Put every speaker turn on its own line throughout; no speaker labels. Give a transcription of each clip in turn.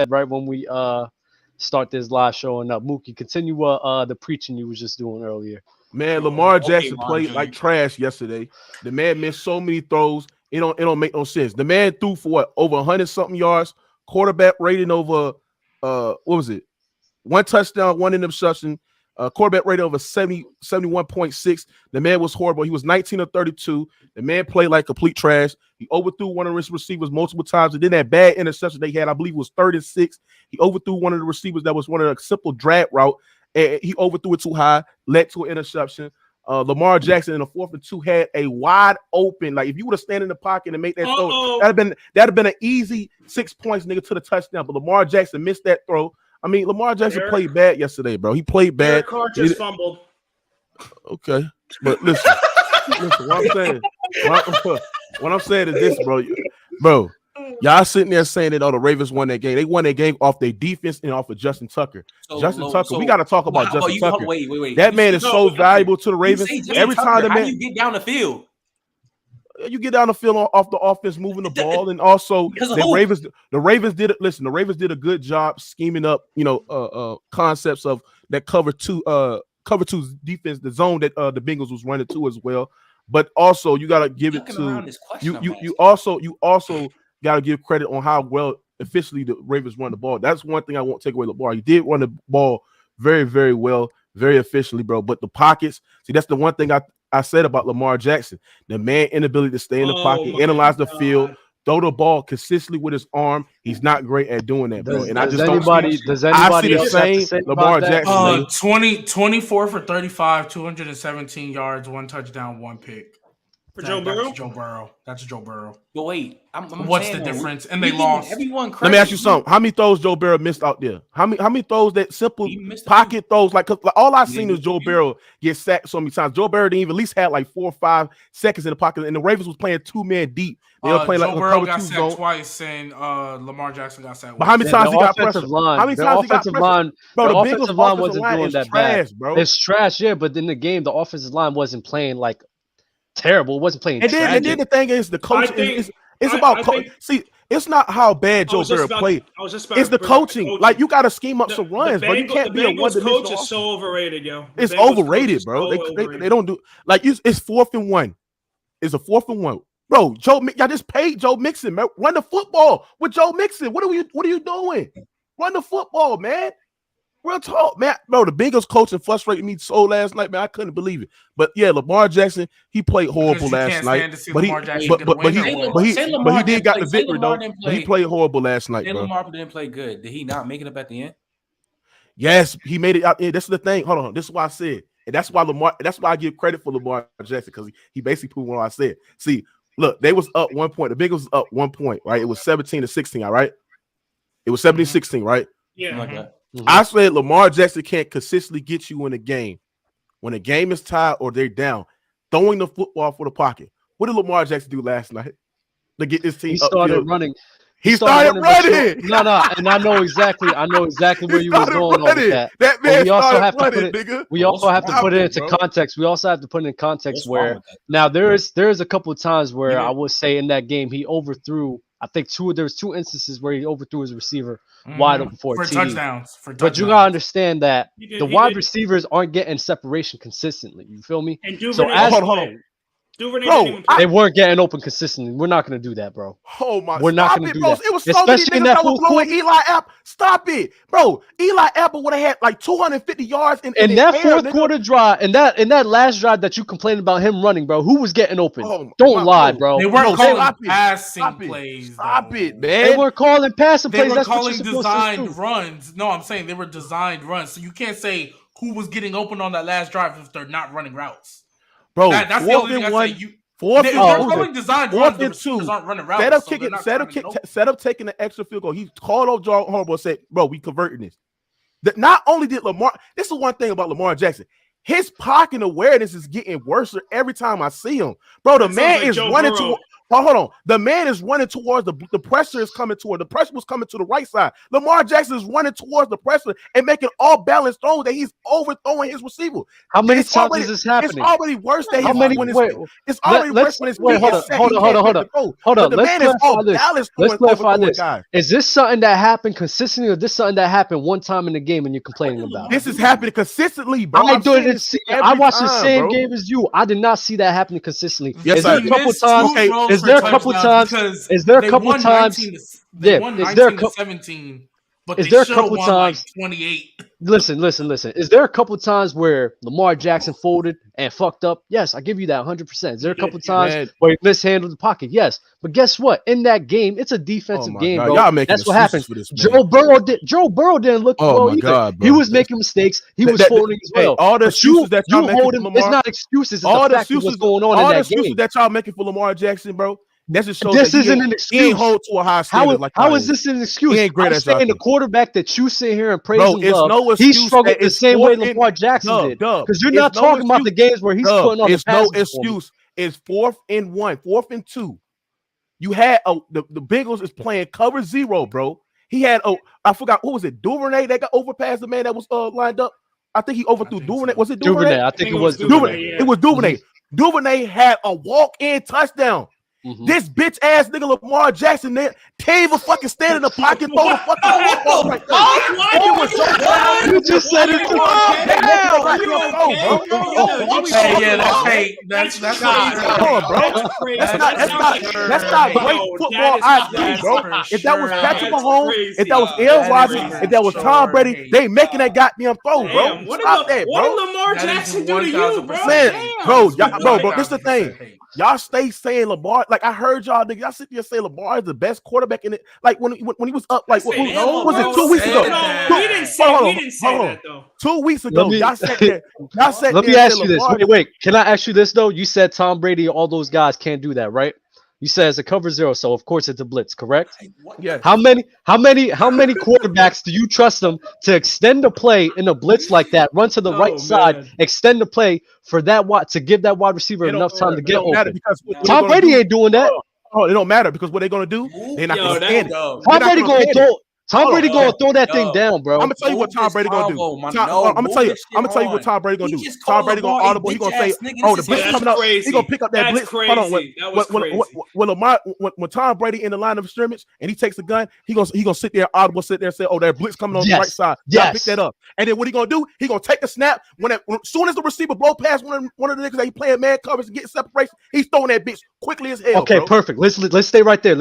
right when we start this live showing up. Mookie, continue the preaching you was just doing earlier.
Man, Lamar Jackson played like trash yesterday. The man missed so many throws. It don't make no sense. The man threw for what, over 100-something yards, quarterback rating over what was it? 1 touchdown, 1 interception, quarterback rating over 71.6. The man was horrible. He was 19 of 32. The man played like complete trash. He overthrew one of his receivers multiple times. And then that bad interception they had, I believe, was 3rd and 6. He overthrew one of the receivers that was one of the simple drag route. And he overthrew it too high, led to an interception. Lamar Jackson in the 4th and 2 had a wide open. Like, if you would have stand in the pocket and make that throw, that'd have been an easy 6 points, nigga, to the touchdown. But Lamar Jackson missed that throw. I mean, Lamar Jackson played bad yesterday, bro. He played bad.
Carr just fumbled.
Okay, but listen, what I'm saying is this, bro. Y'all sitting there saying that the Ravens won that game. They won that game off their defense and off of Justin Tucker. We got to talk about Justin Tucker.
Wait.
That man is so valuable to the Ravens. Every time the man,
how do you get down the field?
You get down the field off the offense, moving the ball, and also the Ravens did it. Listen, the Ravens did a good job scheming up, concepts of that cover two defense, the zone that the Bengals was running to as well. But also, you got to give it to you. You also got to give credit on how well officially the Ravens run the ball. That's one thing I won't take away Lamar. He did run the ball very, very well, very efficiently, bro. But the pockets, see, that's the one thing I said about Lamar Jackson. The man inability to stay in the pocket, analyze the field, throw the ball consistently with his arm. He's not great at doing that, bro. And I just don't see the same Lamar Jackson.
24 for 35, 217 yards, 1 touchdown, 1 pick. That's Joe Burrow.
But wait,
what's the difference? And they lost.
Let me ask you something. How many throws Joe Burrow missed out there? How many throws that simple pocket throws? Like all I seen is Joe Burrow get sacked so many times. Joe Burrow didn't even at least had like 4 or 5 seconds in the pocket, and the Ravens was playing 2-man deep. They were playing
Joe
like
Burrow got sacked twice, and Lamar Jackson got sacked.
But how many times he got pressure?
How many times he got pressure? Bro, the offensive line wasn't doing that bad, bro. It's trash, yeah. But in the game, the offensive line wasn't playing like terrible. It wasn't playing.
And then the thing is, the coach. It's about coaching. See, it's not how bad Joe Burrow played. It's the coaching. Like, you got to scheme up some runs, bro. You can't be a one-dimensional
coach is so overrated, yo.
It's overrated, bro. They don't do like it's 4th and 1. It's a 4th and 1, bro. Y'all just paid Joe Mixon, man. Run the football with Joe Mixon. What are you doing? Run the football, man. Real talk, man. Bro, the Bengals coaching frustrated me so last night, man. I couldn't believe it. But yeah, Lamar Jackson, he played horrible last night. But he did got the victory though. But he played horrible last night, bro.
Lamar didn't play good. Did he not make it up at the end?
Yes, he made it out. This is the thing. Hold on. This is why I said, and that's why I give credit for Lamar Jackson, because he basically proved what I said. See, look, they was up 1 point. The Bengals was up 1 point, right? It was 17-16, all right? It was 17-16, right?
Yeah.
Like that.
I said Lamar Jackson can't consistently get you in a game. When a game is tied or they're down, throwing the football for the pocket. What did Lamar Jackson do last night to get this team up? He started
running.
He started running.
No, and I know exactly where you were going on with that.
That man
we also have
running,
to put it. We also have to put it into context. We also have to put it in context where now there is a couple of times where I would say in that game he overthrew. I think there was 2 instances where he overthrew his receiver wide open for
touchdowns.
But you gotta understand that the wide receivers aren't getting separation consistently. You feel me?
And
so
hold
on. They weren't getting open consistently. We're not gonna do that, bro.
Oh my!
We're not gonna do that.
It was so especially many niggas that was blowing Eli Apple. Stop it, bro. Eli Apple would have had like 250 yards in
that 4th quarter drive, and that last drive that you complained about him running, bro. Who was getting open? Don't lie, bro.
They weren't calling passing plays.
Stop it, man.
They weren't calling passing plays.
They were calling designed runs. No, I'm saying they were designed runs. So you can't say who was getting open on that last drive if they're not running routes.
Bro,
that's the only thing I say.
Fourth
and 2.
Set up taking the extra field goal. He called up John Harbaugh and said, bro, we converting this. Not only did Lamar, this is one thing about Lamar Jackson. His pocket awareness is getting worse every time I see him. Bro, the man is running to hold on. The man is running towards the pressure is coming toward. The pressure was coming to the right side. Lamar Jackson is running towards the pressure and making all balanced throws that he's overthrowing his receiver.
How many times is this happening?
It's already worse than
How many?
It's already worse when it's
hold on. Let's clarify this. Is this something that happened consistently, or is this something that happened one time in the game and you're complaining about?
This is happening consistently, bro.
I watched the same game as you. I did not see that happening consistently.
Yes,
is there a couple times? Is there a couple times? Is there a couple times?
They won 19-17, but
is there a couple times?
Like 28.
Listen. Is there a couple times where Lamar Jackson folded and fucked up? Yes, I give you that 100%. Is there a couple times where he mishandled the pocket? Yes, but guess what? In that game, it's a defensive game, bro. That's what happens. Joe Burrow didn't look well either. God, he was making mistakes. He was folding as well.
All the excuses that y'all making
for Lamar, it's not excuses. It's all the fact of what's going on in that game.
All the excuses that y'all making for Lamar Jackson, bro. That just shows
this
that
isn't an excuse.
He ain't hold to a high standard.
How is this an excuse? I'm saying the quarterback that you sit here and praise and love,
no
he struggled the same way Lamar Jackson did. Because you're not talking about the games where he's putting on the passes.
It's no excuse. It's 4th and 1, 4th and 2. You had the Bengals is playing cover 0, bro. He had I forgot what was it, Duvernay that got overpassed the man that was lined up. I think he overthrew Duvernay. Was it Duvernay?
I think it was Duvernay.
It was Duvernay. Duvernay had a walk-in touchdown. This bitch ass nigga Lamar Jackson there can't even fucking stand in the pocket, throw the fucking football right there.
You just said it.
That's
That's not great football IQ, bro. If that was Patrick Mahomes, if that was Aaron Rodgers, if that was Tom Brady, they ain't making that goddamn throw, bro. Stop that, bro.
What did Lamar Jackson do to you, bro?
Man, bro, this is the thing. Y'all stay saying Lamar, like I heard y'all niggas, y'all sit there say Lamar is the best quarterback in it. Like when he was up, like what was it 2 weeks ago?
We didn't say that though.
2 weeks ago, y'all said that.
Let me ask you this. Wait. Can I ask you this though? You said Tom Brady, all those guys can't do that, right? You said it's a cover 0, so of course it's a blitz, correct?
Yeah.
How many quarterbacks do you trust them to extend the play in a blitz like that, run to the right side, extend the play for that to give that wide receiver enough time to get open? Tom Brady ain't doing that.
Oh, it don't matter because what they're gonna do, they're not gonna stand it.
Tom Brady gonna throw that thing down, bro.
I'm gonna tell you what Tom Brady gonna do. I'm gonna tell you what Tom Brady gonna do. Tom Brady gonna audible. He gonna say, "Oh, the blitz coming up." He gonna pick up that blitz. Hold on. When Tom Brady in the line of scrimmage and he takes the gun, he gonna sit there audible, sit there and say, "Oh, that blitz coming on the right side." Yeah, pick that up. And then what he gonna do? He gonna take the snap as soon as the receiver blow past one of the niggas that he playing man coverage and get separation, he's throwing that bitch quickly as hell.
Okay, perfect. Let's stay right there.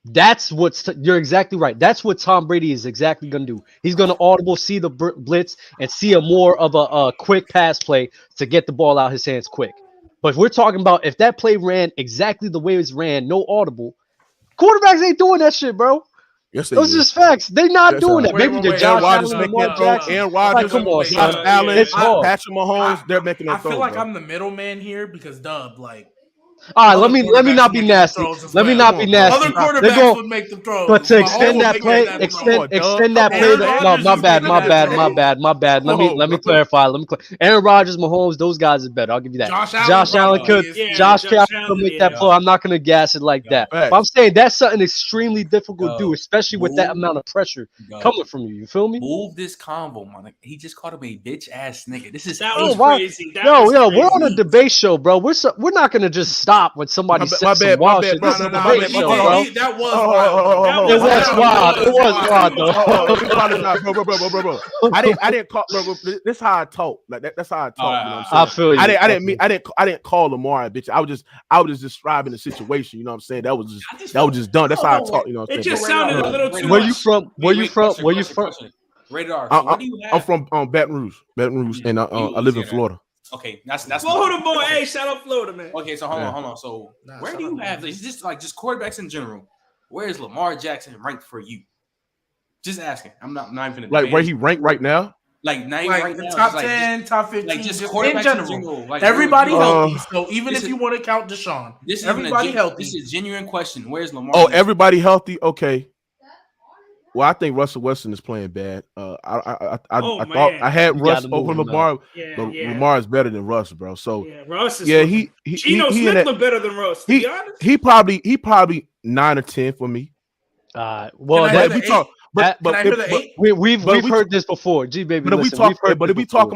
That's you're exactly right. That's what Tom Brady is exactly going to do. He's going to audible, see the blitz, and see a more of a quick pass play to get the ball out his hands quick. But if we're talking about if that play ran exactly the way it's ran, no audible, quarterbacks ain't doing that shit, bro.
Yes,
those are just facts. They're not doing that. Maybe the Josh Allen,
Aaron Rodgers, Josh Allen, Patrick Mahomes, they're making that throw.
I feel like I'm the middleman here because
all right, let me not be nasty. Let me not be nasty.
Other quarterbacks would make the throw.
But to extend that play, extend that play. No, my bad. Let me clarify. Aaron Rodgers, Mahomes, those guys are better. I'll give you that. Josh Allen could make that play. I'm not gonna gas it like that. But I'm saying that's something extremely difficult to do, especially with that amount of pressure coming from you. You feel me?
Move this convo, man. He just called him a bitch ass nigga. This is
crazy.
Yo, we're on a debate show, bro. We're not gonna just stop when somebody says some wild shit. This is a debate show, bro.
That was wild.
It was wild,
bro. I didn't call. Bro, this is how I talk. Like that's how I talk. You know what
I'm saying?
I feel you. I didn't call Lamar a bitch. I was just describing the situation. You know what I'm saying? That was just done. That's how I talk. You know what I'm saying?
It just sounded a little too.
Where you from? Where you from?
Radar.
I'm from Baton Rouge, and I live in Florida.
Okay, that's
Florida boy. Hey, shout out Florida, man.
Okay, so hold on. So where do you have this? Just quarterbacks in general. Where is Lamar Jackson ranked for you? Just asking. I'm not even gonna
like where he ranked right now.
Like not even right now.
Top 10, top 15,
like just
in general. Like everybody healthy. So even if you want to count Deshaun, everybody healthy.
This is a genuine question. Where's Lamar?
Oh, everybody healthy. Okay. Well, I think Russell Wilson is playing bad. I thought
man.
I had
You
Russ
gotta
over
move him
Lamar,
up.
but Lamar is better than Russ, bro. So
Russ is
he
Geno
he
Smith look better than Russ, to be honest.
he probably 9 or 10 for me.
Well,
Can I
that
hear
we
the
talk.
Can I hear the 8?
We've heard this before. G baby,
But if
listen,
we
we've heard
if we
this before.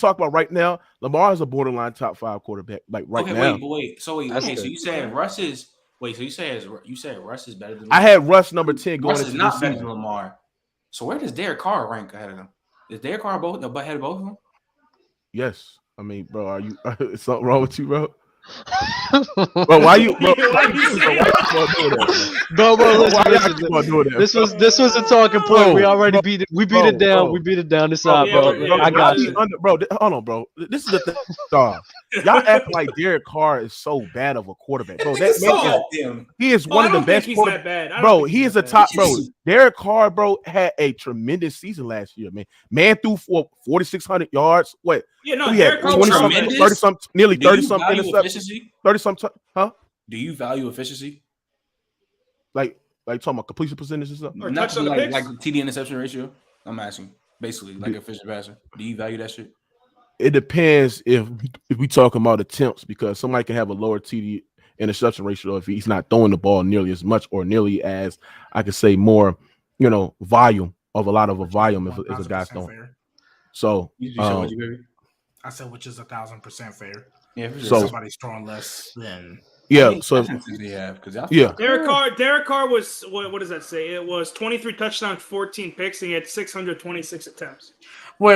talk about right now, Lamar is a borderline top 5 quarterback. Like right now.
So you said Russ is you said Russ is better than Lamar.
I had Russ number 10 going
Russ
into
is not
this
better
season.
than Lamar. So where does Derek Carr rank ahead of them? Is Derek Carr ahead of both of them?
Yes. I mean, bro, are you is something wrong with you, bro? Bro, why you doing that?
Bro,
Listen,
this was a talking point. We already beat it. We beat it down. We beat it down this side, bro. I got you.
Hold on, bro. This is the thing, dog. Y'all act like Derek Carr is so bad of a quarterback, bro. He is one of the best quarterbacks. Bro, he is a top, bro. Derek Carr, bro, had a tremendous season last year, man. Man threw for 4,600 yards. What?
Yeah, no,
he had 20-something, 30-something, nearly 30-something
efficiency.
30-something, huh?
Do you value efficiency?
Like talking about completion percentage or something?
Or
Not
touch on the
like
picks?
TD interception ratio. I'm asking, basically, like efficient passer. Do you value that shit?
It depends if we talking about attempts, because somebody can have a lower TD interception ratio if he's not throwing the ball nearly as much or nearly as, I could say, more, volume of a lot of a volume if a guy's throwing.
Fair.
So
I said, which is 1,000% fair.
Yeah,
so
somebody's throwing less than.
So
Derek Carr was what does that say? It was 23 touchdowns, 14 picks, and he had 626 attempts.
Wait.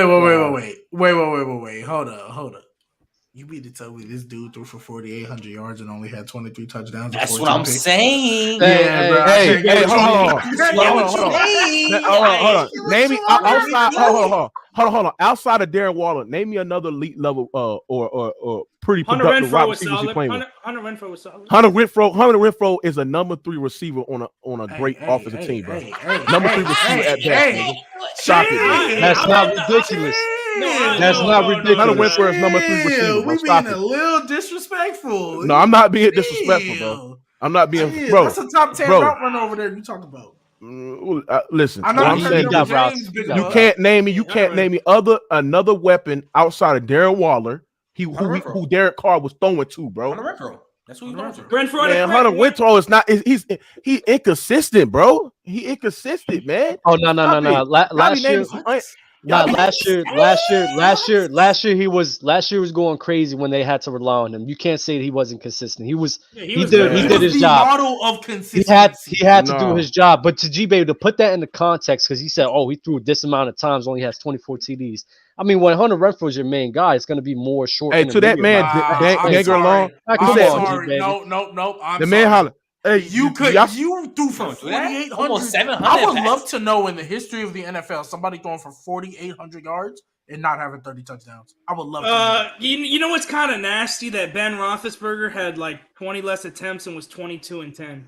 Hold up. You mean to tell me this dude threw for 4,800 yards and only had 23 touchdowns?
That's what I'm saying.
Hey, hold on. Name me outside. Hold on. Outside of Darren Waller, name me another elite level or pretty productive wide receivers you playing with.
Hunter Renfrow was solid.
Hunter Renfrow is a number 3 receiver on a great offensive team, bro. Number 3 receiver at best. Stop it, man.
That's not ridiculous. That's not ridiculous.
Hunter Renfrow is number 3 receiver.
We being a little disrespectful.
No, I'm not being disrespectful, bro. I'm not being, bro.
That's a top 10 route runner over there you talking about.
Listen,
I'm
saying you can't name me another weapon outside of Darren Waller. Who Derek Carr was throwing to, bro.
Hunter Renfrow. That's who he's going to.
Hunter Renfrow is not. He's inconsistent, bro. He inconsistent, man.
Oh no. Last year he was going crazy when they had to rely on him. You can't say that he wasn't consistent. He did his job.
Model of consistency.
He had to do his job. But to G-Baby, to put that into context, because he said, he threw this amount of times, only has 24 TDs. I mean, when Hunter Renfrow is your main guy, it's going to be more short.
Hey, to that man, Dagger Long.
I'm sorry. No. I'm
man holler. Hey,
you threw for 4,800.
Almost 700.
I would love to know in the history of the NFL somebody throwing for 4,800 yards and not having 30 touchdowns. I would love to know.
You know what's kind of nasty? That Ben Roethlisberger had like 20 less attempts and was 22-10.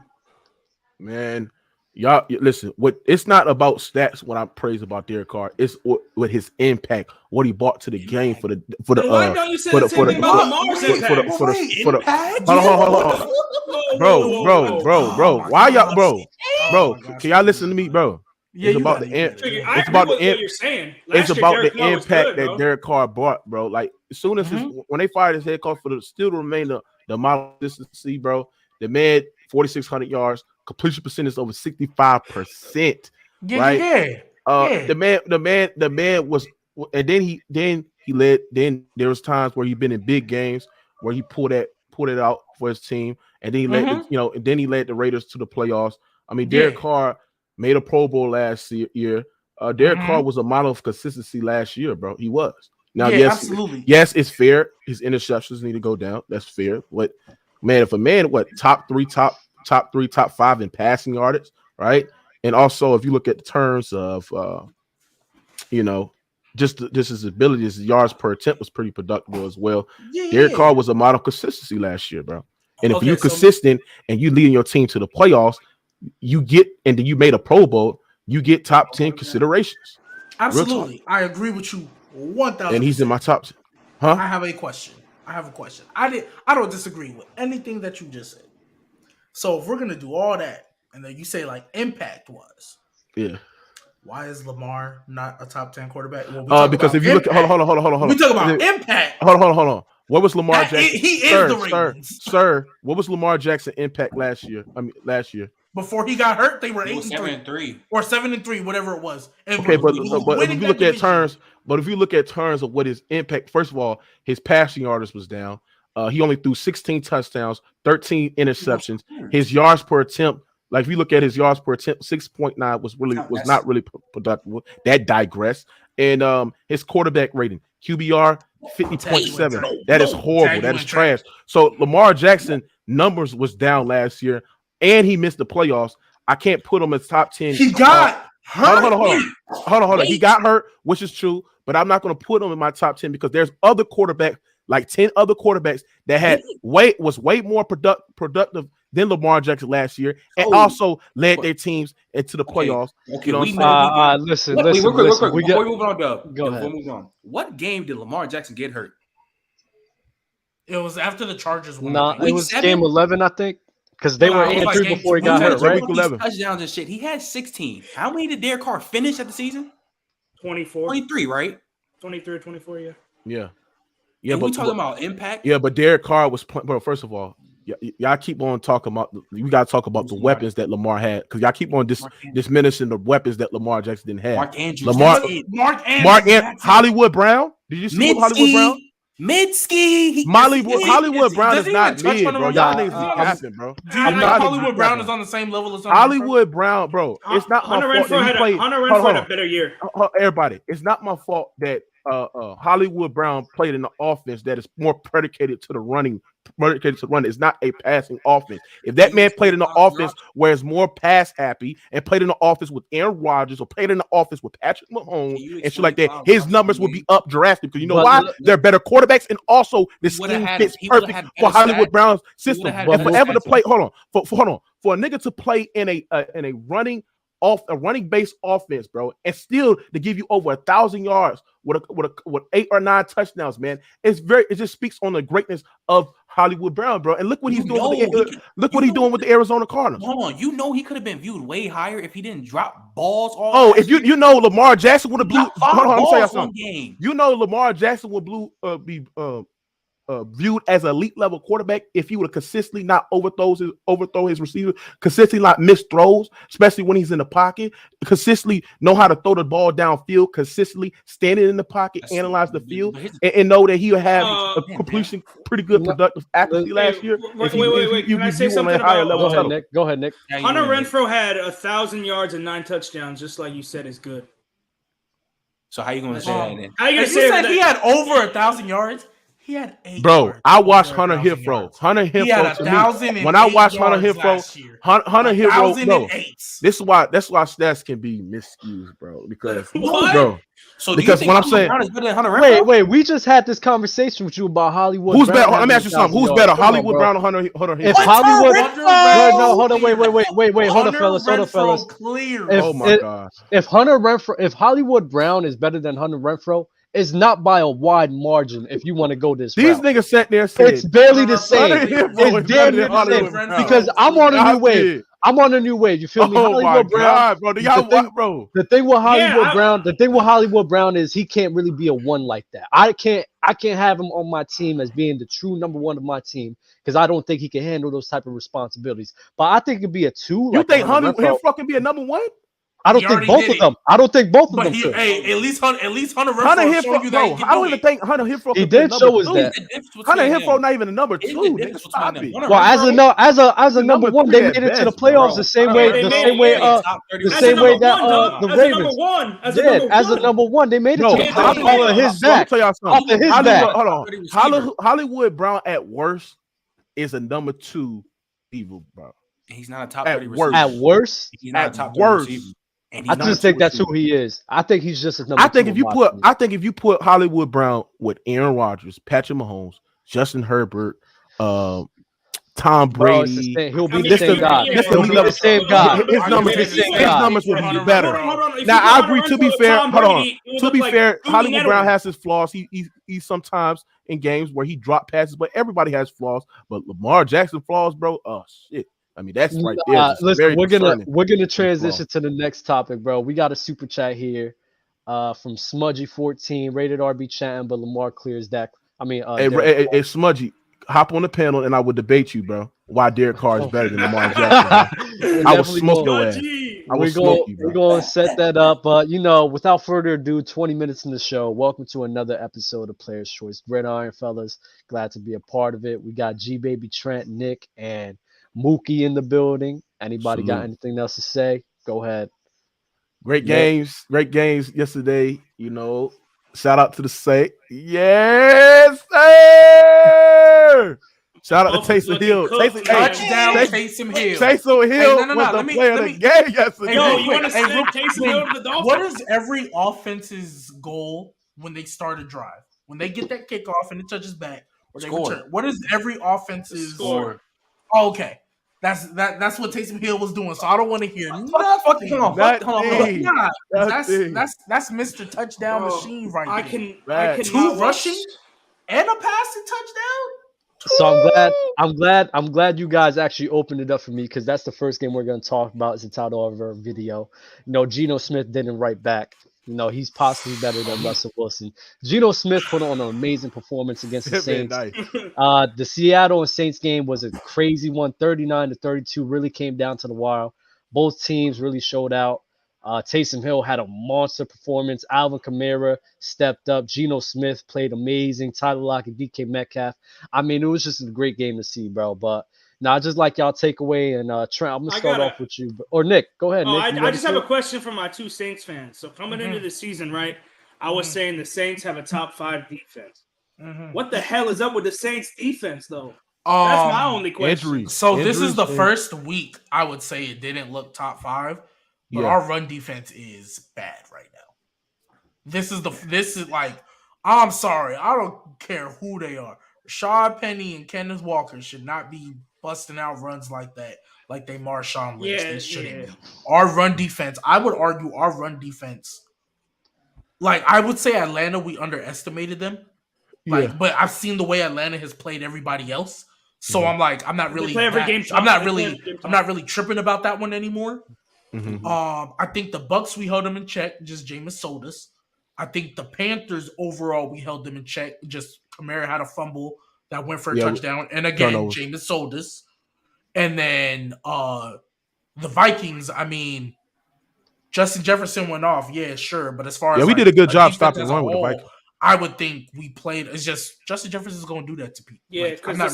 Man, y'all listen. It's not about stats. What I praise about Derek Carr, it's what his impact, what he brought to the game for the.
Why don't you say the same thing about Lamar's impact?
Hold on. Bro. Why y'all, bro? Can y'all listen to me, bro?
Yeah,
it's about the impact that Derek Carr brought, bro. Like as soon as when they fired his head coach still to remain the model consistency, bro. The man 4,600 yards, completion percentage over 65%. Right? The man was, and then he led. Then there was times where he been in big games where he pulled it out for his team, and then he led the Raiders to the playoffs. I mean, Derek Carr made a Pro Bowl last year. Derek Carr was a model of consistency last year, bro. He was. Now,
absolutely.
Yes, it's fair. His interceptions need to go down. That's fair. But man, if a man top 5 in passing yardage, right? And also, if you look at the terms of just his ability, his yards per attempt was pretty productive as well. Derek Carr was a model of consistency last year, bro. And if you're consistent and you leading your team to the playoffs, and then you made a Pro Bowl, you get top 10 considerations.
Absolutely. I agree with you 1,000%.
And he's in my top 10. Huh?
I have a question. I don't disagree with anything that you just said. So if we're gonna do all that, and then you say like impact was, why is Lamar not a top 10 quarterback? Well,
because if you look at hold on.
We talk about impact.
Hold on. What was Lamar Jackson?
He is the Ravens.
Sir, what was Lamar Jackson impact last year?
Before he got hurt, they were
8-3
or 7-3, whatever it was. And
okay, but if you look at terms of what his impact, first of all, his passing yardage was down. He only threw 16 touchdowns, 13 interceptions. His yards per attempt, like if you look at his yards per attempt, 6.9 was not really productive. That digressed. And his quarterback rating, QBR 50.7. That is horrible. That is trash. So Lamar Jackson numbers was down last year, and he missed the playoffs. I can't put him as top 10.
He got hurt.
Hold on. He got hurt, which is true, but I'm not going to put him in my top 10 because there's other quarterbacks, like 10 other quarterbacks that was way more productive than Lamar Jackson last year, and also led their teams into the playoffs.
Okay,
listen.
Real quick. Before we move on,
go ahead.
Move on. What game did Lamar Jackson get hurt?
It was after the Chargers won.
It was game 11, I think, because they were 8-3 before he got hurt, right?
Week 11. Touchdowns and shit. He had 16. How many did Derek Carr finish at the season?
24.
23, right?
23 or 24, yeah.
Yeah, but we talking about impact.
Yeah, but Derek Carr was playing. Bro, first of all, y'all keep on talking about. We got to talk about the weapons that Lamar had, because y'all keep on diminishing the weapons that Lamar Jackson didn't have.
Mark Andrews,
Hollywood Brown. Did you see Hollywood Brown? Hollywood Brown is not mid, bro. Y'all niggas happen, bro.
Hollywood Brown is on the same level as
Hollywood Brown, bro. It's not my fault that he played.
Hunter Renfrow had a better year.
Everybody, it's not my fault that Hollywood Brown played in the offense that is more predicated to the running. It's not a passing offense. If that man played in the offense where it's more pass happy and played in the offense with Aaron Rodgers or played in the offense with Patrick Mahomes and shit like that, his numbers would be up drastically. Because you know why? They're better quarterbacks, and also the scheme fits perfect for Hollywood Brown's system. And forever to play, hold on, for a nigga to play in a running based offense, bro, and still to give you over 1,000 yards with 8 or 9 touchdowns, man. It just speaks on the greatness of Hollywood Brown, bro. And look what he's doing. He's doing with the Arizona Cardinals.
Hold on, he could have been viewed way higher if he didn't drop balls.
If you know Lamar Jackson would have blew. Hold on, let me tell you something. You know Lamar Jackson would be viewed as an elite level quarterback if he would have consistently not overthrow his receiver, consistently not miss throws, especially when he's in the pocket, consistently know how to throw the ball downfield, consistently standing in the pocket, analyze the field, and know that he'll have a completion pretty good productive accuracy last year.
Wait. Can I say something about
Nick? Go ahead, Nick.
Hunter Renfrow had 1,000 yards and 9 touchdowns, just like you said is good.
So how you gonna say that then?
How you gonna say that
he had over 1,000 yards? He had 8.
Bro, I watched Hunter Renfrow. He had
1,000.
When I watched Hunter Renfrow, bro, that's why stats can be misused, bro. Because bro,
so
because when I'm saying,
wait, we just had this conversation with you about Hollywood.
Who's better? Let me ask you something. Who's better, Hollywood Brown or Hunter Renfrow?
If Hollywood, hold on, wait, hold on, fellas.
Oh my God.
If Hollywood Brown is better than Hunter Renfrow, it's not by a wide margin. If you want to go this
route. These niggas sat there and said
it's barely the same. It's damn near the same because I'm on a new wave. You feel me?
Hollywood Brown, bro. The thing with Hollywood Brown is he can't really be a one like that. I can't have him on my team as being the true number one of my team because I don't think he can handle those type of responsibilities. But I think it'd be a 2. You think Hunter Renfrow can be a number 1?
I don't think both of them. I don't think both of them.
Hey, at least Hunter Renfrow showed you that.
I don't even think Hunter Renfrow.
He did show us that.
Hunter Renfrow not even a number 2.
Well, as a number 1, they made it to the playoffs the same way that the Ravens did. As a number 1, they made it to the playoffs off his back.
Hold on. Hollywood Brown at worst is a number 2 evil, bro.
He's not a top 30
receiver. At worst,
he's not a top 30 receiver.
I just think that's who he is. I think he's just a number 2.
I think if you put Hollywood Brown with Aaron Rodgers, Patrick Mahomes, Justin Herbert, Tom Brady,
he'll be the same guy. He'll be the same guy.
His numbers will be better. Now I agree. To be fair, Hollywood Brown has his flaws. He sometimes in games where he drop passes, but everybody has flaws. But Lamar Jackson flaws, bro. Oh shit. I mean, that's right there.
Listen, we're gonna transition to the next topic, bro. We got a super chat here from Smudgy14, rated RB chatting, but Lamar clears that. I mean,
hey, Smudgy, hop on the panel and I would debate you, bro. Why Derek Carr is better than Lamar Jackson? I will smoke your ass. We're
going to set that up. But, without further ado, 20 minutes in the show. Welcome to another episode of Players Choice Gridiron, fellas. Glad to be a part of it. We got G-Baby, Trent, Nick, and Mookie in the building. Anybody got anything else to say? Go ahead.
Great games yesterday. Shout out to the Saints. Yes, sir. Shout out to Taysom Hill.
Touchdown, Taysom Hill.
Taysom Hill was the player of the game yesterday.
Yo, you want to send Taysom Hill to the Dolphins?
What is every offense's goal when they start a drive? When they get that kickoff and it touches back, or they return. What is every offense's
score?
Oh, okay. That's what Taysom Hill was doing. So I don't want to hear nothing.
That's
Mr. Touchdown Machine right
I
there.
can
2 rushing and a passing touchdown.
So I'm glad you guys actually opened it up for me, because that's the first game we're going to talk about. It's the title of our video. Geno Smith didn't write back. He's possibly better than Russell Wilson. Geno Smith put on an amazing performance against the Saints.
Nice.
The Seattle and Saints game was a crazy one, 39-32. Really came down to the wire. Both teams really showed out. Taysom Hill had a monster performance. Alvin Kamara stepped up. Geno Smith played amazing. Tyler Lockett, DK Metcalf. I mean, it was just a great game to see, bro. But I just like y'all takeaway. And Trent, I'm going to start off with you. Or Nick, go ahead, Nick.
I just have a question for my 2 Saints fans. So coming into the season, right, I was saying the Saints have a top 5 defense. What the hell is up with the Saints defense, though? That's my only question.
This is the first week I would say it didn't look top 5. But our run defense is bad right now. This is like, I'm sorry, I don't care who they are. Rashad Penny and Kenneth Walker should not be busting out runs like that, like they Marshawn Lynch. They shouldn't. Our run defense, I would argue our run defense, like I would say Atlanta, we underestimated them. But I've seen the way Atlanta has played everybody else. So I'm like, I'm not really tripping about that one anymore. I think the Bucks, we held them in check. Just Jameis sold us. I think the Panthers overall, we held them in check. Just Kamara had a fumble that went for a touchdown, and again, Jameis sold us. And then the Vikings, I mean, Justin Jefferson went off, sure, but as far as
we did a good job stopping the run with the Vikings.
I would think we played. It's just Justin Jefferson is going to do that to people.
Yeah, because the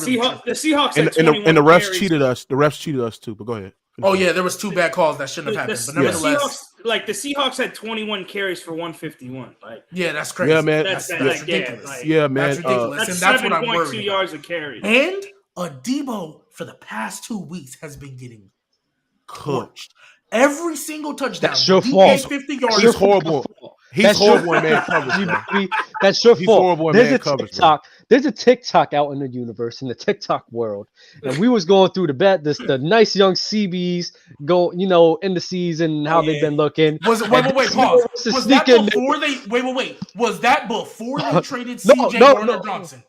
Seahawks had
and the refs cheated us. The refs cheated us too. But go ahead.
Oh yeah, there was 2 bad calls that shouldn't have happened. But nevertheless,
the Seahawks had 21 carries for 151.
That's crazy.
Yeah, man.
That's ridiculous.
Man.
That's ridiculous.
That's
what I'm worried
7.2 yards of carry.
And Debo for the past 2 weeks has been getting cooked. Every single touchdown.
That's your fault.
50 yards.
He's horrible. He's horrible in man coverage.
That's your fault.
Horrible
There's a TikTok out in the universe, in the TikTok world, and we was going through the nice young CBs go, in the season, how they've been looking.
Pause. Was that before they traded CJ Gardner-Johnson?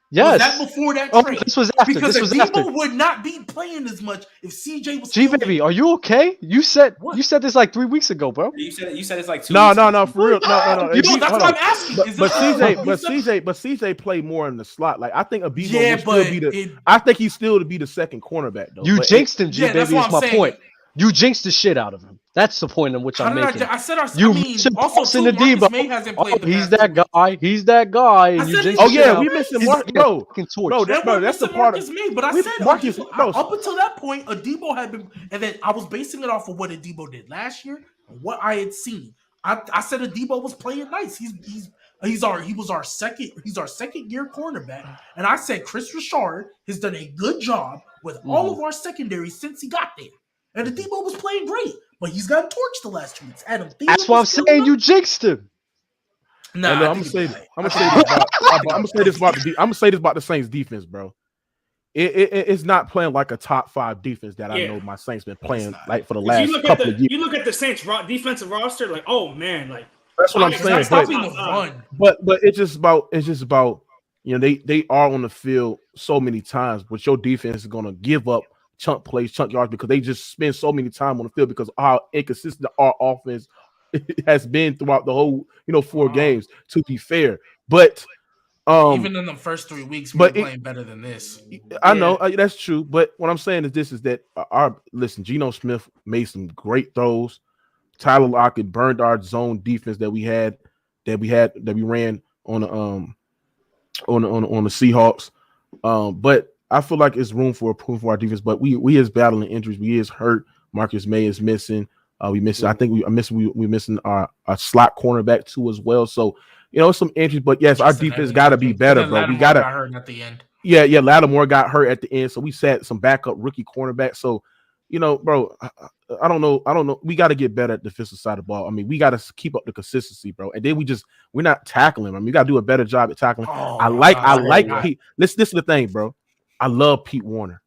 Yes.
Was that before that trade?
This was after.
Because
Debo
after. Would not be playing as much if CJ was.
G-Baby, are you okay? You said this like 3 weeks ago, bro.
You said it's like 2
No,
weeks
no, for real. No.
That's what I'm asking.
But CJ played more in the slot. Like I think Abebo will still be I think he's still to be the second cornerback though.
You jinxed him, G-Baby. Is my point. You jinxed the shit out of him. That's the point in which I'm making.
Also,
Debo.
May hasn't played
He's that guy. He's that guy. And you jinxed
we missing Marcus. That's the part of
me. But I said Marcus. Up until that point, Debo had been, and then I was basing it off of what Debo did last year and what I had seen. I said Debo was playing nice. He was our second year cornerback, and I said Chris Richard has done a good job with all of our secondary since he got there. And Debo was playing great, but he's gotten torched the last 2 weeks.
That's why I'm saying you jinxed him.
I'm gonna say this about the Saints defense, bro. It's not playing like a top 5 defense that I know my Saints been playing like for the last couple of years.
You look at the Saints defensive roster, like, oh man, like
that's what I'm saying. But it's just about they are on the field so many times, but your defense is gonna give up chunk plays, chunk yards because they just spend so many time on the field because of how inconsistent our offense has been throughout the whole 4 games. To be fair, but
even in the first 3 weeks, we're playing better than this.
I know that's true, but what I'm saying is that Geno Smith made some great throws. Tyler Lockett burned our zone defense that we ran on the Seahawks. But I feel like it's room for improvement for our defense. But we is battling injuries. We is hurt. Marcus May is missing. We missing. I think we missing our slot cornerback too as well. So some injuries. But yes, our defense got to be better, bro. We got to.
Hurt at the end.
Yeah. Lattimore got hurt at the end, so we sat some backup rookie cornerback. So bro, I don't know. We got to get better at the defensive side of the ball. I mean, we got to keep up the consistency, bro. And then we're not tackling. I mean, we got to do a better job at tackling. I like Pete. This is the thing, bro. I love Pete Warner.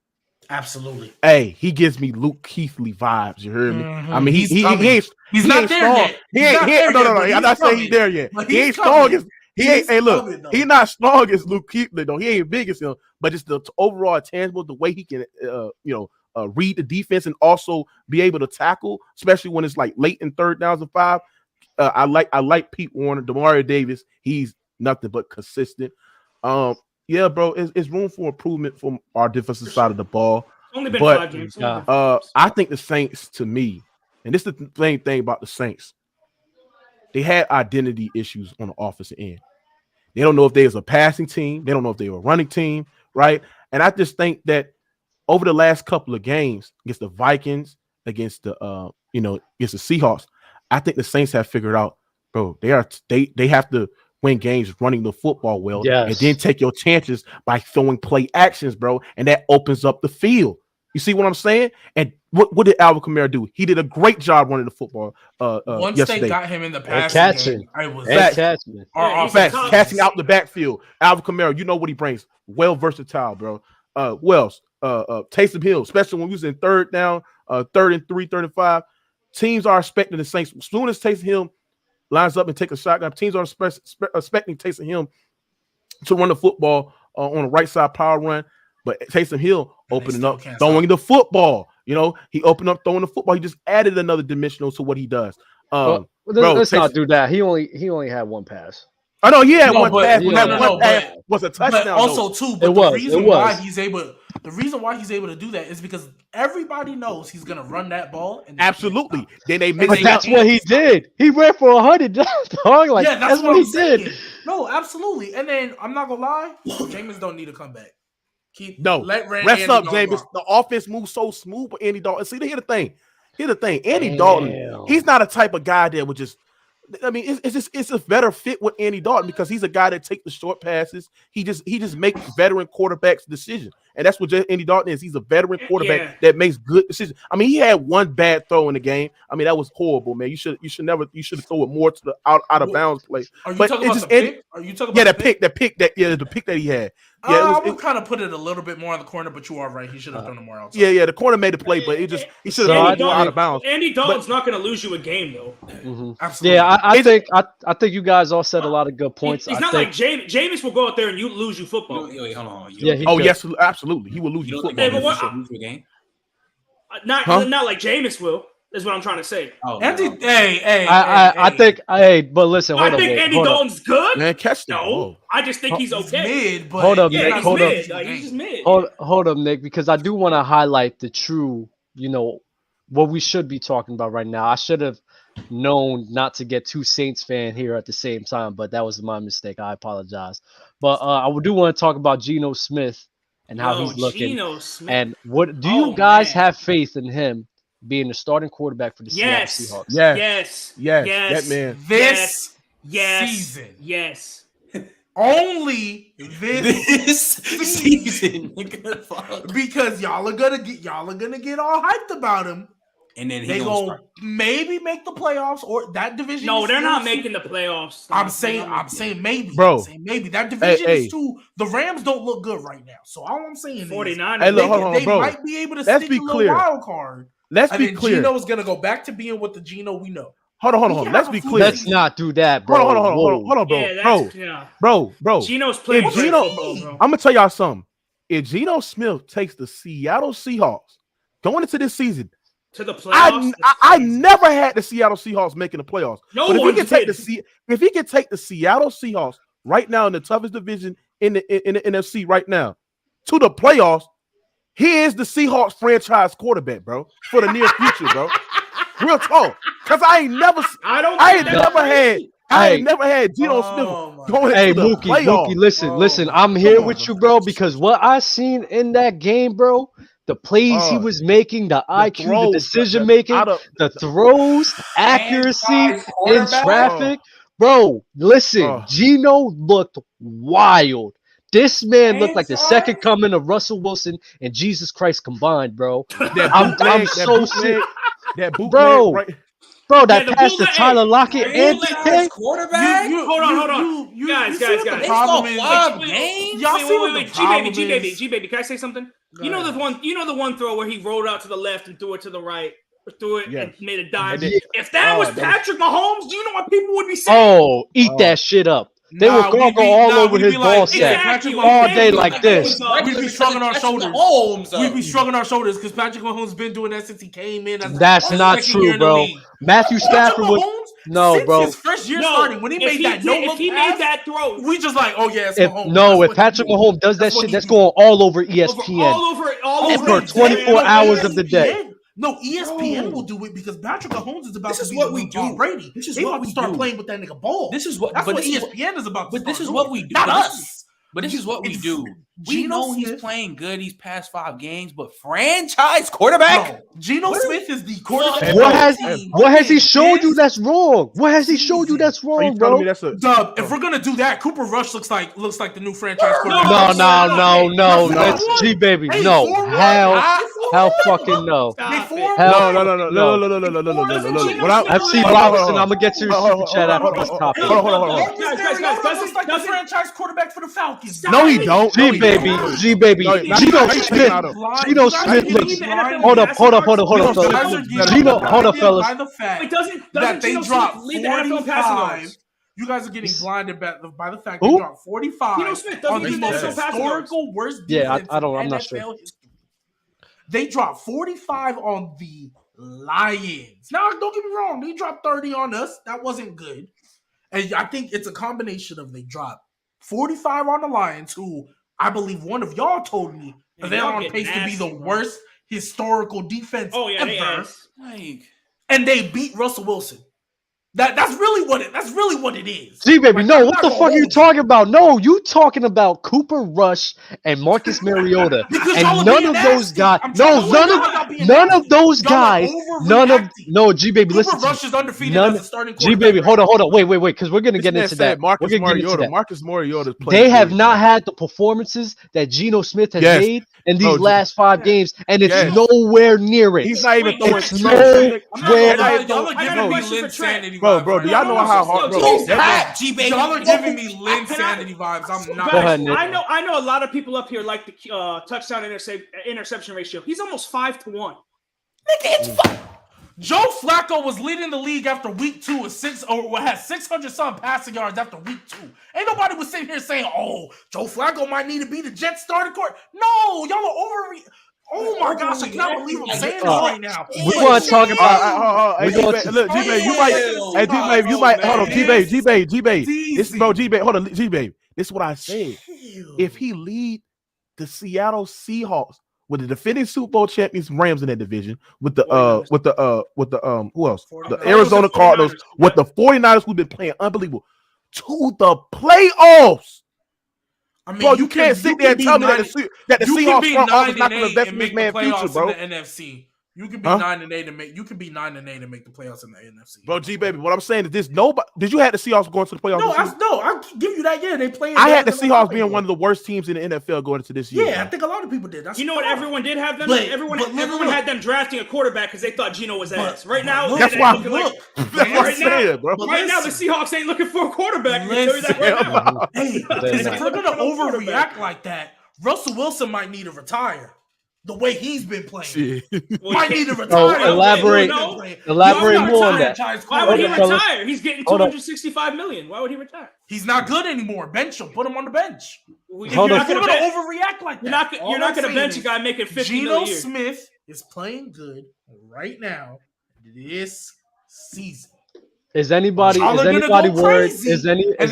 Absolutely.
Hey, he gives me Luke Keithley vibes. You heard me?
Mm-hmm.
I mean, he's
not there yet.
No. I'm not saying he's there yet. He ain't strong as Hey, look, he's not strong as Luke Keithley though. He ain't big as him, but just the overall tangible, the way he can, read the defense and also be able to tackle, especially when it's like late in 3rd downs and 5. I like Pete Warner. Demario Davis, he's nothing but consistent. Yeah, bro, it's room for improvement from our defensive side of the ball.
Only been 5 games.
I think the Saints, to me, and this is the main thing about the Saints, they had identity issues on the offensive end. They don't know if they was a passing team. They don't know if they were a running team, right? And I just think that over the last couple of games against the Vikings, against the against the Seahawks, I think the Saints have figured out, bro, they have to win games running the football well, and then take your chances by throwing play actions, bro, and that opens up the field. You see what I'm saying? And what did Alvin Kamara do? He did a great job running the football.
Once
yesterday.
they got him in the passing
catching,
catching out the backfield. Alvin Kamara, you know what he brings? Well versatile, bro. Taysom Hill, especially when we was in 3rd down, 3rd and 3, 3rd and 5. Teams are expecting the Saints. As soon as Taysom Hill lines up and take a shotgun, teams are expecting Taysom Hill to run the football on the right side power run. But Taysom Hill opening up, throwing the football. He opened up throwing the football. He just added another dimensional to what he does.
Let's not do that. He only had 1 pass.
I know he had one pass. One pass was a touchdown.
But also, too, the reason why he's able to do that is because everybody knows he's gonna run that ball.
Absolutely. Then
that's what he did. He ran for 100. That's what he did.
No, absolutely. And then I'm not gonna lie, Jameis don't need to come back.
Rest up, Jameis. The offense moves so smooth, but Andy Dalton. See, here's the thing. Andy Dalton, he's not a type of guy that would just. I mean, it's a better fit with Andy Dalton because he's a guy that takes the short passes. He just makes veteran quarterbacks decisions, and that's what Andy Dalton is. He's a veteran quarterback that makes good decisions. I mean, he had 1 bad throw in the game. I mean, that was horrible, man. You should have thrown it more to the out of bounds play.
Are you talking about the pick? Are you talking about
the pick that he had?
Yeah, I would kind of put it a little bit more in the corner, but you are right. He should have thrown it more outside.
Yeah, the corner made the play, but he should have thrown it out of bounds.
Andy Dalton's not going to lose you a game, though.
Mm-hmm. Absolutely. Yeah, I think you guys all said a lot of good points.
It's not like Jameis will go out there and lose you football.
Wait, hold on.
Yes, absolutely. He will lose you football.
Lose you a game?
Not like Jameis will. Is what I'm trying to say.
I think. But listen. Hold
I think Andy Dalton's good.
Man, catch that.
No, I just think he's okay.
Mid, but
hold up,
Nick.
Hold up.
He's just mid.
Hold up, Nick, because I do want to highlight the true. What we should be talking about right now. I should have known not to get 2 Saints fan here at the same time, but that was my mistake. I apologize. But I do want to talk about Geno Smith and how he's looking.
Geno Smith.
And what do you guys have faith in him being the starting quarterback for the Seattle Seahawks?
Yes. That man.
This season.
Yes.
Only this season. Because y'all are gonna get all hyped about him.
And then
they gonna maybe make the playoffs or that division.
No, they're not making the playoffs.
I'm saying maybe.
Bro.
Maybe that division is too. The Rams don't look good right now. So all I'm saying is
49.
Hey, look, hold on,
they
bro.
might be able to stick a little wild card.
Let's be clear.
Geno's gonna go back to being with the Geno we know.
Hold on. Let's be clear.
Let's not do that, bro.
Hold on, bro. Bro.
Geno's playing.
I'm gonna tell y'all something. If Geno Smith takes the Seattle Seahawks going into this season,
to the playoffs.
I never had the Seattle Seahawks making the playoffs. But if he can take the Seattle Seahawks right now in the toughest division in the NFC right now to the playoffs, he is the Seahawks franchise quarterback, bro, for the near future, bro. Real talk, because I ain't never had Geno Smith going into the playoffs.
Mookie, listen. I'm here with you, bro, because what I seen in that game, bro. The plays he was making, the IQ, the decision making, the throws, accuracy in traffic. Bro, listen, Geno looked wild. This man looked like the second coming of Russell Wilson and Jesus Christ combined, bro. I'm so sick.
That
bro.
Right.
Bro, that pass to Tyler Lockett and
quarterback.
Hold on. Guys.
The problem is,
y'all see what the problem is? G-Baby, can I say something? You know the one throw where he rolled out to the left and threw it to the right, or threw it and made a dive. If that was Patrick Mahomes, do you know what people would be saying?
Oh, eat that shit up. They were going all over his ball sack all day like this.
We'd be shrugging our shoulders. We'd be shrugging our shoulders because Patrick Mahomes been doing that since he came in.
That's not true, bro. Matthew Stafford was bro.
His first year starting, when he made that
made that throw,
we just like, oh yeah, it's Mahomes.
If Patrick Mahomes does that shit, that's going all over ESPN.
All over
for 24 hours of the day.
No, ESPN will do it because Patrick Mahomes is about to be what we do. Tom Brady. They about to start playing with that nigga ball.
This is what
ESPN is about.
But this is what we do.
Not us.
But this is what we do. We know he's playing good these past 5 games, but franchise quarterback?
No, Geno Smith is the quarterback.
What has he showed you that's wrong? What has he showed you that's wrong, bro?
Dub, if we're gonna do that, Cooper Rush looks like the new franchise quarterback.
No. That's G baby. No. Hell fucking no.
No.
FC Robinson, I'm gonna get to your super chat after this topic.
Hold on.
Doesn't like the franchise quarterback for the Falcons.
No, he don't.
G baby. Geno Smith looks. Hold up, fellas. Geno, hold up, fellas.
That they dropped 45. You guys are getting blinded by the fact they dropped 45 on the most historical worst defense
I'm not sure.
They dropped 45 on the Lions. Now, don't get me wrong. They dropped 30 on us. That wasn't good. And I think it's a combination of they dropped 45 on the Lions, who I believe one of y'all told me they're on pace to be the worst historical defense ever. And they beat Russell Wilson. That's really what it is.
G baby, no, what the fuck are you talking about? No, you talking about Cooper Rush and Marcus Mariota. And none of those guys, G baby, listen.
Cooper Rush is undefeated as a starting quarterback.
G baby, hold on, wait, because we're gonna get into that.
Marcus Mariota.
They have not had the performances that Geno Smith has made in these last 5 games, and it's nowhere near it.
He's not even throwing Bro, do y'all know how hard, bro?
Y'all are giving me Lynn Sanity vibes. I'm not.
Go ahead, Nick.
I know a lot of people up here like the touchdown interception ratio. He's almost 5-1.
Joe Flacco was leading the league after week 2 with had 600 some passing yards after week 2. Ain't nobody was sitting here saying, "Oh, Joe Flacco might need to be the Jets starting court." No, y'all are over. Oh my gosh, I cannot believe I'm saying this right now.
We want to talk about.
Look, G-Babe, you might. Hold on, G-Babe. This, bro, G-Babe, hold on, G-Babe. This is what I said. If he lead the Seattle Seahawks with the defending Super Bowl champions Rams in that division, with the who else? The Arizona Cardinals, with the 49ers who've been playing unbelievable to the playoffs. I mean, bro, you can't sit there and tell me that the Seahawks front office not going to invest in this man's future, bro.
In the NFC. You can be 9-8 and make. You can be 9-8 and make the playoffs in the NFC.
Bro, G baby, what I'm saying is this: nobody. Did you have the Seahawks going to the playoffs?
I'll give you that. Yeah, they playing.
I had the Seahawks being one of the worst teams in the NFL going into this year.
Yeah, I think a lot of people did.
You know what? Everyone did have them. Everyone had them drafting a quarterback because they thought Geno was ass. Right now,
that's why.
Right now, the Seahawks ain't looking for a quarterback.
Hey, if we're gonna overreact like that, Russell Wilson might need to retire. The way he's been playing, might need to retire.
Elaborate more on that.
Why would he retire? He's getting $265 million. Why would he retire?
He's not good anymore. Bench him. Put him on the bench.
You're not
going to overreact like that.
You're not going to bench a guy making $50 million.
Smith is playing good right now this season.
Is anybody worried? Is anybody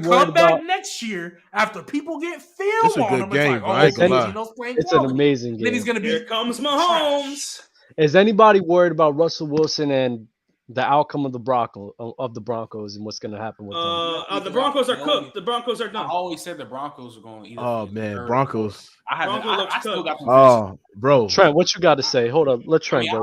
worried about
next year after people get film on him?
Game,
it's like, Geno's playing
it's
quality.
an amazing game.
Then he's gonna be
Here comes Mahomes.
Is anybody worried about Russell Wilson and the outcome of the Broncos and what's going to happen with them?
The Broncos are cooked. The Broncos are done.
I always said the Broncos are going.
Oh man, Broncos.
I still got them.
Oh, bro,
Trent, what you got to say? Hold up, let Trent go.
I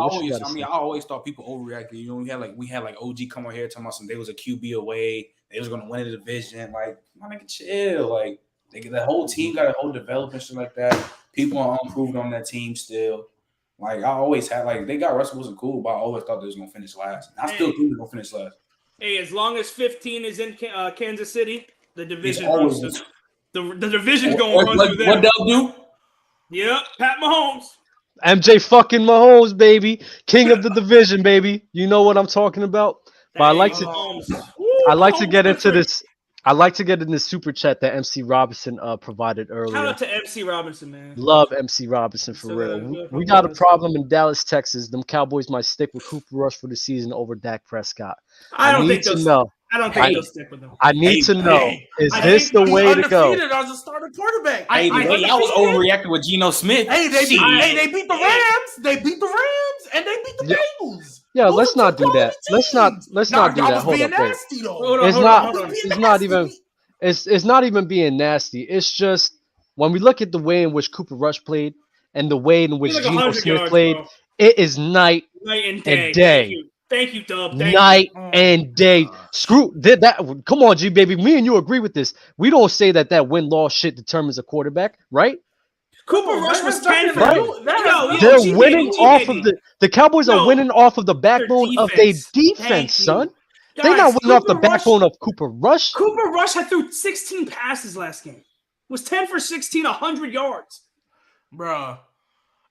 always thought people overreacted. You know, we had like OG come on here talking about some. They was a QB away. They was going to win the division. Like, my nigga, chill. Like, the whole team got a whole development shit like that. People are unproven on that team still. Like, I always had, like, they got Russell Wilson cool, but I always thought they was going to finish last. I still think they're going to finish last.
Hey, as long as 15 is in Kansas City, the division runs the division's going to run through them.
What they'll do?
Yeah, Pat Mahomes.
MJ fucking Mahomes, baby. King of the division, baby. You know what I'm talking about? But I like to get into this. I like to get in the super chat that MC Robinson provided earlier.
Shout out to MC Robinson, man.
Love MC Robinson for real. We got a problem in Dallas, Texas. Them Cowboys might stick with Cooper Rush for the season over Dak Prescott.
I don't think they'll stick with them.
I need to know. Is this the way to go?
As a starting quarterback.
I was overreacting with Geno Smith.
They beat the Rams. They beat the Rams, and they beat the Bengals.
Yeah, let's not do that. Let's not do that. Hold up, it's not even being nasty. It's just when we look at the way in which Cooper Rush played and the way in which Geno Smith played, it is night and day.
Thank you, Dub.
Night and day. Screw that. Come on, G baby. Me and you agree with this. We don't say that win-loss shit determines a quarterback, right?
Cooper Rush was 10 for
They're winning off of the Cowboys are winning off of the backbone of their defense, son. They're not winning off the backbone of Cooper Rush.
Cooper Rush had threw 16 passes last game. Was 10 for 16, 100 yards.
Bruh.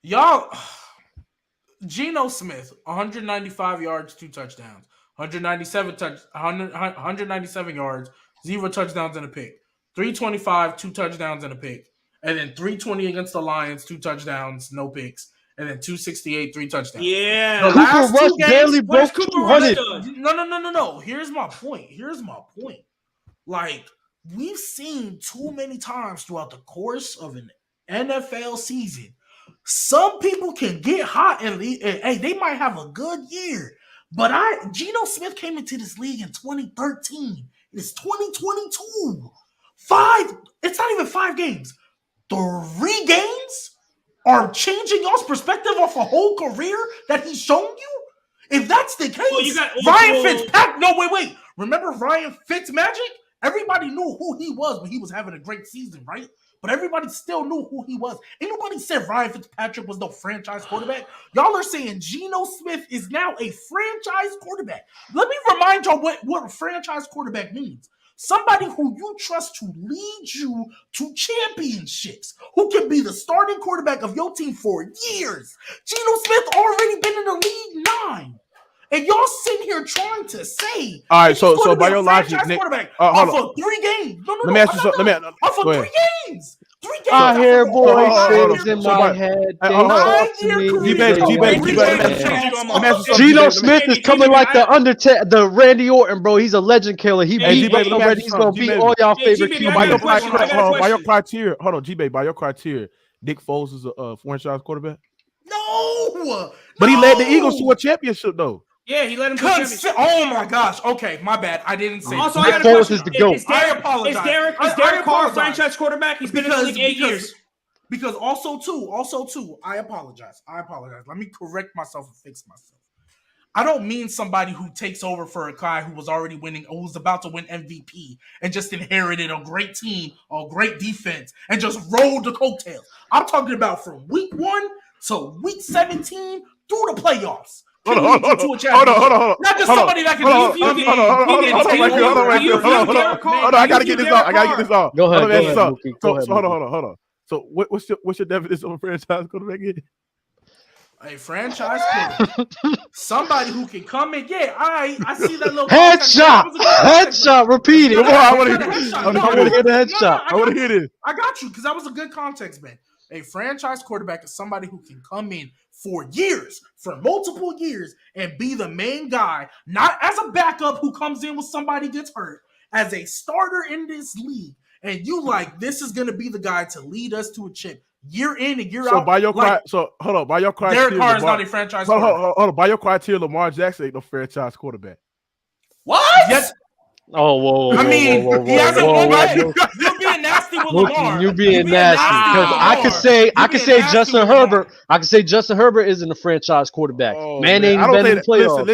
Y'all, Geno Smith, 195 yards, 2 touchdowns. 197 yards, 0 touchdowns and a pick. 325, 2 touchdowns and a pick. And then 320 against the Lions, 2 touchdowns, no picks. And then 268, 3 touchdowns.
Yeah.
The Cooper Rush barely broke 200.
No. Here's my point. Like, we've seen too many times throughout the course of an NFL season, some people can get hot and hey, they might have a good year. But Geno Smith came into this league in 2013. It's 2022. It's not even 5 games. 3 games are changing y'all's perspective off a whole career that he's shown you? If that's the case, Ryan Fitzpatrick. No, wait. Remember Ryan Fitzmagic? Everybody knew who he was when he was having a great season, right? But everybody still knew who he was. Ain't nobody said Ryan Fitzpatrick was no franchise quarterback. Y'all are saying Geno Smith is now a franchise quarterback. Let me remind y'all what a franchise quarterback means. Somebody who you trust to lead you to championships, who can be the starting quarterback of your team for years. Geno Smith already been in the league 9. And y'all sitting here trying to say,
all right, so by your logic, Nick,
off of 3 games. No.
Let me ask you something.
Off of 3 games. 3 games.
I hear voices in my head. Geno Smith is coming like the Undertaker, the Randy Orton, bro. He's a legend killer. He beat already. He's gonna beat all y'all favorite QBs.
By your criteria, hold on, G-Babe. By your criteria, Nick Foles is a franchise quarterback.
No,
but he led the Eagles to a championship, though.
Yeah, he let him go.
Oh my gosh. Okay, my bad. I didn't say.
Also, I got a question.
I apologize.
Is Derek Carr a franchise quarterback? He's been in the league 8 years.
Because also too, I apologize. Let me correct myself and fix myself. I don't mean somebody who takes over for a guy who was already winning, or who's about to win MVP and just inherited a great team or great defense and just rolled the coattails. I'm talking about from week 1 to week 17 through the playoffs. Hold on. Not just somebody that can
hold on. I gotta get this off.
Go ahead.
Hold on. So what's your definition of a franchise quarterback again?
A franchise quarterback. Somebody who can come in. Yeah, I see that little
headshot. Repeat it.
I want to hear the headshot. I want to hear this.
I got you because that was a good context, man. A franchise quarterback is somebody who can come in, for years, for multiple years, and be the main guy, not as a backup who comes in when somebody gets hurt, as a starter in this league, and you like, this is going to be the guy to lead us to a chip year in and year out.
By your hold on, by your criteria,
Derek Carr is not a franchise quarterback.
Hold on, by your criteria, Lamar Jackson ain't no franchise quarterback.
What? Yes.
Oh, whoa!
I mean, he hasn't won yet. You're being nasty with Lamar.
You're being nasty because I could say Justin Herbert. I could say Justin Herbert isn't a franchise quarterback. Man ain't been in the playoffs.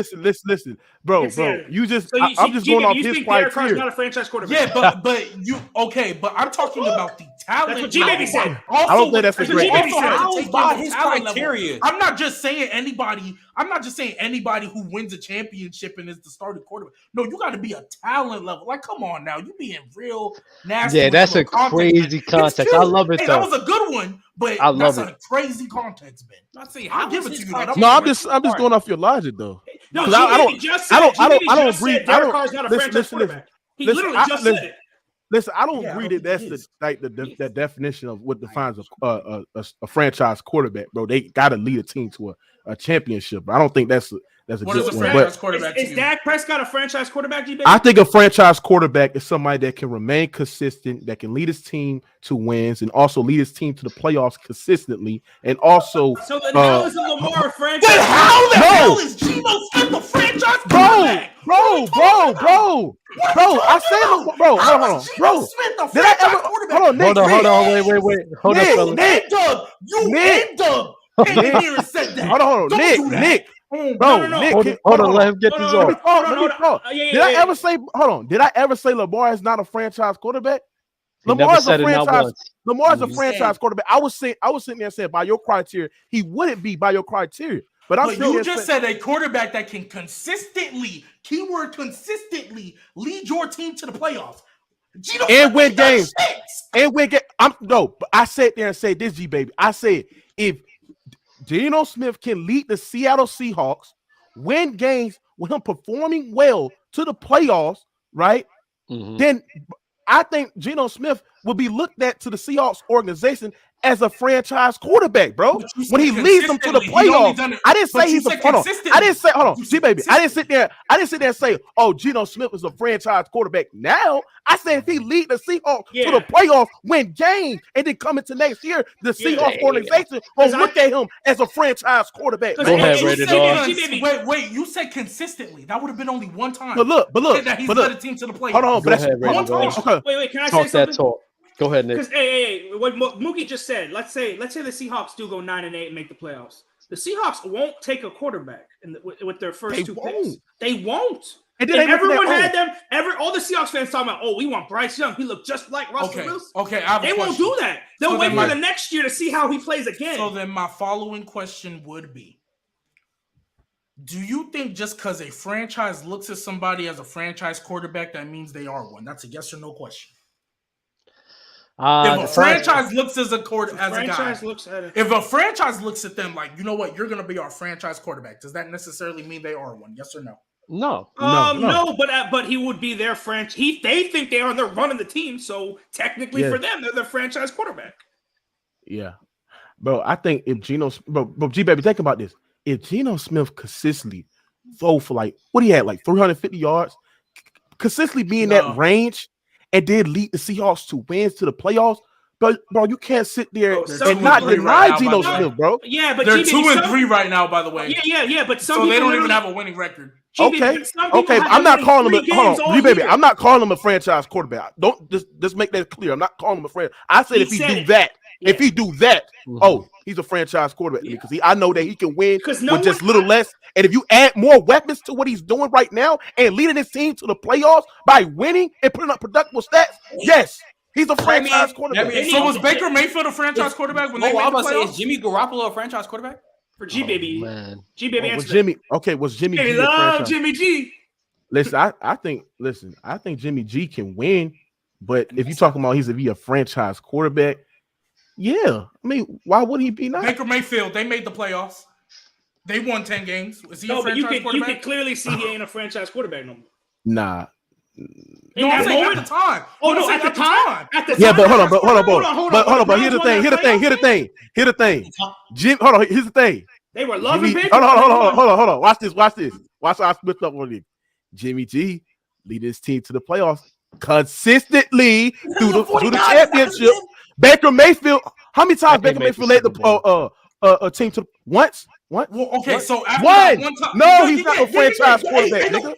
Listen, bro. You just I'm just going off his criteria.
Not a franchise quarterback.
Yeah, but you okay? But I'm talking about the talent.
That's what G-Baby said.
I don't think that's a great.
Also, his criteria. I'm not just saying anybody. I'm not just saying anybody who wins a championship and is the starting quarterback. No, you got to be a talent level. Like, come on now, you being real nasty.
Yeah, that's a crazy context. I love it though.
That was a good one, but
I love
that's a crazy context, Ben.
I'll
give it to you.
No, I'm just going off your logic though.
No, I don't agree. Derek Carr's not a franchise quarterback. He literally just said it.
Listen, I don't agree that that's the definition of what defines a franchise quarterback, bro. They got to lead a team to a championship. I don't think that's a
what
good
is a
one.
franchise quarterback?
Is Dak Prescott a franchise quarterback?
I think a franchise quarterback is somebody that can remain consistent, that can lead his team to wins, and also lead his team to the playoffs consistently, and also.
So then how is Lamar a franchise?
But how the hell is Geno Smith a franchise quarterback?
Bro, I said, bro, hold on, bro. Did I ever? Hold on, Nick.
Hold on, wait. Hold on, fellas.
Nick, Doug, you Doug came here and said that.
Hold on, Nick.
Bro,
Nick,
hold on, let him get this off.
Did I ever say? Hold on. Did I ever say Lamar is not a franchise quarterback? Lamar's a franchise. Lamar's a franchise quarterback. I was sitting there and said, by your criteria, he wouldn't be by your criteria. But
you just said a quarterback that can consistently, keyword consistently, lead your team to the playoffs.
And win games. But I sat there and said this, G-Baby. I said, if Geno Smith can lead the Seattle Seahawks, win games with him performing well to the playoffs, right? Mm-hmm. Then I think Geno Smith will be looked at to the Seahawks organization as a franchise quarterback, bro. When he leads them to the playoffs, I didn't say he's a I didn't say G-Baby. I didn't sit there and say, oh, Geno Smith is a franchise quarterback. Now I said if he lead the Seahawks to the playoffs, win games, and then come into next year, the Seahawks organization will look at him as a franchise quarterback.
Go ahead, rated R.
Wait, you said consistently. That would have been only one time.
But look,
that he's led a team to the playoffs.
Hold on,
go ahead, rated R.
Wait, can I say something?
Talk. Go ahead, Nick.
Because hey, what Mookie just said. Let's say the Seahawks do go 9-8 and make the playoffs. The Seahawks won't take a quarterback with their first two picks. They won't. And everyone had them. All the Seahawks fans talking about, oh, we want Bryce Young. He looked just like Russell Wilson.
Okay,
they won't do that. They'll wait for the next year to see how he plays again.
So then my following question would be, do you think just because a franchise looks at somebody as a franchise quarterback, that means they are one? That's a yes or no question. If a franchise looks as a guy, if a franchise looks at them like, you know what, you're going to be our franchise quarterback, does that necessarily mean they are one? Yes or no?
No.
But he would be their franchise. They think they are. They're running the team, so technically for them, they're their franchise quarterback.
Yeah, bro. I think if G-Baby, think about this. If Geno Smith consistently throw for like what he had, like 350 yards, consistently be in that range, and then lead the Seahawks to wins to the playoffs. But bro, you can't sit there and not deny Geno Smith, bro.
Yeah, but
they're 2-3 right now, by the way.
Yeah. But
so they don't even have a winning record.
Okay. I'm not calling him. Hold on, G-Baby. I'm not calling him a franchise quarterback. Don't just make that clear. I'm not calling him a franchise. I said if he do that. If he do that, he's a franchise quarterback because I know that he can win with just little less. And if you add more weapons to what he's doing right now and leading his team to the playoffs by winning and putting up productive stats, yes, he's a franchise quarterback.
So was Baker Mayfield a franchise quarterback when they made the playoffs?
Is Jimmy Garoppolo a franchise quarterback?
For G-Baby. G-Baby
was Jimmy. Okay, was Jimmy G a franchise?
Jimmy G.
Listen, I think Jimmy G can win, but if you're talking about he's a franchise quarterback, yeah, I mean, why would he be not?
Baker Mayfield, they made the playoffs. They won 10 games. Is he a franchise quarterback?
You can clearly see he ain't a franchise quarterback no more.
Nah.
No, I'm saying at the time.
Oh, no, at the time.
Yeah, but hold on, but here's the thing. Jim, hold on, here's the thing.
They were loving Baker.
Hold on. Watch this. Watch how I split up on it. Jimmy G lead his team to the playoffs consistently through the championship. Baker Mayfield. How many times Baker Mayfield led the team to once? What?
Well, okay, so
after one time, no, he's not a franchise quarterback, nigga.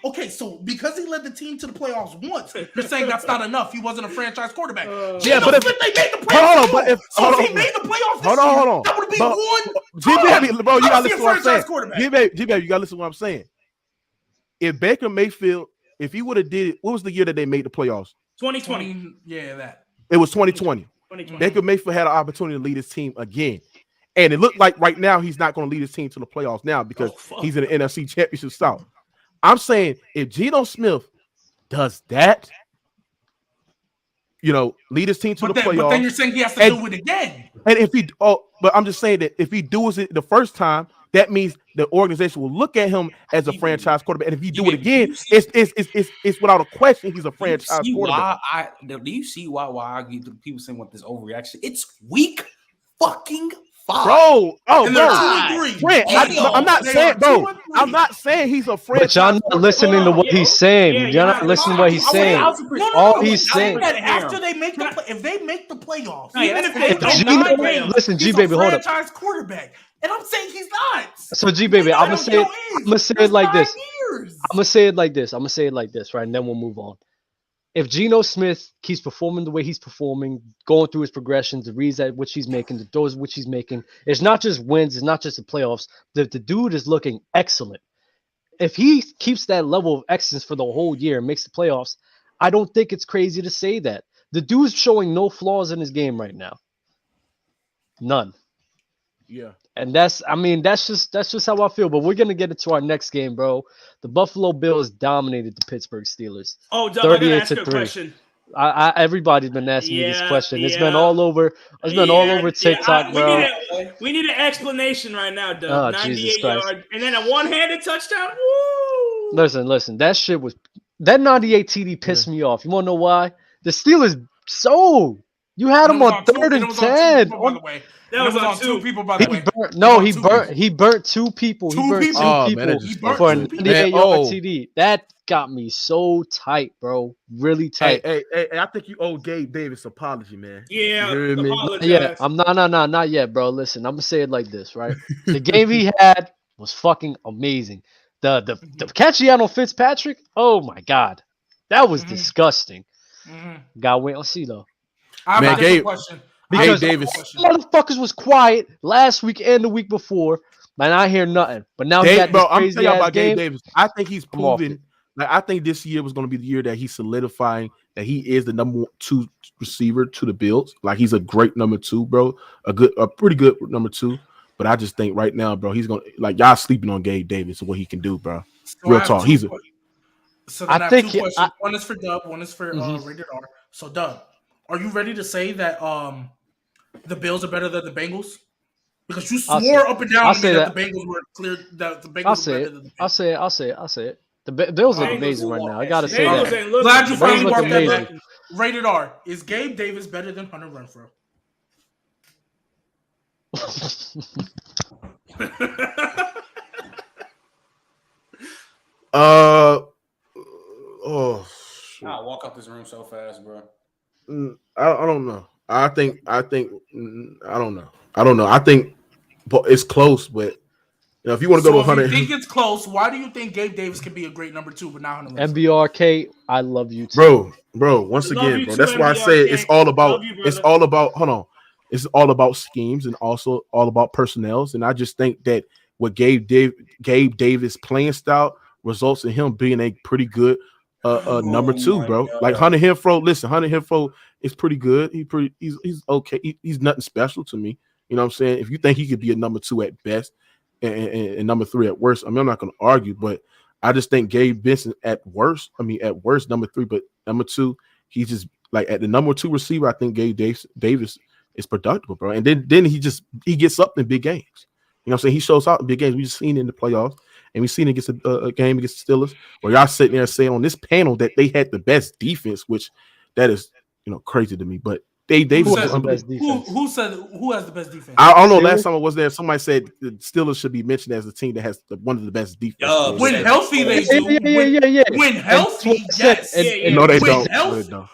Okay, so because he led the team to the playoffs once, you're saying that's not enough. He wasn't a franchise quarterback.
Yeah, but if they made the playoffs, if he made the playoffs, hold on, that would be one. Bro, you gotta listen to what I'm saying. G-Baby, you gotta listen to what I'm saying. If Baker Mayfield, if he would have did it, what was the year that they made the playoffs?
2020.
Yeah, that.
It was 2020. Baker Mayfield had an opportunity to lead his team again. And it looked like right now he's not going to lead his team to the playoffs now because he's in the NFC Championship South. I'm saying if Geno Smith does that, lead his team to the playoffs.
But then you're saying he has to do it again.
And if but I'm just saying that if he does it the first time, that means the organization will look at him as a franchise quarterback. And if he do it again, it's without a question he's a franchise quarterback.
Do you see why I get people saying what this overreaction? It's week fucking 5.
Bro,
and they're 2 and 3.
I'm not saying, bro. I'm not saying he's a franchise.
But y'all not listening to what he's saying. Y'all not listening to what he's saying. All he's saying.
After they make if they make the playoffs,
even if they don't,
listen, G baby, hold up.
Franchise quarterback, and I'm saying he's not.
So G baby, I'm gonna say it like this. I'm gonna say it like this, right? And then we'll move on. If Geno Smith keeps performing the way he's performing, going through his progressions, the reads at which he's making, the throws which he's making, it's not just wins, it's not just the playoffs. The dude is looking excellent. If he keeps that level of excellence for the whole year and makes the playoffs, I don't think it's crazy to say that. The dude's showing no flaws in his game right now. None.
Yeah.
And that's just how I feel. But we're gonna get into our next game, bro. The Buffalo Bills dominated the Pittsburgh Steelers.
Oh, Doug, I gotta ask you a question.
Everybody's been asking me this question. It's been all over. It's been all over TikTok, bro.
We need an explanation right now, Doug.
Oh,
98 yards and then a one-handed touchdown. Woo!
Listen. That 98 TD pissed me off. You want to know why? The Steelers you had him on 3rd and 10.
By the way. That was on 2 people, by the way.
He burnt 2 people. He burnt 2 people for a 98-yard TD. That got me so tight, bro. Really tight.
Hey, I think you owe Gabe Davis an apology, man.
Yeah,
I'm not yet, bro. Listen, I'm gonna say it like this, right? The game he had was fucking amazing. The catch he had on Fitzpatrick, oh my god, that was disgusting. Got wait, let's see though.
I have a different question.
Because
Davis,
motherfuckers was quiet last week and the week before, man. I hear nothing. But now he got this crazy ass game.
Gabe Davis. I think he's proven. I think this year was going to be the year that he's solidifying that he is the number 2 receiver to the Bills. Like he's a great number 2, bro. A pretty good number 2. But I just think right now, bro, he's gonna y'all sleeping on Gabe Davis and what he can do, bro. So real talk.
So then I think 2 questions. One is for Dub. One is for Rated R. So Dub, are you ready to say that the Bills are better than the Bengals? Because you swore up and down that the Bengals were clear. That the Bengals were better than the Bengals.
I'll say it. The Bills look amazing right now. I gotta say that.
Glad you finally brought that back. Rated R. Is Gabe Davis better than Hunter Renfrow?
I'll walk out this room so fast, bro.
I don't know. I think I don't know. I think it's close, but if you want to go to 100,
if you think it's close, why do you think Gabe Davis can be a great number 2, but not Hunter Renfrow?
MBRK, I love you too,
bro. Once again, bro, that's why I say it's all about. Hold on. It's all about schemes and also all about personnels. And I just think that what Gabe Davis playing style results in him being a pretty good number 2, bro. God. Like Hunter Renfrow is pretty good. He's okay. He's nothing special to me. You know what I'm saying? If you think he could be a number 2 at best and number 3 at worst, I mean, I'm not going to argue, but I just think Gabe Benson at worst, number 3, but number 2, he's just like at the number 2 receiver. I think Gabe Davis is productive, bro. And then he gets up in big games. You know what I'm saying? He shows out in big games. We just seen it in the playoffs, and we seen it against a game against the Steelers where y'all sitting there saying on this panel that they had the best defense, which that is, crazy to me. But Who
said who has the best defense?
I don't know. Last time I was there, somebody said the Steelers should be mentioned as the team that has one of the best defenses.
When healthy, they do.
Yeah.
When healthy, yes.
No, they don't.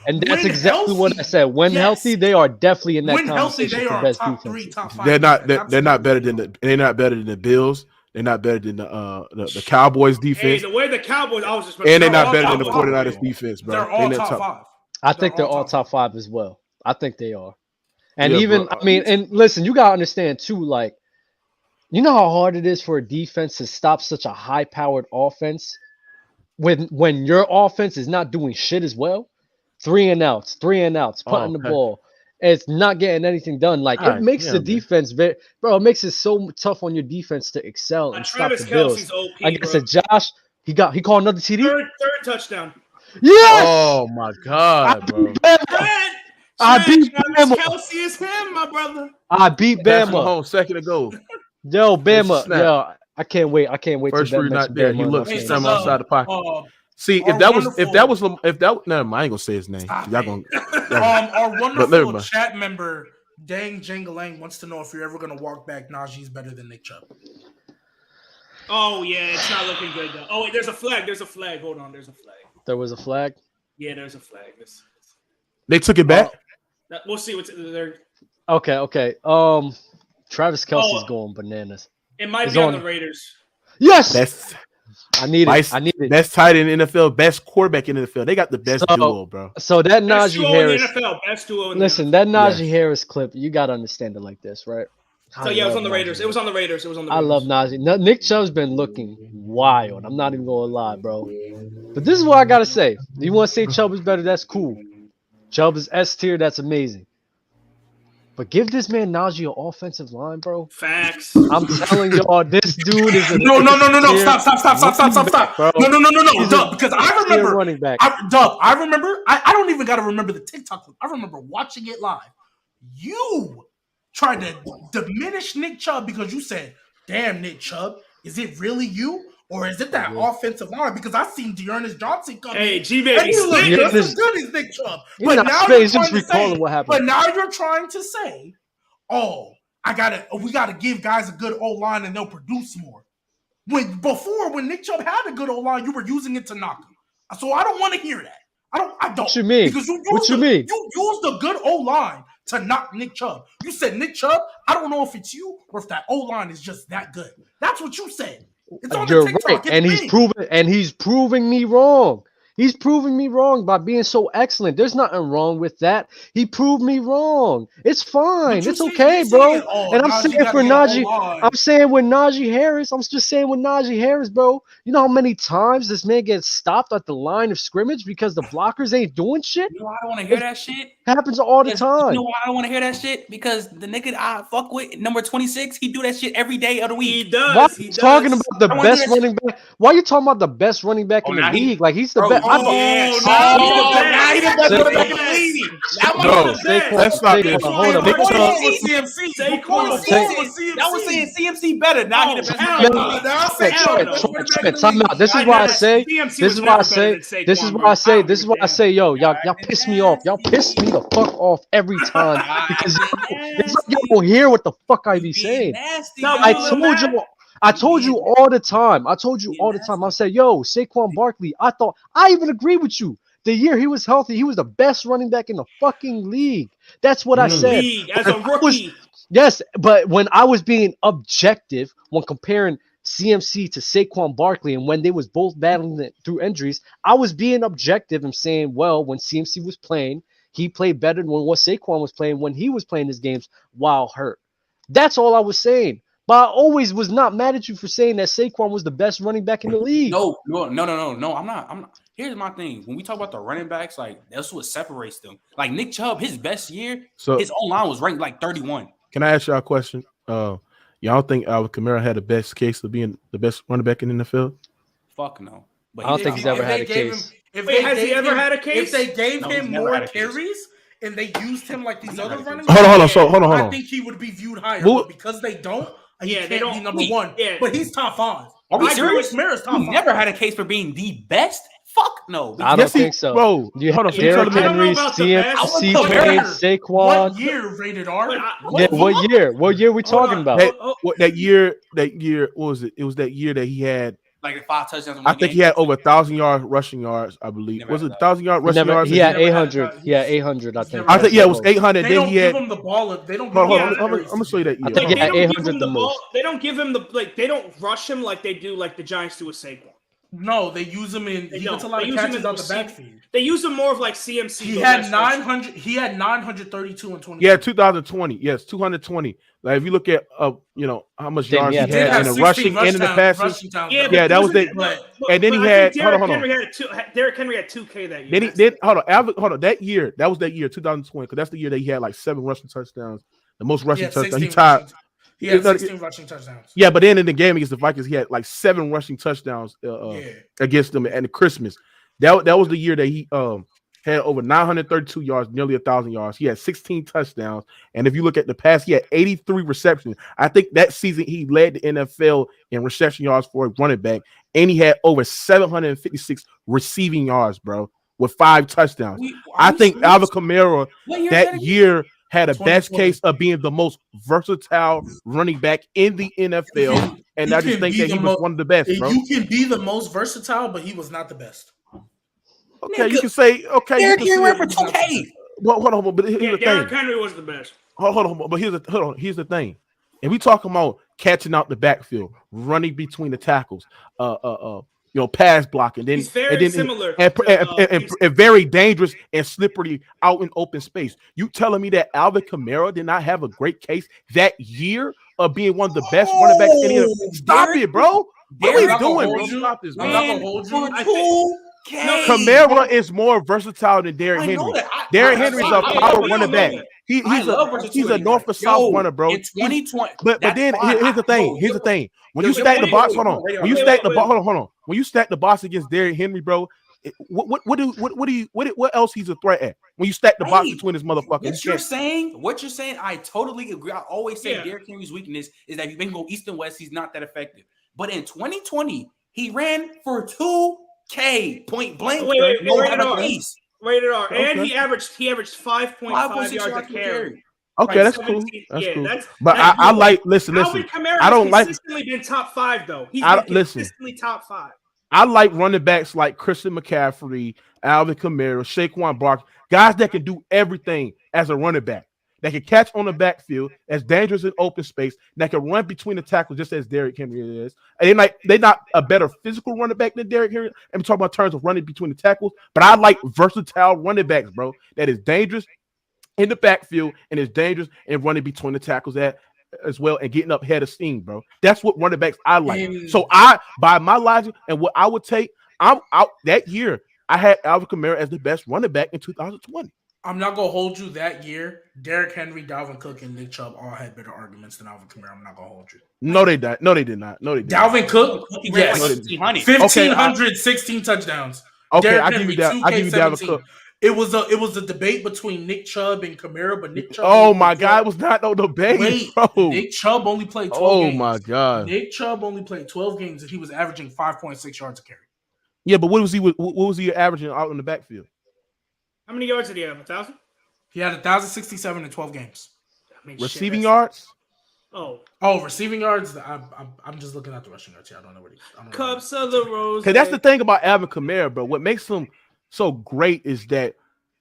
And that's exactly what I said. When healthy, they are definitely in that conversation.
When healthy, they are
best
top
defenses.
3, top 5.
They're not. They're not better than the Bills. They're not better than the Cowboys defense.
Hey, the way the Cowboys, I was just.
And they're not better than the 49ers defense, bro.
They're all top 5.
I think they're all top 5 as well. I think they are. And and listen, you gotta understand too, like, you know how hard it is for a defense to stop such a high-powered offense when your offense is not doing shit as well. 3 and outs, punting the ball. It's not getting anything done. Like, it makes the defense it makes it so tough on your defense to excel and stop the Bills. Like I said, Josh, he called another TD.
Third touchdown.
Yes!
Oh my God, bro.
I beat Bama.
Kelsey is him, my brother.
I beat Bama.
Home second ago.
Yo, Bama. Yo, I can't wait.
First
till
read not there. He looks something outside the pocket. See, if that was no, I ain't gonna say his name. Y'all gonna.
Our wonderful chat member Dang Jangalang wants to know if you're ever gonna walk back Najee's better than Nick Chubb.
Oh yeah, it's not looking good though. Oh wait, there's a flag. Hold on, there's a flag.
There was a flag.
Yeah, there's a flag.
They took it back.
We'll see what's there.
Okay. Travis Kelce's going bananas.
It might be on the Raiders.
Yes. I need it.
Best tight end in the NFL, best quarterback in the NFL. They got the best duo, bro.
So that Najee Harris.
Best duo in
listen, that Najee Harris clip, you got to understand it like this, right?
So it was on the Raiders. It was on the Raiders.
I love Najee. Nick Chubb's been looking wild. I'm not even going to lie, bro. But this is what I got to say. You want to say Chubb is better? That's cool. Chubb is S tier. That's amazing. But give this man Najee an offensive line, bro.
Facts.
I'm telling y'all, this dude is
no. Stop. Bro. No. Dub, because I remember
running back.
I remember. I don't even got to remember the TikTok. I remember watching it live. You tried to diminish Nick Chubb because you said, "Damn, Nick Chubb, is it really you?" Or is it that offensive line? Because I seen Dearness Johnson come in.
G-Baby.
And he looked just as good as Nick Chubb.
But now you're trying to say,
what happened. But now you're trying to say, we gotta give guys a good O-line and they'll produce more. When Nick Chubb had a good O-line, you were using it to knock him. So I don't want to hear that. I don't. What
you mean?
Because you
mean?
You used a good O-line to knock Nick Chubb. You said Nick Chubb, I don't know if it's you or if that O-line is just that good. That's what you said.
You're right, and he's proving me wrong. He's proving me wrong by being so excellent. There's nothing wrong with that. He proved me wrong. It's fine. It's okay, bro. And I'm saying for Najee, I'm saying with Najee Harris, I'm just saying with Najee Harris, bro. You know how many times this man gets stopped at the line of scrimmage because the blockers ain't doing shit?
You know why I don't want to hear that shit?
Happens all the time.
You know why I don't want to hear that shit? Because the nigga I fuck with, number 26, he do that shit every day of the week.
He does.
Why are you talking about the best running back? Why are you talking about the best running back in the league? Like he's the best.
Now he's the best running back in the league.
That's not good.
Hold on.
That was saying CMC better. Now he the best.
Time out. This is why I say, yo, y'all piss me off. Y'all piss me the fuck off every time because it's like y'all don't hear what the fuck I be saying. I told you all the time. I said, yo, Saquon Barkley. I even agree with you. The year he was healthy, he was the best running back in the fucking league. That's what I said.
As a rookie.
Yes, but when I was being objective when comparing CMC to Saquon Barkley and when they was both battling it through injuries, I was being objective and saying, well, when CMC was playing, he played better than what Saquon was playing when he was playing his games while hurt. That's all I was saying. But I always was not mad at you for saying that Saquon was the best running back in the league.
No, I'm not. Here's my thing. When we talk about the running backs, like that's what separates them. Like Nick Chubb, his best year, his O-line was ranked like 31.
Can I ask y'all a question? Y'all think Alvin Kamara had the best case of being the best running back in the NFL?
Fuck no.
But I don't think he's ever had a case.
Has he ever had a case?
If they gave him more carries and they used him like these other running
backs, hold on.
I think he would be viewed higher. But because they don't, they don't be number one. Yeah. But he's top 5.
Are we serious?
Kamara's top 5.
He never had a case for being the best. Fuck no.
I don't think so.
Bro,
you have Derrick Henry, CMC, Saquon.
What year rated R?
What year? What year we talking about?
That year. What was it? It was that year that he had
like 5 touchdowns.
I think he had over 1,000 yards rushing yards. I believe was it 1,000 yard rushing yards?
He had 800. He had 800. I think.
It was 800. Then he had.
Give him the ball. They don't.
Hold on. I'm gonna show you that year.
I think he had 800 the most.
They don't give him they don't rush him like they do like the Giants do with Saquon.
No, they use him in. He gets a lot of catches out the backfield.
They use him more of like CMC.
He had 900. He had 932 in 20.
Yeah, 2020. Yes, 220. Like if you look at how much yards he had in the rushing and in the passing. Yeah, that was the. And then he had. Hold on.
Derrick Henry had 2K that year.
Then hold on. That year, that was that year, 2020, because that's the year that he had like 7 rushing touchdowns, the most rushing touchdowns. He tied.
He had 16 rushing touchdowns.
Yeah, but then in the game against the Vikings, he had like 7 rushing touchdowns against them at Christmas. That was the year that he had over 932 yards, nearly 1,000 yards. He had 16 touchdowns, and if you look at the pass, he had 83 receptions. I think that season he led the NFL in reception yards for a running back, and he had over 756 receiving yards, bro, with 5 touchdowns. I think Alvin Kamara that year had a best case of being the most versatile running back in the NFL, and I just think that he was one of the best, bro.
You can be the most versatile, but he was not the best.
Okay, you can say
Derrick Henry for 2K.
Well, hold on, but here's the thing.
Derrick Henry was the best.
Hold on, but here's the thing. And we talking about catching out the backfield, running between the tackles, pass blocking. Then
he's very similar
and very dangerous and slippery out in open space. You telling me that Alvin Kamara did not have a great case that year of being one of the best running backs in the Stop it, bro. What are we doing, bro? Stop this, man.
I'm not gonna hold you.
Kamara is more versatile than Derrick Henry. Derrick Henry's a power running back. He's a north or south runner, bro.
In 2020,
but then here's the thing. Here's the thing. When you stack the box, hold on. When you stack the box, hold on. When you stack the box against Derrick Henry, bro, what else he's a threat at? When you stack the box between his motherfuckers.
What you're saying, I totally agree. I always say Derrick Henry's weakness is that if you can go east and west, he's not that effective. But in 2020, he ran for 2K point blank.
Rated R. And he averaged 5.5 yards a carry.
Okay, that's cool. That's cool. But I like listen. I don't like
consistently been top 5 though. He's consistently top 5.
I like running backs like Christian McCaffrey, Alvin Kamara, Saquon Barkley, guys that can do everything as a running back. That can catch on the backfield, as dangerous in open space, that can run between the tackles just as Derrick Henry is. And they're not a better physical running back than Derrick Henry. I'm talking about in terms of running between the tackles, but I like versatile running backs, bro. That is dangerous in the backfield and is dangerous in running between the tackles as well and getting up head of steam, bro. That's what running backs I like. So by my logic and what I would take, I'm out that year. I had Alvin Kamara as the best running back in 2020.
I'm not gonna hold you that year. Derrick Henry, Dalvin Cook, and Nick Chubb all had better arguments than Alvin Kamara. I'm not gonna hold you.
No, they did not. No, they did not.
Dalvin Cook, yes, 1,500, 16 touchdowns.
Okay,
Derrick
I give you that. I give you Dalvin Cook.
It was a debate between Nick Chubb and Kamara, but Nick Chubb.
Oh my God, it was not no debate, bro.
Nick Chubb only played 12 games.
Oh my God.
Nick Chubb only played 12 games and he was averaging 5.6 yards a carry.
Yeah, but what was he averaging out in the backfield?
How many yards did he have? 1,000?
He had 1,067 in 12 games.
Receiving yards?
Oh, receiving yards. I'm just looking at the rushing yards here. I don't know what
Cups of the Rose.
Because that's the thing about Alvin Kamara, bro. What makes him so great is that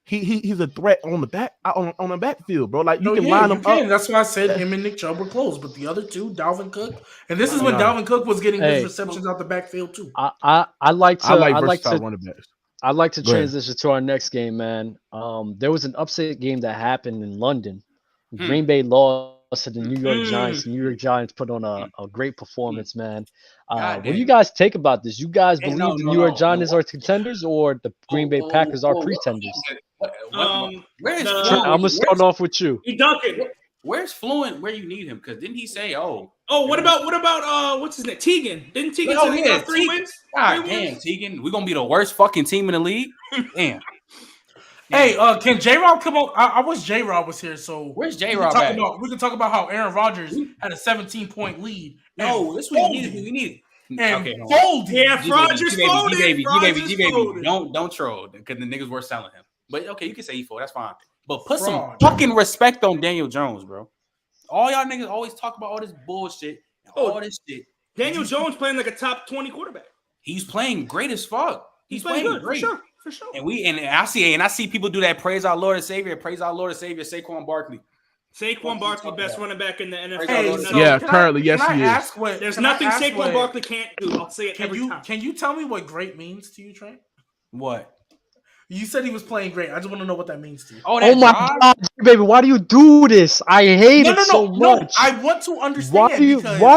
he's a threat on the backfield, bro. Like you can line him up.
That's why I said him and Nick Chubb were close, but the other two, Dalvin Cook, and this is when Dalvin Cook was getting his receptions out the backfield too.
I like running backs.
I'd like to transition to our next game, man. There was an upset game that happened in London. Green Bay lost to the New York Giants. New York Giants put on a great performance, man. What do you guys take about this? You guys believe the New York Giants are contenders or the Green Bay Packers are pretenders?
I'm
going to start off with you.
Duncan.
Where's Fluent where you need him? Because didn't he say,
what about what's his name? Tegan. Didn't Tegan say he got 3 wins?
God damn, Tegan. We're gonna be the worst fucking team in the league. Damn.
Hey, can J-Rob come on? I wish J-Rob was here. So
where's J-Rob at?
We can talk about how Aaron Rodgers had a 17-point lead.
No, this what we needed. We needed
and folded.
Yeah, Rodgers folded.
G-Baby. Don't troll because the niggas were selling him. But okay, you can say he folded. That's fine. But put some fucking respect on Daniel Jones, bro. All y'all niggas always talk about all this bullshit. All this shit.
Daniel Jones playing like a top 20 quarterback.
He's playing great as fuck. He's playing
good,
great.
For sure.
And I see people do that. Praise our Lord and Savior. Praise our Lord and Savior. Saquon Barkley.
Saquon Barkley, best running back in the NFL.
Yeah, currently, yes, he is.
There's nothing Saquon Barkley can't do. I'll say it every time.
Can you tell me what great means to you, Trent?
What?
You said he was playing great. I just want to know what that means to you.
Oh my God, baby! Why do you do this? I hate it so much.
No, I want to understand.
Why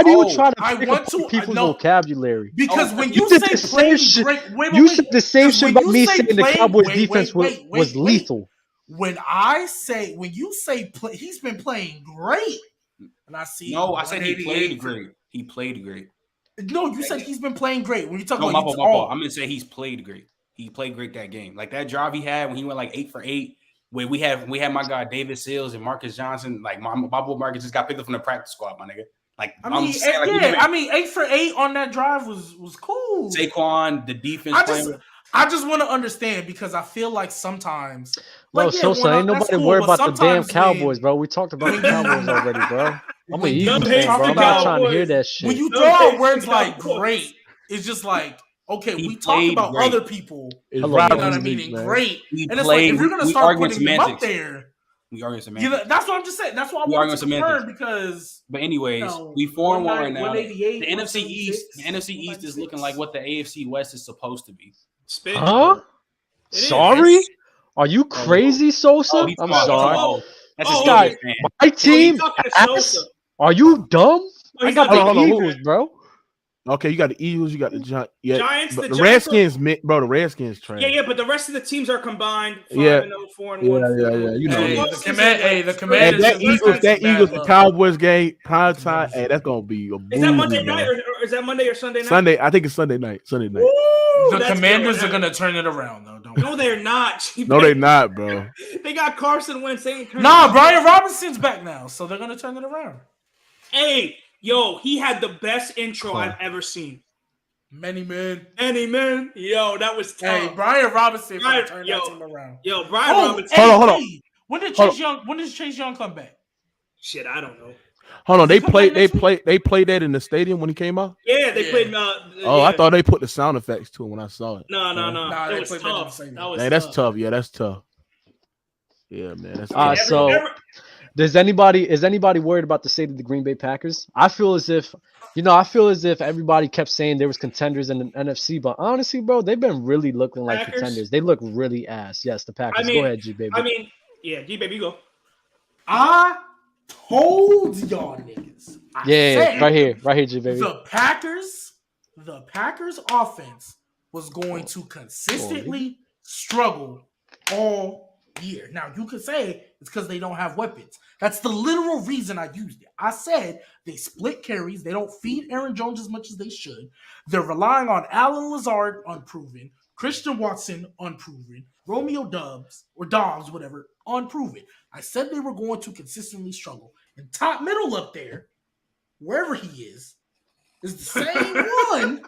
do you try to pick up people's vocabulary?
Because when you say playing great,
you said the same shit about me saying the Cowboys defense was lethal.
When you say he's been playing great, and I see.
No, I said he played great. He played great.
No, you said he's been playing great. When you talk about
my fault. I'm gonna say he's played great. He played great that game. Like that drive he had when he went like 8 for 8. Where we had my guy David Sills and Marcus Johnson. Like my boy Marcus just got picked up from the practice squad, my nigga. Like
I mean, 8 for 8 on that drive was cool.
Saquon, the defense.
I just want to understand because I feel like sometimes.
Bro, Sosa, ain't nobody worried about the damn Cowboys, bro. We talked about the Cowboys already, bro. I'm an Eagles fan, bro. I'm not trying to hear that shit.
When you throw out words like great, it's just like. Okay, we talked about great. Other people. You know what I mean? Great. And it's like, if you're going to start putting them up there.
We argue semantics.
You know, that's what I'm just saying. That's why I want to confirm because.
But anyways, we form one right now. The NFC East is looking like what the AFC West is supposed to be.
Huh? Sorry? Are you crazy, Sosa? I'm sorry.
That's this
guy. My team. Are you dumb? I got the Eagles, bro.
Okay, you got the Eagles, you got the
Giants.
The Redskins, bro. The Redskins trash.
Yeah, but the rest of the teams are combined 5-0, 4-1.
Yeah. You know,
the Commanders.
That Eagles, the Cowboys game, prime time. Hey, that's gonna be a.
Is that Monday night or is that Monday or Sunday night?
Sunday, I think it's Sunday night.
Woo, the Commanders are gonna turn it around, though.
No, they're not.
No, they're not, bro.
They got Carson Wentz.
Brian Robinson's back now, so they're gonna turn it around.
Hey. Yo, he had the best intro I've ever seen.
Many men.
Yo, that was tough.
Hey, Brian Robinson turned that team around.
Yo, Brian Robinson.
Hold on.
When did Chase Young come back?
Shit, I don't know.
Hold on, they played that in the stadium when he came out?
Yeah, they played
I thought they put the sound effects to it when I saw it.
No. It was tough.
That's tough. Yeah, that's tough. Yeah, man. That's
tough. Is anybody worried about the state of the Green Bay Packers? I feel as if everybody kept saying there was contenders in the NFC, but honestly, bro, they've been really looking like contenders. They look really ass. Yes, the Packers. Go ahead, G-Baby.
G-Baby, you go.
I told y'all niggas.
Right here, G-Baby.
The Packers offense was going to consistently struggle all year. Now, you could say it's because they don't have weapons. That's the literal reason I used it. I said they split carries. They don't feed Aaron Jones as much as they should. They're relying on Alan Lazard, unproven. Christian Watson, unproven. Romeo Dobbs, whatever, unproven. I said they were going to consistently struggle. And top middle up there, wherever he is the same one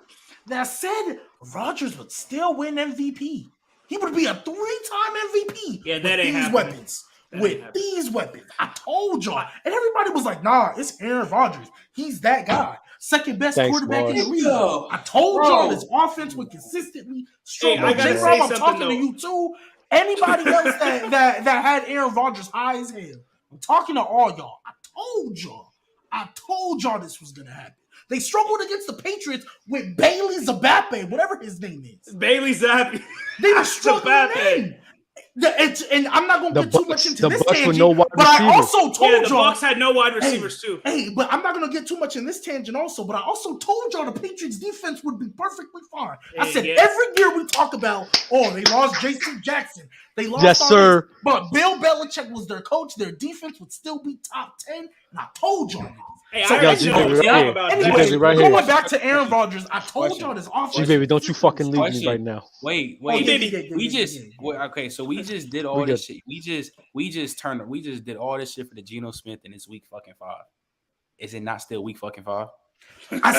that said Rodgers would still win MVP. He would be a 3-time MVP.
Yeah, that ain't
these weapons. These weapons. I told y'all. And everybody was like, nah, it's Aaron Rodgers. He's that guy. Second best quarterback in the league. I told y'all this offense would consistently struggle.
Hey, I gotta say
I'm talking to you too. Anybody else that had Aaron Rodgers high as hell. I'm talking to all y'all. I told y'all this was gonna happen. They struggled against the Patriots with Bailey Zappe, whatever his name is.
Bailey Zappe.
They were struggling. And I'm not going to get too much into this tangent, but I also told y'all.
The Bucs had no wide receivers too.
But I'm not going to get too much in this tangent also, but I also told y'all the Patriots defense would be perfectly fine. I said every year we talk about, they lost J.C. Jackson. They lost
sir.
But Bill Belichick was their coach. Their defense would still be top 10. And I told y'all. Going back to Aaron Rodgers, I told y'all this offense.
G-Baby, don't you fucking leave me right now.
Wait. So we just did all this shit. We just did all this shit for the Geno Smith and it's week fucking 5. Is it not still week fucking 5?
They've been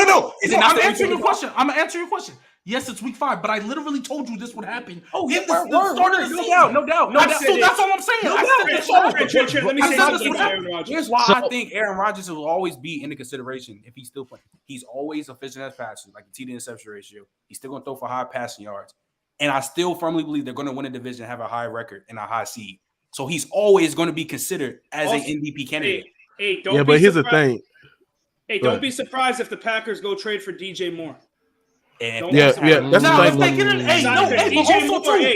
no. I'm answering your question. I'm gonna answer your question. Yes, it's week 5, but I literally told you this would happen.
Oh,
in the start of the season.
No doubt.
So that's all I'm saying.
Let me say something about Aaron Rodgers.
Here's why I think Aaron Rodgers will always be in the consideration if he's still playing. He's always efficient as passes, like the TD interception ratio. He's still going to throw for high passing yards. And I still firmly believe they're going to win a division, have a high record, and a high seed. So he's always going to be considered as an MVP candidate.
Hey,
but here's the thing.
Hey, don't be surprised if the Packers go trade for DJ Moore.
That's the thing.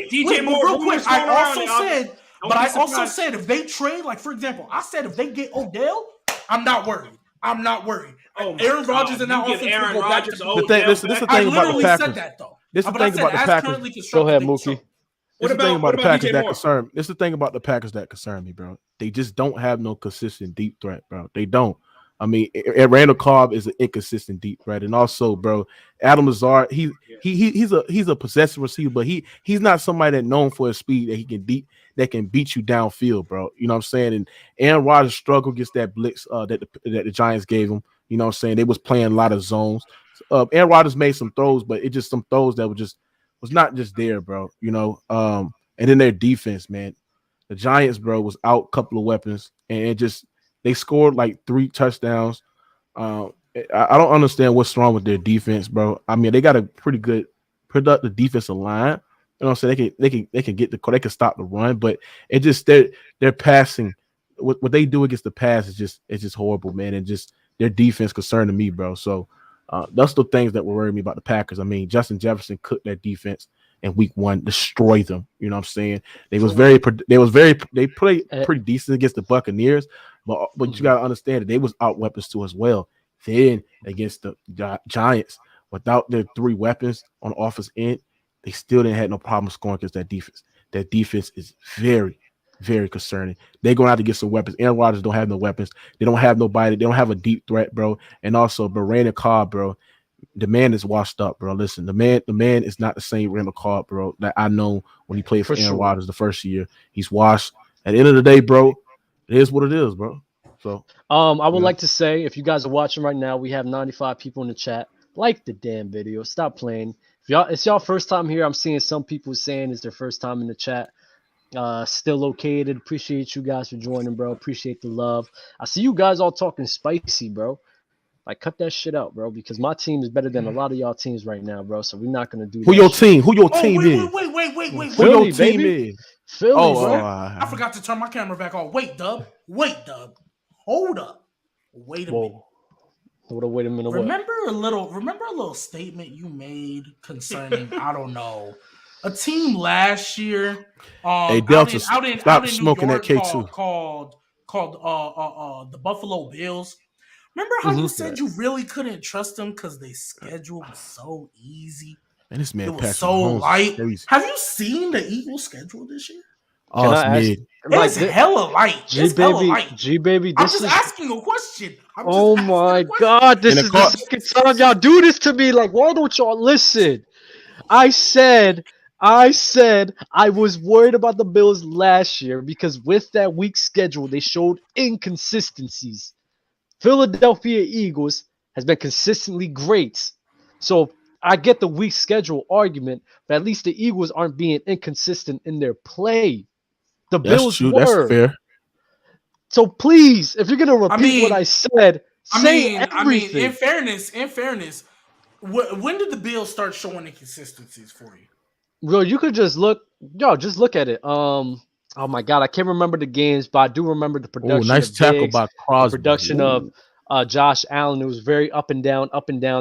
DJ Moore, real quick. I also said if they trade, like for example, I said if they get Odell, I'm not worried. Aaron Rodgers and that offense will go back to
this is the thing about the Packers. Said that, though. This is the thing about the Packers.
Go ahead, Mookie.
This is the thing about the Packers that concern. This is the thing about the Packers that concern me, bro. They just don't have no consistent deep threat, bro. They don't. I mean, Randall Cobb is an inconsistent deep threat, and also, bro, Adam Lazard, he's a possessive receiver, but he's not somebody that's known for his speed that can beat you downfield, bro. You know what I'm saying? And Aaron Rodgers struggled against that blitz that the Giants gave him. You know what I'm saying? They was playing a lot of zones. Aaron Rodgers made some throws, but it just some throws that was not just there, bro. You know, and then their defense, man. The Giants, bro, was out a couple of weapons, and they scored like 3 touchdowns. I don't understand what's wrong with their defense, bro. I mean, they got a pretty good, productive defensive line. You know what I'm saying? They can stop the run, but it just their passing, what they do against the pass is just horrible, man. And just their defense concerned to me, bro. So that's the things that were worrying me about the Packers. I mean, Justin Jefferson cooked their defense in week 1, destroyed them. You know what I'm saying? They played pretty decent against the Buccaneers, but you gotta understand that they was out weapons too as well. Then against the Giants, without their 3 weapons on the offense end, they still didn't have no problem scoring against that defense. That defense is very, very concerning. They're going to have to get some weapons. Aaron Rodgers don't have no weapons. They don't have nobody. They don't have a deep threat, bro. And also, but Randall Cobb, bro, the man is washed up, bro. Listen, the man is not the same Randall Cobb, bro, that I know when he played for Aaron Rodgers the first year. He's washed. At the end of the day, bro, it is what it is, bro. So,
I would like to say, if you guys are watching right now, we have 95 people in the chat. Like the damn video. Stop playing. If it's y'all first time here, I'm seeing some people saying it's their first time in the chat. Still located. Appreciate you guys for joining, bro. Appreciate the love. I see you guys all talking spicy, bro. Like, cut that shit out, bro, because my team is better than a lot of y'all teams right now, bro. So we're not gonna do that.
Who your team is?
Wait.
Who your team is?
Philly, bro.
I forgot to turn my camera back on. Wait, Dub. Hold up. Wait a minute.
Wait a minute.
Remember a little statement you made concerning I don't know a team last year.
Hey Delta, stop smoking that K2.
Called the Buffalo Bills. Remember how you said you really couldn't trust them because their schedule was so easy?
And this man,
it was so light. Have you seen the Eagles' schedule this year?
Oh, it's mid.
It's hella light.
G baby.
I'm just asking a question.
Oh my God, this is the second time y'all do this to me. Like, why don't y'all listen? I said I was worried about the Bills last year because with that weak schedule, they showed inconsistencies. Philadelphia Eagles has been consistently great. So I get the weak schedule argument, but at least the Eagles aren't being inconsistent in their play. The Bills were.
That's fair.
So please, if you're gonna repeat what I said, say everything.
In fairness, when did the Bills start showing inconsistencies for you?
Bro, you could just look at it. Oh my God, I can't remember the games, but I do remember the production.
Nice tackle by Crosby.
Production of Josh Allen. It was very up and down.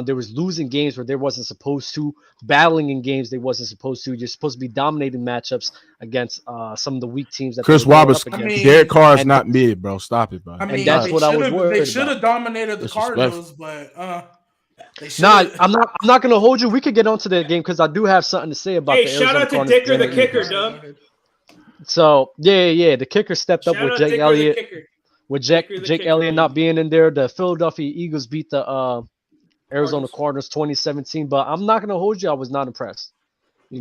There was losing games where they wasn't supposed to, battling in games they wasn't supposed to. You're supposed to be dominating matchups against some of the weak teams. That
Chris Roberts, Derek Carr is not mid, bro. Stop it, bro.
And that's what I was worried about.
They should have dominated the Cardinals, but
I'm not gonna hold you. We could get onto that game because I do have something to say about.
Hey, shout out to Dicker the kicker, Doug.
So yeah, the kicker stepped up with Jake Elliott. With Jake Elliott not being in there, the Philadelphia Eagles beat the Arizona Cardinals 2017. But I'm not gonna hold you. I was not impressed.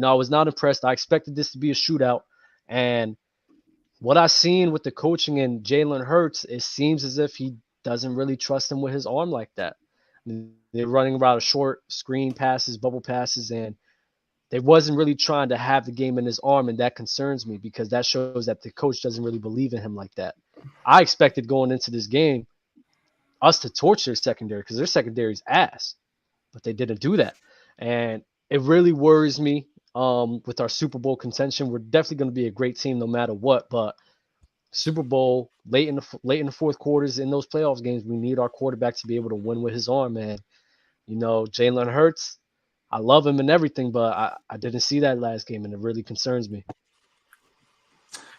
I was not impressed. I expected this to be a shootout, and what I seen with the coaching and Jalen Hurts, it seems as if he doesn't really trust him with his arm like that. They're running around short screen passes, bubble passes, and they wasn't really trying to have the game in his arm, and that concerns me because that shows that the coach doesn't really believe in him like that. I expected going into this game us to torch their secondary because their secondary's ass, but they didn't do that. And it really worries me with our Super Bowl contention. We're definitely going to be a great team no matter what, but Super Bowl late in the fourth quarters in those playoffs games, we need our quarterback to be able to win with his arm, man. You know, Jalen Hurts, I love him and everything, but I didn't see that last game, and it really concerns me.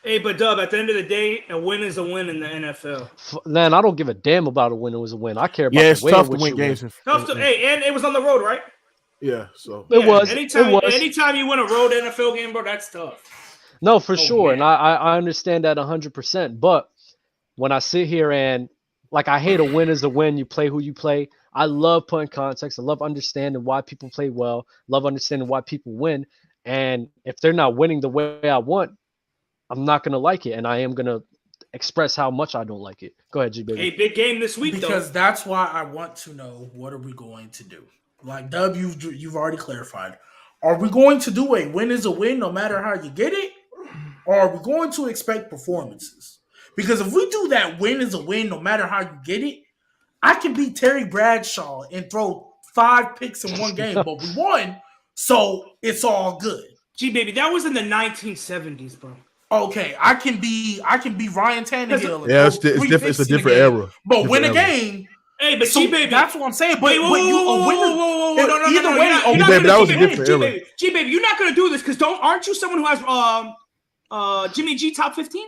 Hey, but Dub, at the end of the day, a win is a win in the NFL.
Man, I don't give a damn about a win. It was a win. I care about
it's
the way
tough
in
to
which
win games.
Hey, and it was on the road, right?
Yeah, so
it was.
Anytime you win a road NFL game, bro, that's tough.
No, for sure, man. And I understand that 100%. But when I sit here and like I hate a win is a win. You play who you play. I love putting context. I love understanding why people play well. Love understanding why people win. And if they're not winning the way I want, I'm not gonna like it, and I am gonna express how much I don't like it. Go ahead, G baby.
Hey, big game this week,
because that's why I want to know what are we going to do. Like Dub, you've already clarified. Are we going to do a win is a win no matter how you get it, or are we going to expect performances? Because if we do that win is a win no matter how you get it, I can beat Terry Bradshaw and throw 5 picks in one game, but we won, so it's all good.
G baby, that was in the 1970s, bro.
Okay, I can be Ryan Tannehill.
Yeah, it's different. It's a different era.
But win a game.
Hey, but G baby,
that's what I'm saying. But
no,
G baby, that was a different era.
G baby, you're not gonna do this because aren't you someone who has Jimmy G top 15?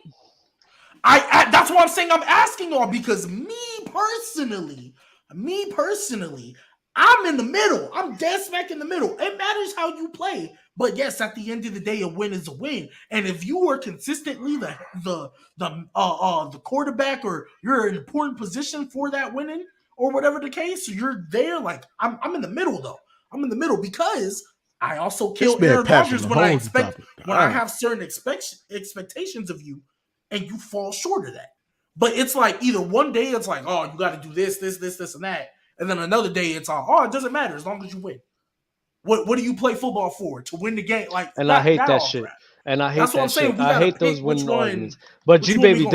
That's what I'm saying. I'm asking y'all because me personally, I'm in the middle. I'm dead smack in the middle. It matters how you play. But yes, at the end of the day, a win is a win. And if you were consistently the quarterback, or you're in an important position for that winning, or whatever the case, so you're there. Like I'm in the middle though. I'm in the middle because I also kill Aaron Rodgers when I have certain expectations of you, and you fall short of that. But it's like either one day it's like, oh, you got to do this, and that, and then another day it's all, oh, it doesn't matter as long as you win. What do you play football for? To win the game? Like,
and I hate that shit. And I hate that shit. I hate those winning arguments. But G baby,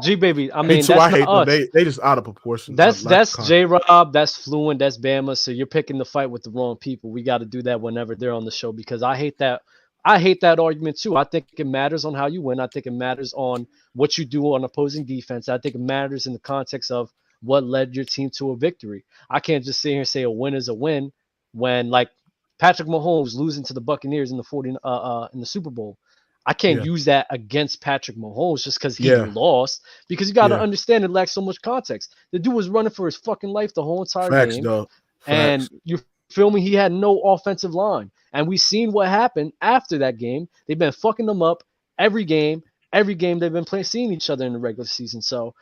G baby. I mean,
I hate them. They just out of proportion.
That's J Rob. That's Fluent. That's Bama. So you're picking the fight with the wrong people. We got to do that whenever they're on the show because I hate that. I hate that argument too. I think it matters on how you win. I think it matters on what you do on opposing defense. I think it matters in the context of what led your team to a victory. I can't just sit here and say a win is a win when like Patrick Mahomes losing to the Buccaneers in the Super Bowl. I can't use that against Patrick Mahomes just because he lost. Because you got to understand it lacks so much context. The dude was running for his fucking life the whole entire game, and you feel me? He had no offensive line, and we seen what happened after that game. They've been fucking them up every game. Every game they've been seeing each other in the regular season. So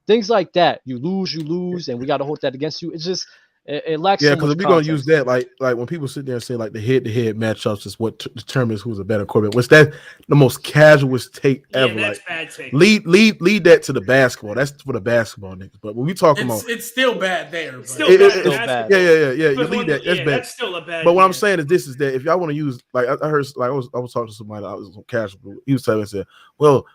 things like that, you lose, and we got to hold that against you. It's just. It lacks.
Yeah, because if we're gonna use that, like when people sit there and say like the head-to-head matchups is what determines who's a better quarterback. What's that? The most casualist take ever.
That's
like,
bad take.
Lead that to the basketball. That's for the basketball niggas. But when we talking about,
it's still bad there. But
still bad.
Yeah. You lead that. That's bad.
That's still a bad.
But what I'm saying is that if y'all want to use, like I heard, like I was talking to somebody. I was on casual. He was telling me, said, well.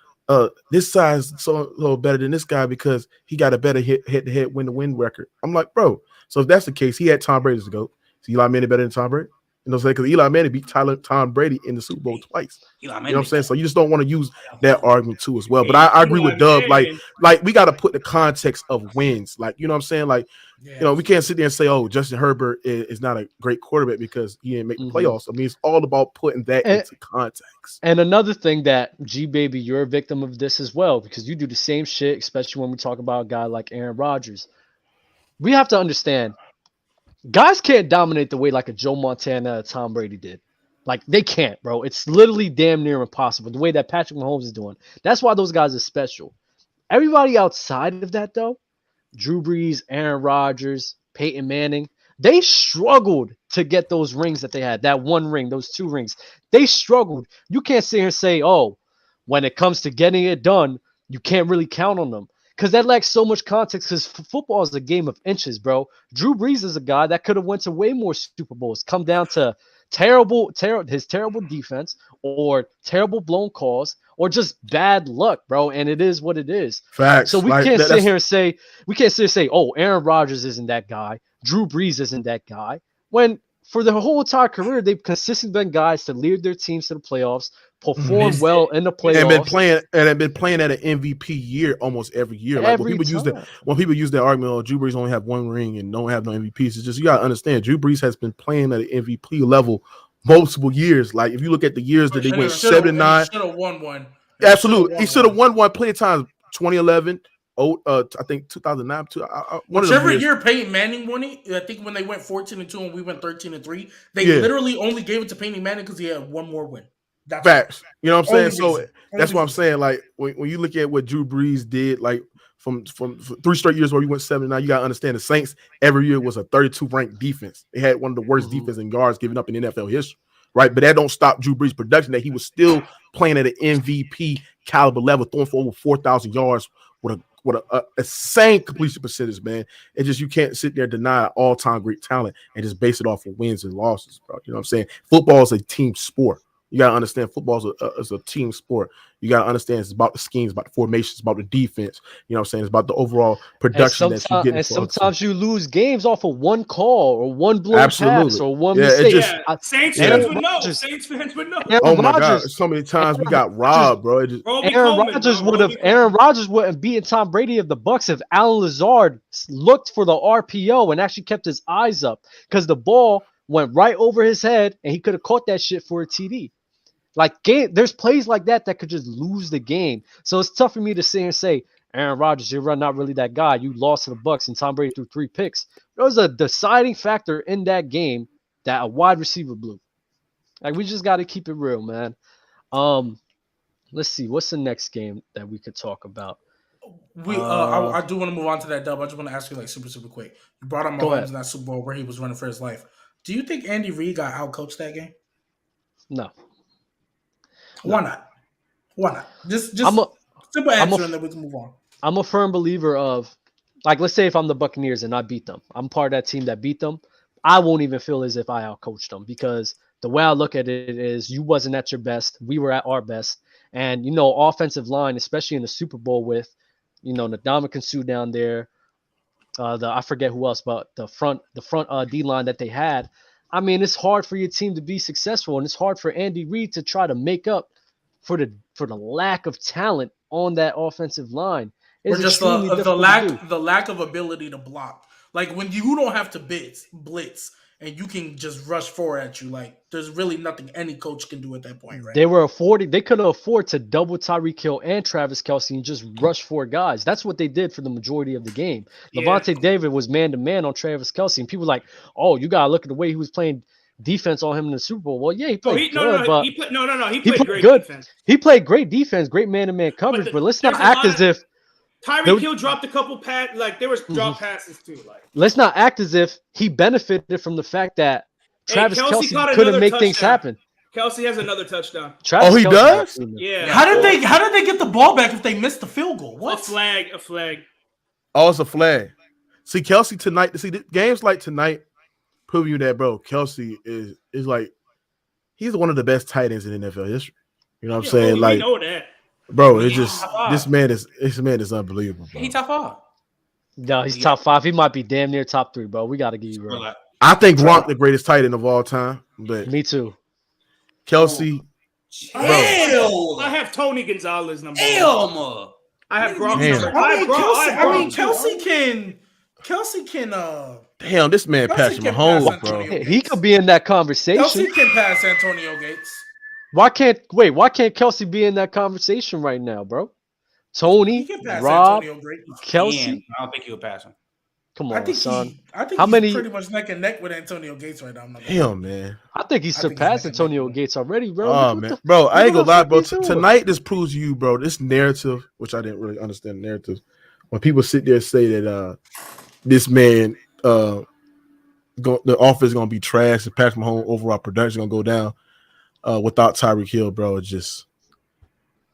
This side's so a little better than this guy because he got a better head-to-head win-to-win record. I'm like, bro. So if that's the case, he had Tom Brady to go. Is Eli Manning better than Tom Brady? You know what I'm saying? Because Eli Manning beat Tom Brady in the Super Bowl twice. You know what I'm saying? So you just don't want to use that argument too as well. But I agree with Dub. Like we got to put the context of wins. Like, you know what I'm saying? Like, you know, we can't sit there and say, oh, Justin Herbert is not a great quarterback because he didn't make the playoffs. I mean, it's all about putting that into context.
And another thing that, G-Baby, you're a victim of this as well because you do the same shit, especially when we talk about a guy like Aaron Rodgers. We have to understand, guys can't dominate the way like a Joe Montana or Tom Brady did. Like, they can't, bro. It's literally damn near impossible the way that Patrick Mahomes is doing. That's why those guys are special. Everybody outside of that, though, Drew Brees, Aaron Rodgers, Peyton Manning, they struggled to get those rings that they had, that one ring, those 2 rings. They struggled. You can't sit here and say, oh, when it comes to getting it done, you can't really count on them. because that lacks so much context. Because football is a game of inches, bro. Drew Brees is a guy that could have went to way more Super Bowls. Come down to his terrible defense, or terrible blown calls, or just bad luck, bro. And it is what it is.
Facts.
So we can't sit here and say, oh, Aaron Rodgers isn't that guy. Drew Brees isn't that guy. When for their whole entire career, they've consistently been guys to lead their teams to the playoffs, perform well in the playoffs,
and been playing at an MVP year almost every year. Like when people use that argument, oh, Drew Brees only have one ring and don't have no MVPs. It's just, you gotta understand, Drew Brees has been playing at an MVP level multiple years. Like if you look at the years that they went 7-9,
should have won one.
Absolutely, he should have won one plenty of times. 2011. I think 2009.
Whichever year Peyton Manning won it, I think when they went 14-2 and we went 13-3, they literally only gave it to Peyton Manning because he had one more win. That's
facts. You know what I'm saying? So that's what I'm saying. Like when you look at what Drew Brees did, like from 3 straight years where he went 7-9, you gotta understand the Saints every year was a 32 ranked defense. They had one of the worst defense in yards given up in NFL history, right? But that don't stop Drew Brees' production. That he was still playing at an MVP caliber level, throwing for over 4,000 yards with a insane completion percentage, man. It's just, you can't sit there and deny all-time great talent and just base it off of wins and losses, bro. You know what I'm saying? Football is a team sport. You got to understand football is a team sport. You got to understand it's about the schemes, about the formations, about the defense. You know what I'm saying? It's about the overall production that you get.
And sometimes you lose games off of one call or one blown pass or one mistake.
Saints fans would know. Saints fans would know.
Oh my God! So many times we got robbed, bro.
Aaron Rodgers wouldn't beat Tom Brady of the Bucks if Alan Lazard looked for the RPO and actually kept his eyes up, because the ball went right over his head and he could have caught that shit for a TD. Like, there's plays like that could just lose the game. So it's tough for me to sit and say, Aaron Rodgers, you're not really that guy. You lost to the Bucks and Tom Brady threw 3 picks. There was a deciding factor in that game that a wide receiver blew. Like, we just got to keep it real, man. Let's see. What's the next game that we could talk about?
I do want to move on to that, Dub. I just want to ask you, like, super, super quick. You brought up Mahomes in that Super Bowl where he was running for his life. Do you think Andy Reid got outcoached that game?
No.
Why not? Why not? Just simple answer, and then we can move on.
I'm a firm believer of, like, let's say if I'm the Buccaneers and I beat them, I'm part of that team that beat them, I won't even feel as if I outcoached them, because the way I look at it is, you wasn't at your best, we were at our best, and offensive line, especially in the Super Bowl with, Ndamukong Suh down there, I forget who else, but the front D line that they had. I mean, it's hard for your team to be successful, and it's hard for Andy Reid to try to make up for the lack of talent on that offensive line.
Or just the lack of ability to block. Like, when you don't have to blitz and you can just rush forward at you, like, there's really nothing any coach can do at that point, right?
They could afford to double Tyreek Hill and Travis Kelce and just rush 4 guys. That's what they did for the majority of the game. Yeah. Levante David was man-to-man on Travis Kelce, and people were like, oh, you got to look at the way he was playing defense on him in the Super Bowl. Well, yeah, he played good, but he played
great
good
defense.
He played great defense, great man-to-man coverage, but let's not act as if
Tyreek Hill dropped a couple passes. Like, there was drop passes too. Like,
let's not act as if he benefited from the fact that Travis Kelce couldn't make things happen.
Kelce has another touchdown.
He does?
Yeah.
How did they get the ball back if they missed the field goal? What?
A flag.
Oh, it's a flag. See, Kelce tonight. See, games like tonight prove you that, bro. Kelce is like, he's one of the best tight ends in NFL history. You know what I'm saying?
We
like,
know that.
Bro, it's just this man is unbelievable, bro.
He top 5.
No, he's top 5. He might be damn near top 3, bro. We got to give you real.
I think Gronk the greatest tight end of all time, but
me too.
Kelce,
bro. I have Tony Gonzalez number 1. I have Gronk number 5.
Kelsey can.
Damn, this man Patrick Mahomes, bro.
He could be in that conversation.
Kelsey can pass Antonio Gates.
Why can't Kelce be in that conversation right now, bro? Tony, Rob, Kelce.
I don't think he'll pass him.
Come on, son.
I think he's pretty much neck and neck with Antonio Gates right now.
Damn, man.
I think he's surpassed Antonio Gates already, bro.
Oh, man. Bro, I ain't gonna lie, bro. Tonight, this proves you, bro, this narrative, which I didn't really understand the narrative. When people sit there and say that this man, the offense is going to be trash and Patrick Mahomes' overall production is going to go down without Tyreek Hill, bro, it's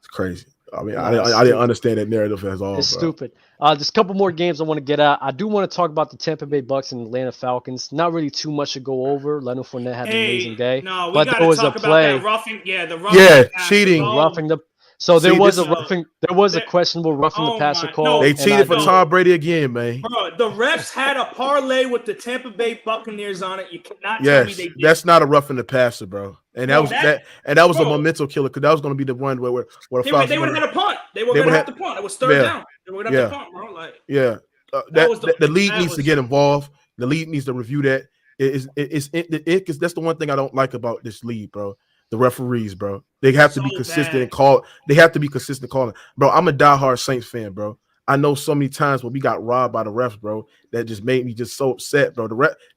crazy. I mean, I didn't understand that narrative at all.
It's stupid. There's a couple more games I want to get at. I do want to talk about the Tampa Bay Bucks and Atlanta Falcons. Not really too much to go over. Leonard Fournette had an amazing day.
No,
but there was
talk
a play.
About that roughing. Yeah, the roughing.
Cheating.
Roughing the. So there was a roughing. There was a questionable roughing the passer call.
They cheated for Tom Brady again, man.
Bro, the refs had a parlay with the Tampa Bay Buccaneers on it. You cannot tell me they did.
That's not a roughing the passer, bro. And that was a momentum killer because that was going to be the one where
they would have had a punt. They were going to have to punt. It was third down. They were going to have to punt, bro. Like
the league needs to get involved. The league needs to review that. It's that's the one thing I don't like about this league, bro. The referees, bro. They have to be consistent and call. They have to be consistent calling, bro. I'm a diehard Saints fan, bro. I know so many times when we got robbed by the refs, bro, that just made me just so upset, bro.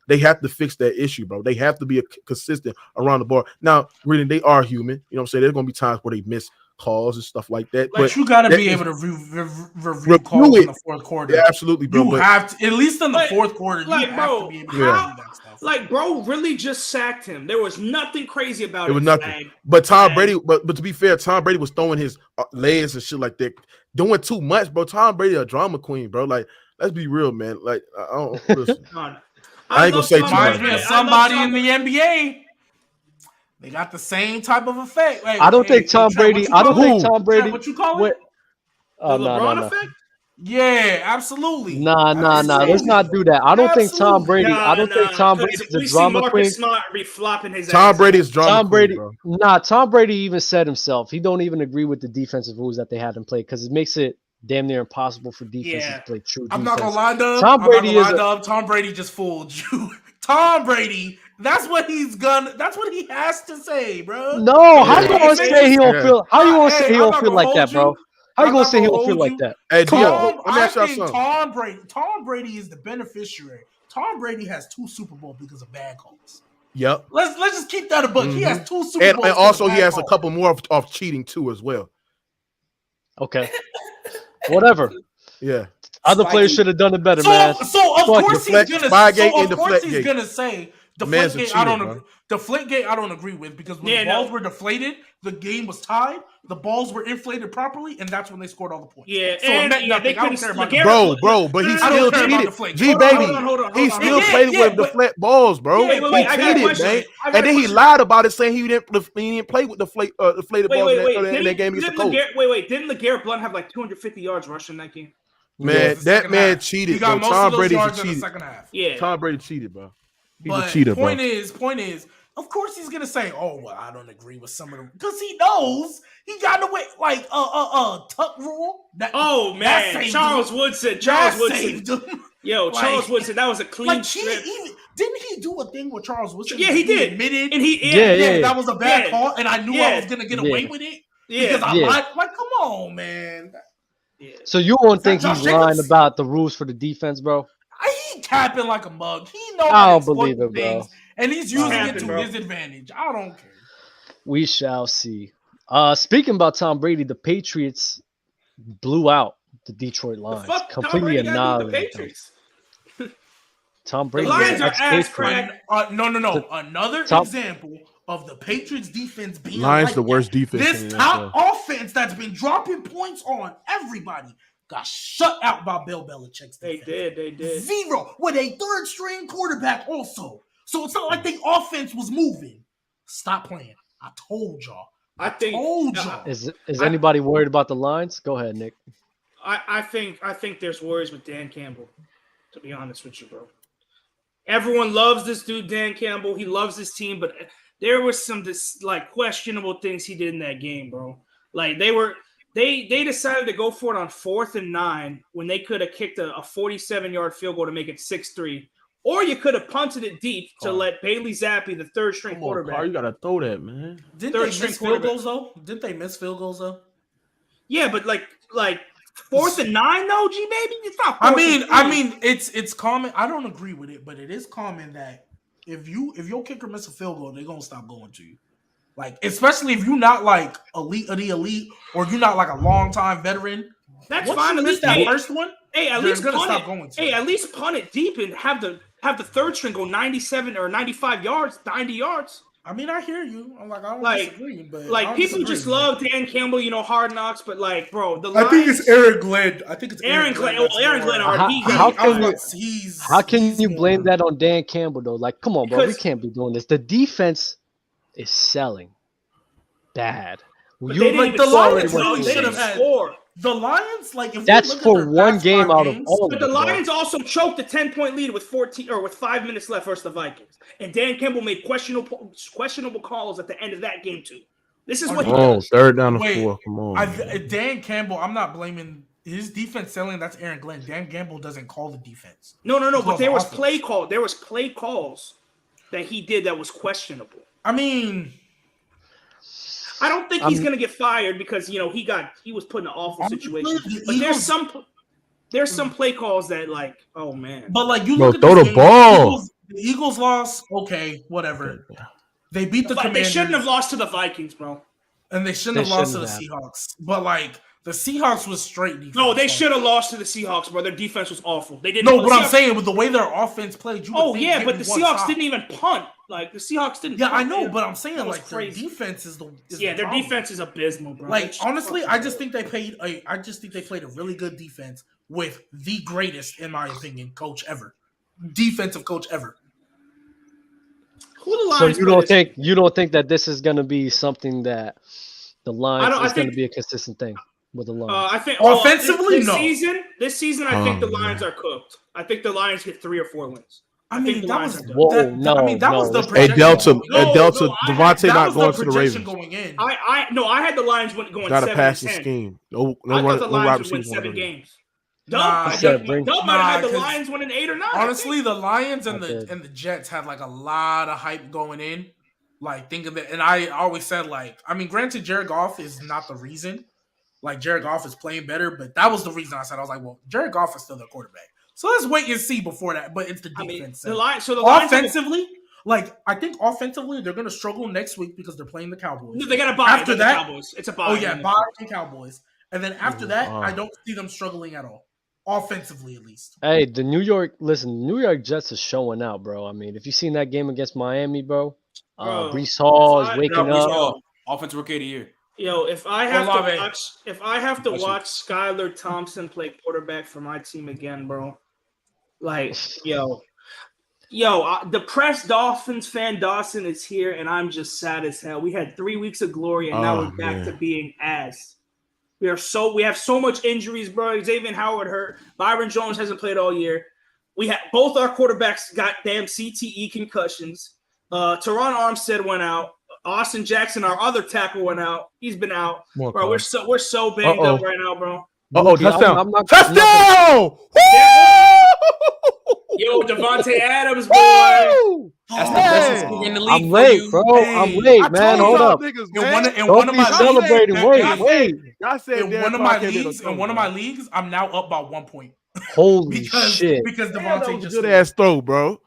They have to fix that issue, bro. They have to be consistent around the board. Now, really, they are human. You know what I'm saying? There's going to be times where they miss calls and stuff like that.
But you got to be able to review calls in the fourth quarter.
Yeah, absolutely, bro.
You have to, at least in the fourth quarter, you have to be able to do that stuff.
Like, bro, really just sacked him. There was nothing crazy about it.
It was nothing. But Tom Brady, but to be fair, Tom Brady was throwing his legs and shit like that, doing too much, bro. Tom Brady a drama queen, bro. Like, let's be real, man. Like, I don't listen. I ain't gonna say too much.
Somebody in the NBA, they got the same type of effect. Like,
I don't think Tom Brady. I don't think Tom Brady.
What you call it?
The LeBron effect?
Yeah, absolutely.
Nah. Let's not do that. I don't think Tom Brady. I don't think Tom Brady's a drama queen.
Tom Brady is drama.
Tom Brady.
Queen, bro.
Nah, Tom Brady even said himself he don't even agree with the defensive rules that they had in play because it makes it damn near impossible for defenses to play true defense.
I'm not gonna lie, Dub. Tom Brady just fooled you. Tom Brady. That's what he has to say, bro.
No, how you gonna say he don't feel? How you gonna say he don't feel like that, bro? How you gonna say he don't feel like that?
Hey,
I think Tom Brady is the beneficiary. Tom Brady has 2 Super Bowls because of bad calls.
Yep.
Let's just keep that a book. He has 2 Super Bowls.
And also he has a couple more of cheating too as well.
Okay. Whatever.
Yeah.
Other players should have done it better, man.
So of course he's gonna say Deflategate, I don't agree with because when the balls were deflated, the game was tied. The balls were inflated properly, and that's when they scored all the points.
Yeah,
so
and
I don't care about
bro, but he still cheated. G baby, he still played with deflate balls, bro. He cheated, man. And then he lied about it, saying he didn't play with deflated balls in that game against the Colts.
Didn't LeGarrette Blount have like 250 yards rushing that game?
Man, that man cheated, bro. Tom Brady cheated.
Yeah,
Tom Brady cheated, bro. He's
a
cheater, bro.
Point is, of course he's gonna say, "Oh, well, I don't agree with some of them," because he knows he got away like tuck rule.
Charles Woodson. Yo, Charles Woodson, that was a clean strip.
Didn't he do a thing with Charles Woodson?
Yeah, he did.
Admitted,
and
that was a bad call, and I knew I was gonna get away with it because I lied. Like, come on, man.
Yeah. So you don't think he's lying about the rules for the defense, bro?
He capping like a mug. He knows.
I don't believe it, bro.
And he's using it to his advantage. I don't care.
We shall see. Speaking about Tom Brady, the Patriots blew out the Detroit Lions. Completely annihilated. Tom Brady.
The Lions are ass crack.
No. Another example of the Patriots defense being
Lions the worst defense.
This top offense that's been dropping points on everybody got shut out by Bill Belichick's defense.
They did.
0 with a third-string quarterback also. So it's not like the offense was moving. Stop playing. I told y'all.
Is anybody worried about the Lions? Go ahead, Nick.
I think there's worries with Dan Campbell, to be honest with you, bro. Everyone loves this dude, Dan Campbell. He loves his team, but there was some questionable things he did in that game, bro. Like they decided to go for it on 4th and 9 when they could have kicked a 47-yard field goal to make it 6-3. Or you could have punted it deep to let Bailey Zappi, the third-string quarterback.
You gotta throw that, man.
Didn't they miss field goals though?
Yeah, but like 4th and 9 though, G baby. It's not.
I mean, it's common. I don't agree with it, but it is common that if your kicker miss a field goal, they're gonna stop going to you. Like, especially if you're not like elite of the elite, or you're not like a long-time veteran.
That's fine. At least
that first one.
Hey, at least
gonna stop going to.
Hey, at least punt it deep and have the third string go 97 or 95 yards, 90 yards.
I mean, I hear you. I'm like, I don't disagree, but
like people just love Dan Campbell, Hard Knocks, but like, bro,
I think it's Aaron Glenn. I think it's
Aaron Glenn. Aaron Glenn.
How can you blame that on Dan Campbell though? Like, come on, bro, we can't be doing this. The defense is selling bad.
They the Lions should have had score.
The Lions, like, if
that's for one game out of all.
But the Lions also choked a 10-point lead with 5 minutes left versus the Vikings, and Dan Campbell made questionable calls at the end of that game too. This is what he does.
Third down to 4. Come on,
Dan Campbell. I'm not blaming his defense selling. That's Aaron Glenn. Dan Campbell doesn't call the defense.
No. But there was play call. There was play calls that he did that was questionable.
I mean,
I don't think he's gonna get fired because he was put in an awful situation. But there's some play calls that like, oh man.
But like you look at
throw the ball.
The Eagles lost. Okay, whatever. They beat the Commanders.
They shouldn't have lost to the Vikings, bro.
And they shouldn't have lost to the Seahawks. But like the Seahawks was straight defense.
No, they should have lost to the Seahawks, bro. Their defense was awful. They didn't.
No, but I'm saying with the way their offense played,
but the Seahawks didn't even punt. Like the Seahawks didn't.
Yeah, I know, but I'm saying like their defense is the
their defense is abysmal, bro.
Like honestly, I just think they played a really good defense with the greatest, in my opinion, defensive coach ever.
So you don't think that this is going to be something that the Lions is going to be a consistent thing with the Lions?
I think
offensively,
this season, I think the Lions are cooked. I think the Lions get 3 or 4 wins.
I mean, that was the
Delta, Devontae not going to the Ravens.
Going in.
I had the Lions going 7-10.
Got a passing scheme. No
the Lions would win 7 games. Dub might have had the Lions winning 8 or 9.
Honestly, the Lions and the Jets had like a lot of hype going in. Like, think of it. And I always said, like, I mean, granted, Jared Goff is not the reason. Like, Jared Goff is playing better, but that was the reason I said, I was like, well, Jared Goff is still their quarterback. So let's wait and see before that. But it's the defense.
The Lions
offensively, I think offensively, they're going to struggle next week because they're playing the Cowboys.
No, they got to buy after that. Cowboys. It's a buy.
Oh, yeah, buy the Cowboys. And then after that, I don't see them struggling at all. Offensively, at least.
Hey, the New York Jets is showing out, bro. I mean, if you seen that game against Miami, bro, Breece Hall is waking up.
Offensive Rookie of the Year.
Yo, if I have to watch Skylar Thompson play quarterback for my team again, bro, like, depressed Dolphins fan Dawson is here, and I'm just sad as hell. We had 3 weeks of glory, and now we're back to being ass. We have so much injuries, bro. Xavier Howard hurt. Byron Jones hasn't played all year. We had both our quarterbacks got damn CTE concussions. Teron Armstead went out. Austin Jackson, our other tackle, went out. He's been out. Bro, we're so banged up right now, bro.
Touchdown! Touchdown!
Yo, Devontae Adams, boy.
That's the best in the league.
I'm late, bro. I'm late, man. Hold up. Don't be celebrating. Wait.
In one of my leagues, I'm now up by 1 point.
Holy shit!
Because Devontae just
good ass throw, bro.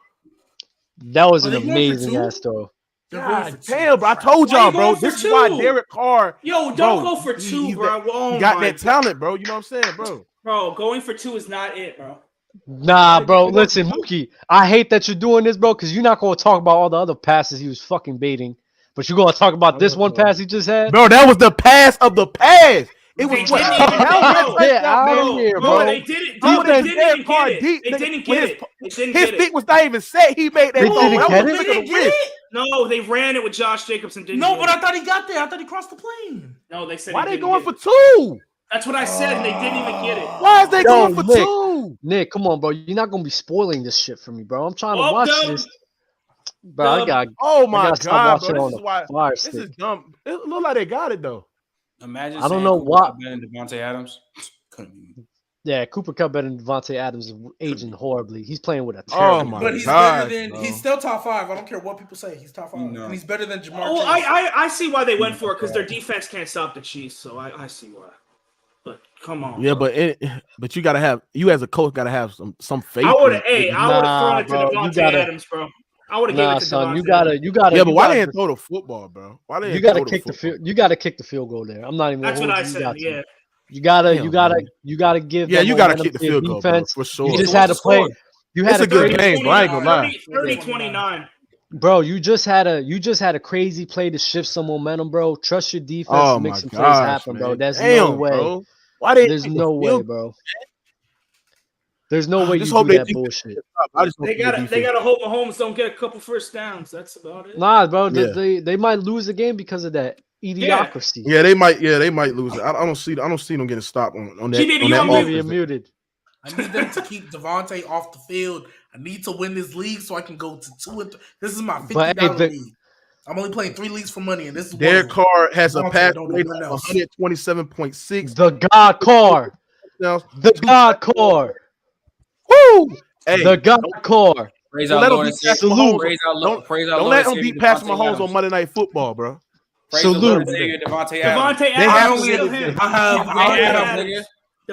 That was an amazing ass throw.
God damn, bro. I told y'all, bro. This is why Derek Carr.
Yo, don't go for 2, bro.
He got that talent, bro. You know what I'm saying, bro?
Bro, going for 2 is not it, bro.
Nah, bro. Listen, Mookie, I hate that you're doing this, bro, because you're not going to talk about all the other passes he was fucking baiting. But you're going to talk about this one pass he just had?
Bro, that was the pass of the pass. It was
what?
Get out of here, bro.
They didn't get it.
His feet was not even set. He made that.
They didn't get it?
No, they ran it with Josh Jacobs and didn't.
No, but I thought he got there. I thought he crossed the plane.
No, they said.
Why they going for 2?
That's what I said, and they didn't even get it.
Why is they going for 2?
Nick, come on, bro. You're not gonna be spoiling this shit for me, bro. I'm trying to watch this. Bro, I got.
Oh my god, bro! This is why. This is dumb. It look like they got it though.
Imagine.
I don't know why.
Devontae Adams.
Yeah, Cooper Kupp better than Devontae Adams is aging horribly. He's playing with a
terrible. Oh my
but he's
God,
better than he's still top 5. I don't care what people say. He's top 5. No. And he's better than Jamar.
Oh, I see why they went for it because their defense can't stop the Chiefs. So I see why. But come on.
Yeah, bro. but you gotta have as a coach gotta have some faith.
I would have thrown it to Devontae Adams, bro. I would have given it to
son,
Devontae.
you gotta.
Yeah, but why they didn't throw the football, bro? Why they?
You gotta kick the field. You gotta kick the field goal there. I'm not even.
That's what I said. Yeah.
You gotta give.
Yeah, you gotta kick the field goal, bro, for sure.
You just had to play. You had
a good game, bro. I ain't gonna lie.
30-29.
Bro, you just had a crazy play to shift some momentum, bro. Trust your defense to make some plays happen, bro. There's no way.
Bro. Why they?
There's no way, bro. There's no way you do that bullshit.
They gotta hope Mahomes don't get a couple first downs. That's about it.
Nah, bro. They might lose the game because of that idiocracy.
Yeah, they might lose it. I don't see them getting stopped on that.
You're muted.
I need them to keep Devontae off the field. I need to win this league so I can go to 2 and 3. This is my $50 league. I'm only playing 3 leagues for money, and this is
Derek Carr has a pass rate of 127.6.
The God Carr. The God Carr.
Woo!
Hey, the God Carr.
Don't let them beat Patrick Mahomes on Monday Night Football, bro.
Salute.
Devontae Adams.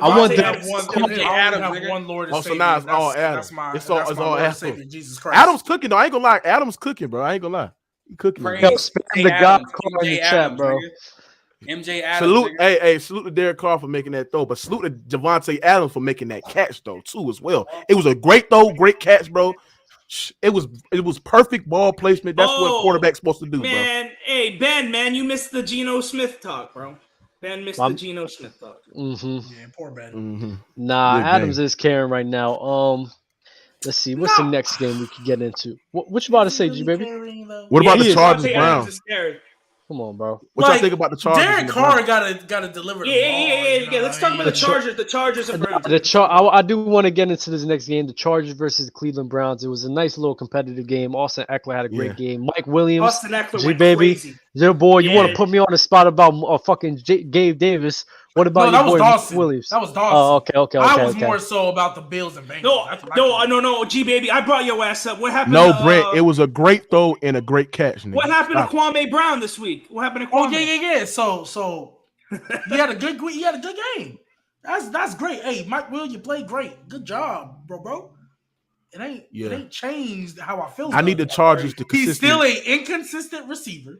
I want
one Lord.
So now it's all Adams. It's all Adams. Jesus Christ. Adams cooking though. I ain't gonna lie. Adams cooking, bro. I ain't gonna lie. He cooking.
The God Carr in the chat, bro.
MJ Adams.
Salute to Derek Carr for making that throw, but salute to Devontae Adams for making that catch though too as well. It was a great throw, great catch, bro. It was perfect ball placement. That's what a quarterback's supposed to do, bro.
Hey Ben, you missed the Geno Smith talk, bro. Ben missed the Geno Smith talk.
Yeah, poor Ben.
Mm-hmm.
Nah, Adams is carrying right now. Let's see. What's the next game we could get into? What you about to say, G baby?
What about the Chargers Browns?
Come on, bro.
What y'all think about the Chargers?
Derek Carr gotta deliver.
Yeah. Let's talk about the Chargers. The Chargers and Browns.
I do want to get into this next game, the Chargers versus the Cleveland Browns. It was a nice little competitive game. Austin Eckler had a great game. Mike Williams,
Austin Eckler went
baby,
crazy.
Your boy. You want to put me on the spot about fucking Gabe Davis? What about your boy Mike Williams?
That was Dawson.
Oh, okay.
I was more so about the Bills and Bengals.
No, G baby, I brought your ass up. What happened?
No, Brent, it was a great throw and a great catch. Nigga.
What happened to Kwame Brown this week? What happened to Kwame?
Yeah. So he had a good game. That's great. Hey, Mike Will, you played great. Good job, bro. It ain't changed how I feel.
I need the Chargers to.
He's still an inconsistent receiver.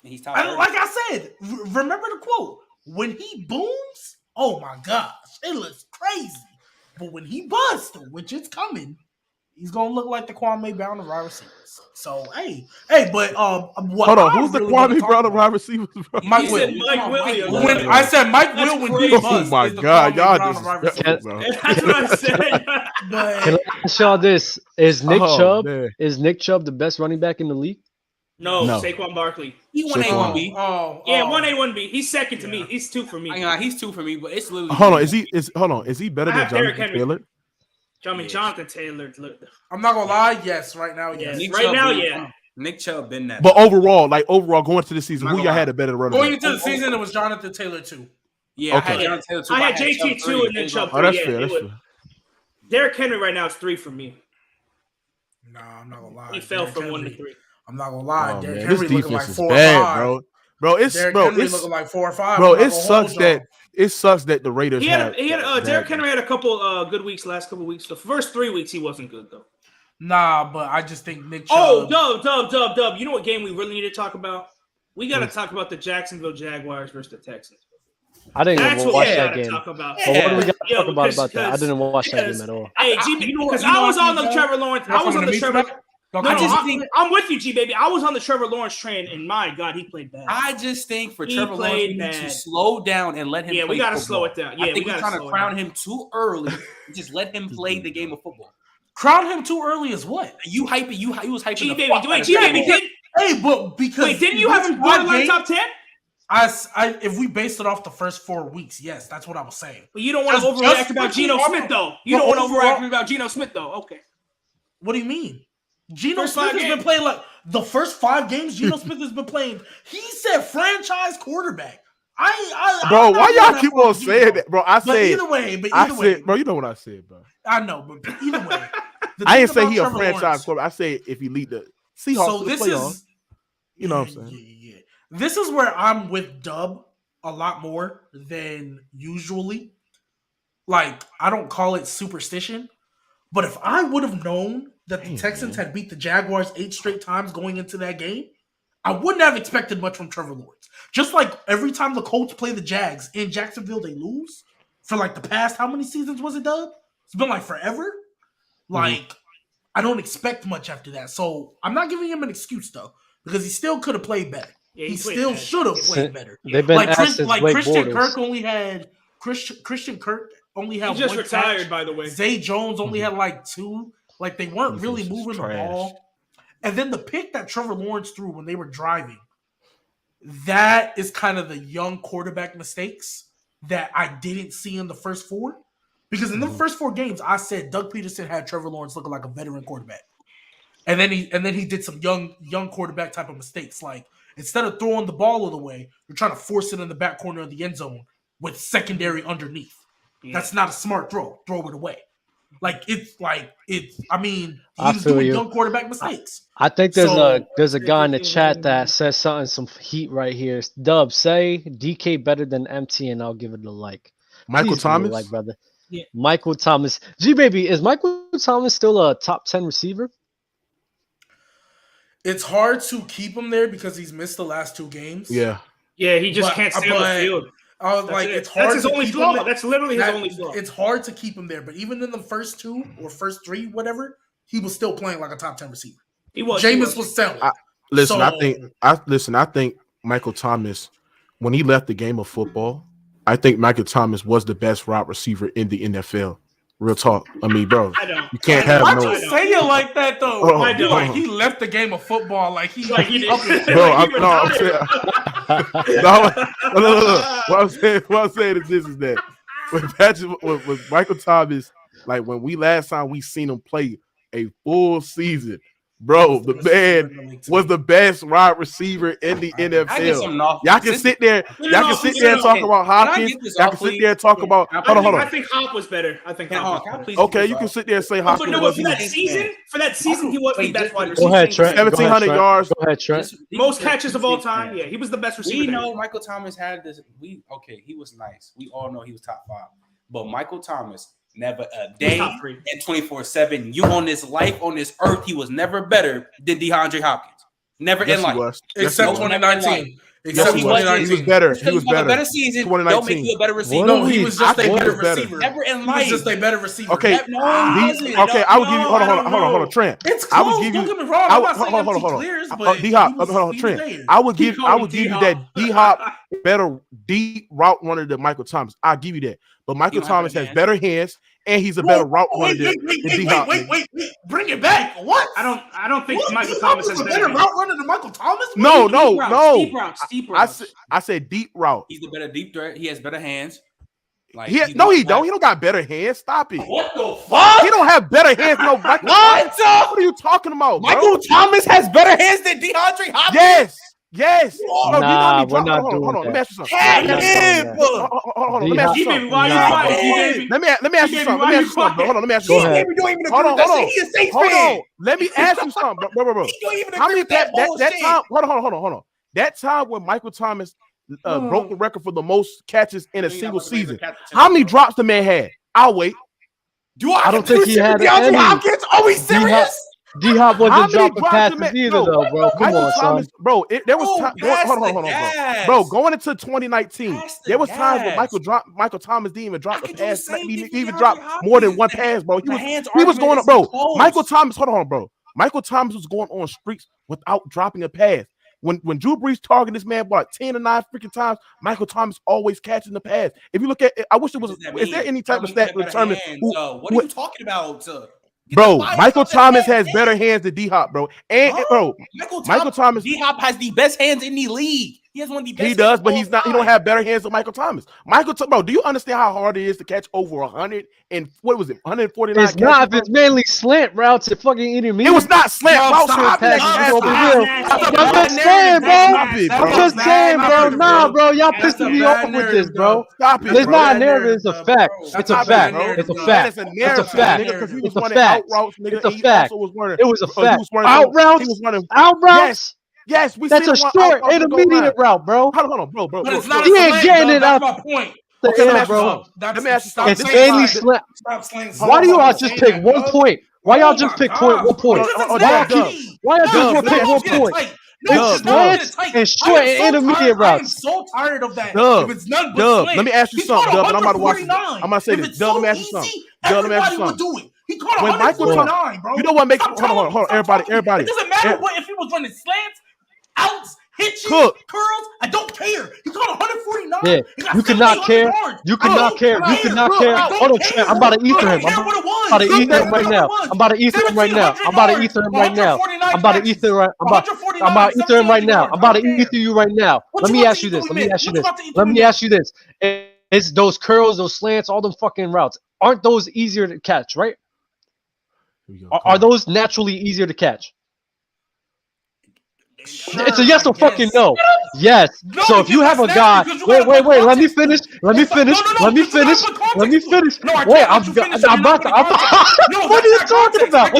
He's
like I said. Remember the quote: "When he booms, oh my gosh, it looks crazy. But when he busts, which is coming, he's gonna look like the Kwame Brown of wide receivers." So hey, but
hold on, who's the Kwame Brown of wide receivers?
Mike Williams. When I said Mike Will, when he busts,
oh my God, y'all just
that's what I said.
Can I ask y'all this? Is Nick Chubb the best running back in the league?
No. Saquon Barkley.
He won A1B.
1A1B. He's second to me. He's 2 for me.
He's 2 for me, but it's literally.
Hold on. Is he better than Jonathan Taylor?
Jonathan Taylor.
I'm not gonna lie. Yes, right now, yes.
Nick Chubb been that.
But overall going into the season, who y'all had a better running back?
Going into the season, it was Jonathan Taylor too.
Yeah,
okay.
I had Jonathan Taylor 2.
I had JT 2 and then Chubb 3.
That's fair.
Derrick Henry right now is 3 for me.
Nah, I'm not gonna lie.
He fell from 1 to 3.
I'm not gonna lie. Derrick
Henry looking like 4 or 5. Bro, it's
looking like 4 or 5.
Bro, it sucks that the Raiders
Derrick Henry had a couple good weeks last couple weeks. The first 3 weeks he wasn't good though.
Nah, but I just think Nick Chubb.
Dub. You know what game we really need to talk about? We got to talk about the Jacksonville Jaguars versus the Texans.
I didn't even watch that game.
Talk about.
But what do we got to talk about that? I didn't watch that game at all.
Hey, because I was on the Trevor Lawrence. I was on the Trevor. I'm with you, G baby. I was on the Trevor Lawrence train, and my God, he played bad.
I just think for Trevor Lawrence, we need to slow down and let him.
Yeah, we got to slow it down. Yeah,
I think we're trying to crown him too early. Just let him play the game of football.
Crown him too early is what?
You hyping? He was hyping.
G baby, G baby did.
Hey, but because
didn't you have him borderline top 10?
If we based it off the first 4 weeks, yes, that's what I was saying.
But you don't want to overreact about Geno Smith, though. You don't want to overreact about Geno Smith, though. Okay.
What do you mean? Geno Smith has been playing like the first 5 games. Geno Smith has been playing. He said franchise quarterback.
Bro, why y'all keep on saying that, bro?
Either way,
bro, you know what I said, bro.
I know, but either way,
I didn't say he a franchise quarterback. I said if he lead the Seahawks to the playoffs. You know what I'm saying?
Yeah. This is where I'm with Dub a lot more than usually. Like, I don't call it superstition, but if I would have known that the Texans had beat the Jaguars 8 straight times going into that game, I wouldn't have expected much from Trevor Lawrence. Just like every time the Colts play the Jags in Jacksonville, they lose. For like the past, how many seasons was it, Dub? It's been like forever. Like, I don't expect much after that. So I'm not giving him an excuse though, because he still could have played better.
Yeah,
he still should have played better.
They've been
Christian Kirk only had Christian Kirk only had
he just
one
retired,
catch.
by the way.
Zay Jones only had like 2. Like they weren't really moving the ball. And then the pick that Trevor Lawrence threw when they were driving, that is kind of the young quarterback mistakes that I didn't see in the first 4. Because in the first 4 games, I said Doug Peterson had Trevor Lawrence looking like a veteran quarterback. And then he did some young quarterback type of mistakes. Like instead of throwing the ball all the way, you're trying to force it in the back corner of the end zone with secondary underneath. Yeah. That's not a smart throw. Throw it away. I mean, he's doing young quarterback mistakes.
I think there's a guy in the chat that says something, some heat right here. Dub, say DK better than MT, and I'll give it a like.
Michael Thomas,
like, brother. Yeah. Michael Thomas. G baby, is Michael Thomas still a top 10 receiver?
It's hard to keep him there because he's missed the last 2 games.
Yeah,
he just can't stay on the field.
It's hard.
That's his only flaw. That's literally his only flaw.
It's hard to keep him there, but even in the first 2 or first 3, whatever, he was still playing like a top 10 receiver.
He was.
Jameis was selling.
I think Michael Thomas, when he left the game of football, I think Michael Thomas was the best route receiver in the NFL. Real talk. I mean, bro, you can't have
Why'd
no.
you say it like that though? He left the game of football like he did.
Bro, I'm saying. What I'm saying is that with Michael Thomas, like when last time we seen him play a full season, bro, the man was the best wide receiver in the NFL. Y'all can sit there. Y'all can sit there and talk about Hopkins. Y'all can sit there and talk about. Hold on.
I think Hop was better. I think Hop.
Okay, you can sit there and say Hopkins.
But no, for that season, he was the best wide receiver.
Go ahead, Trent.
1,700 yards.
Go ahead, Trent.
Most catches of all time. Yeah, he was the best receiver.
We know Michael Thomas had this. He was nice. We all know he was top 5. But Michael Thomas, never a day and 24/7. You on this life, on this earth, he was never better than DeAndre Hopkins. Never in life.
Except 2019.
Except he was better. He was better.
A better season. Don't make you a better receiver.
No, he was just a better receiver.
Never in life.
He was just a better receiver.
Okay. I would give you. Hold on, Trent.
It's close. Don't get me wrong. I'm not saying but
D-Hop. Hold on, Trent. I would give you that D-Hop better deep route runner than Michael Thomas. I'll give you that. But Michael Thomas has better hands, and he's a better route runner than D-Hop.
Wait. Bring it back. What?
I don't think Michael Thomas has
a better route runner than Michael Thomas.
No.
Steep routes.
I said deep route.
He's the better deep threat. He has better hands.
Like he don't. He don't got better hands. Stop it.
What the fuck?
He don't have better hands. No, Michael. What are you talking about, bro?
Michael Thomas has better hands than DeAndre Hopkins.
Yes.
Nah, we're not doing that.
Let me ask you something. Hold on. Let me ask you something. Let me ask you something. Hold on. Let me ask you something. Hold on. Let me ask you something, bro. How many that time? Hold on. That time when Michael Thomas broke the record for the most catches in a single season. How many drops the man had? I'll wait.
I don't think he had
DeAndre Hopkins. Are we serious?
D-Hop wasn't dropping passes either, though, bro. Come on, son.
Bro, there was time. Hold on, bro. Going into 2019, there was times where Michael Thomas didn't even drop a pass. He didn't even drop more than one pass, bro. He was going up, bro. Michael Thomas, hold on, bro. Michael Thomas was going on streaks without dropping a pass. When Drew Brees targeted this man about 10 or 9 freaking times, Michael Thomas always catching the pass. If you look at it, I wish it was. Is there any type of stat to determine?
What are you talking about?
Bro, Michael Thomas has better hands than D-Hop, bro. And bro, Michael Thomas.
D-Hop has the best hands in the league. He has one of the best.
He does, but he's not. He don't have better hands than Michael Thomas. Bro, do you understand how hard it is to catch over 100 and what was it? 149.
It's not. If it's mainly slant routes, it fucking intermediate.
It was not slant routes.
I'm just saying, bro. Nah, bro. Y'all pissing me off with this, bro.
Stop it.
It's not a narrative. It's a fact. It's a fact. It's a fact. It's a fact. It's a fact. It's a fact. It was a fact. Out routes.
Yes,
that's a short intermediate route, bro.
Hold on, bro.
But it's not.
He ain't getting it out.
That's my point.
Okay, bro.
Let me ask you something.
It's mainly slant. Why do y'all just pick one point? Why y'all just pick 1 point? Why y'all just pick 1 point? It's slants and short and intermediate routes.
I'm so tired of that. If it's none but slants.
Let me ask you something, Dub, and I'm about to watch it. I'm going to say this. Dub, let me ask you something.
Everybody would do it. He caught 149, bro.
You know what makes hold on, everybody.
It doesn't matter what if he was running slants, outs, hitches, curls. I don't care. He caught 149.
Yeah, you cannot care. You cannot care. You cannot care. Hold on, Trent. I'm about to ether him. I'm about to ether him right now. I'm about to ether him right now. I'm about to ether him right now. I'm about to ether right. I'm about to ether him right now. I'm about to ether you right now. Let me ask you this. Let me ask you this. It's those curls, those slants, all them fucking routes. Aren't those easier to catch, right? Are those naturally easier to catch? Sure, it's a yes or fucking no. Yes. So if you have a guy, wait. Let me finish. Wait, I'm about to. What are you talking about?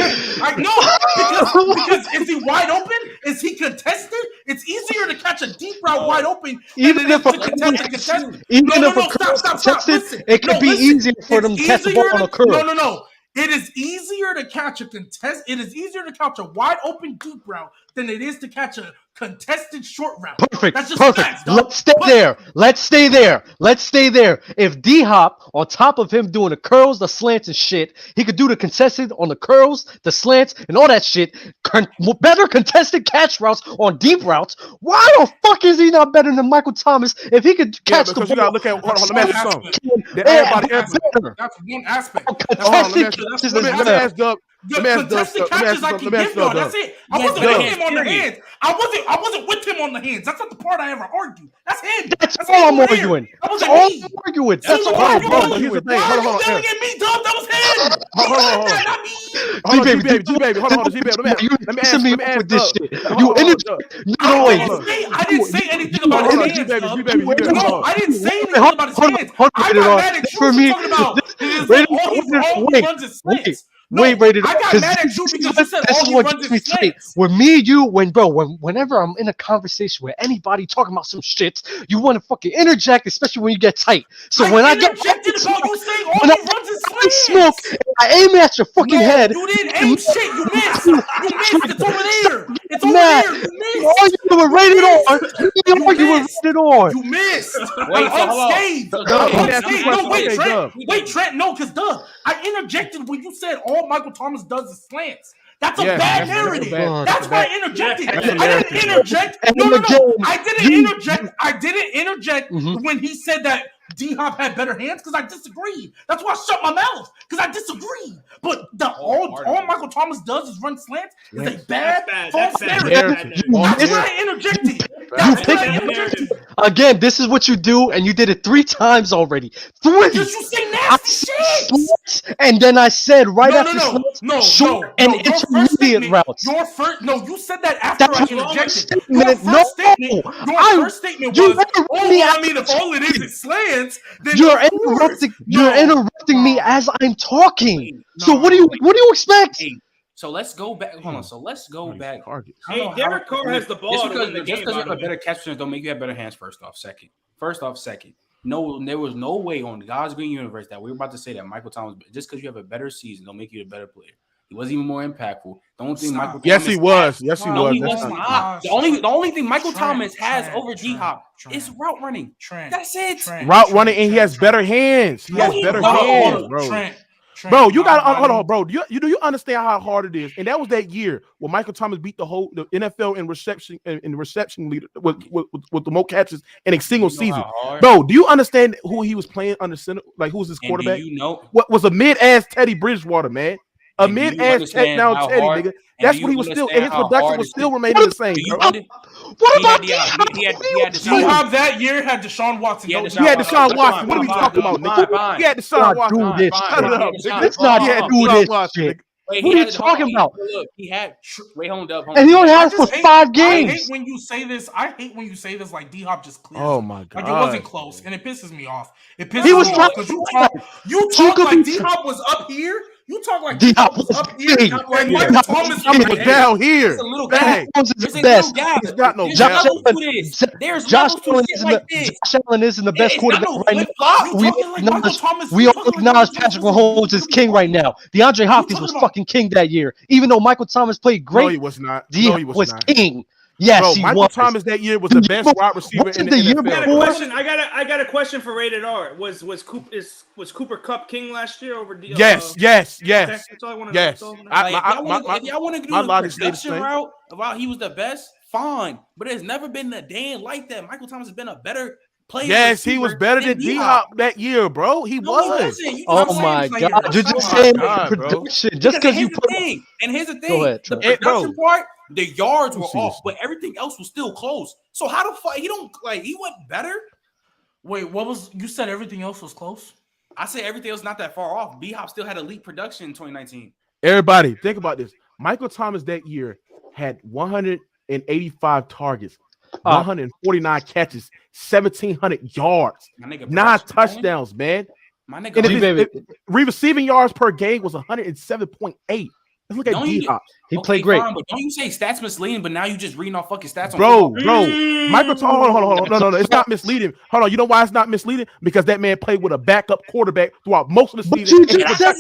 Because is he wide open? Is he contested? It's easier to catch a deep route wide open, even if a contested.
Even if a curl is contested, it could be easier for them to catch the ball on a curl.
No. It is easier to catch a contest. It is easier to catch a wide open deep route than it is to catch a contested short route.
Perfect. Facts, Let's stay there. If D-Hop, on top of him doing the curls, the slants and shit, he could do the contested on the curls, the slants, and all that shit. Better contested catch routes on deep routes. Why the fuck is he not better than Michael Thomas if he could catch the ball?
You gotta look at let me ask you something. That's
one aspect.
Contested catches I can give you. That's it.
I wasn't with him on the hands. I wasn't with him on the hands. That's not the part I ever argued. That's him.
That's all I'm arguing. That's all I'm arguing. That's all I'm arguing.
Why are you yelling at me, dog? That was him.
Hold on, G-Baby. Hold on, G-Baby. Let me ask you with this shit. You
I didn't say anything about his hands. No, I didn't say anything about his hands. I got mad at you talking about all he runs is slants.
I got
mad at you because you said all he runs is slants.
With me, you, whenever I'm in a conversation with anybody talking about some shit, you want to fucking interject, especially when you get tight. So when I get
about you saying all he runs is slants,
smoke, I aim at your fucking head.
You didn't aim shit. You missed. It's over there. It's over there. You missed.
Oh, you were rated on.
You missed. Unscathed. Wait, Trent. No, because I interjected when you said all Michael Thomas does is slants. That's a bad narrative. That's why I interjected. I didn't interject. No. I didn't interject when he said that D-Hop had better hands because I disagreed. That's why I shut my mouth because I disagreed. But all Michael Thomas does is run slants. It's a bad false narrative. That's why I interjected.
Again, this is what you do, and you did it 3 times already. 3.
Because you say nasty shit.
And then I said short and intermediate routes.
You said that after I interjected. Your first statement was, if all it is slants, then
you're interrupting me as I'm talking. So what do you expect?
So let's go back. Hold on. So let's go back.
Hey, Derek Carr has the ball.
Just because you have a better catch percentage don't make you have better hands. First off, second. No, there was no way on God's green universe that we were about to say that Michael Thomas, just because you have a better season, don't make you a better player. He wasn't even more impactful. The only thing Michael
Thomas he was.
The only thing Michael Thomas has over D-Hop is route running. That's it.
Route running, and he has better hands. He has better hands, bro. Bro, you got hold on, bro. Do you understand how hard it is? And that was that year when Michael Thomas beat the NFL in reception leader with the most catches in a single season. Bro, do you understand who he was playing under center? Like, who was his quarterback? What was a mid-ass Teddy Bridgewater, man? A mid-ass touchdown Teddy, nigga. That's what he was still, and his production was still remaining the same.
What about
D-Hop that year had Deshaun Watson.
He had Deshaun Watson. What are we talking about, nigga? He had Deshaun Watson.
Let's not do this shit. What are you talking about?
Look, he had hold up.
And he only had it for 5 games.
I hate when you say this like D-Hop just clears.
Oh my god.
Like it wasn't close, and it pisses me off. It pisses me off because you talk like D-Hop was up here. You talk like
D-Hop was up here.
And Michael Thomas
was down here.
It's a little
gap. There's got no
Josh
Allen isn't the best quarterback right now. We all acknowledge Patrick Mahomes is king right now. Deandre Hopkins was fucking king that year. Even though Michael Thomas played great,
no, he was not.
D-Hop was king. Yes,
bro,
he
Michael
was.
Thomas that year was the best wide receiver in the NFL.
I got a question for Rated R. Was Cooper Kupp king last year over?
Yes.
Okay, that's all I want to
yes.
know.
If y'all want to do the production route about he was the best, fine. But there's never been a day like that. Michael Thomas has been a better player.
Yes, he was better than D-Hop that year, bro. He was.
Oh my God! You're just saying production just because you put.
And here's the thing:
Go ahead,
the production part, the yards were off, but everything else was still close. So how the fuck he went better?
Wait, what was you said? Everything else was close.
I say everything else not that far off. B-Hop still had elite production in 2019.
Everybody, think about this. Michael Thomas that year had 185 targets, 149 catches, 1,700 yards, 9 touchdowns, man.
My nigga,
and receiving yards per game was 107.8. Let's look at D-Hop.
He played great.
Fine, but don't you say stats misleading, but now you just reading off fucking stats on
bro. Michael Thomas, hold on. No. It's not misleading. Hold on. You know why it's not misleading? Because that man played with a backup quarterback throughout most of the season.
You just said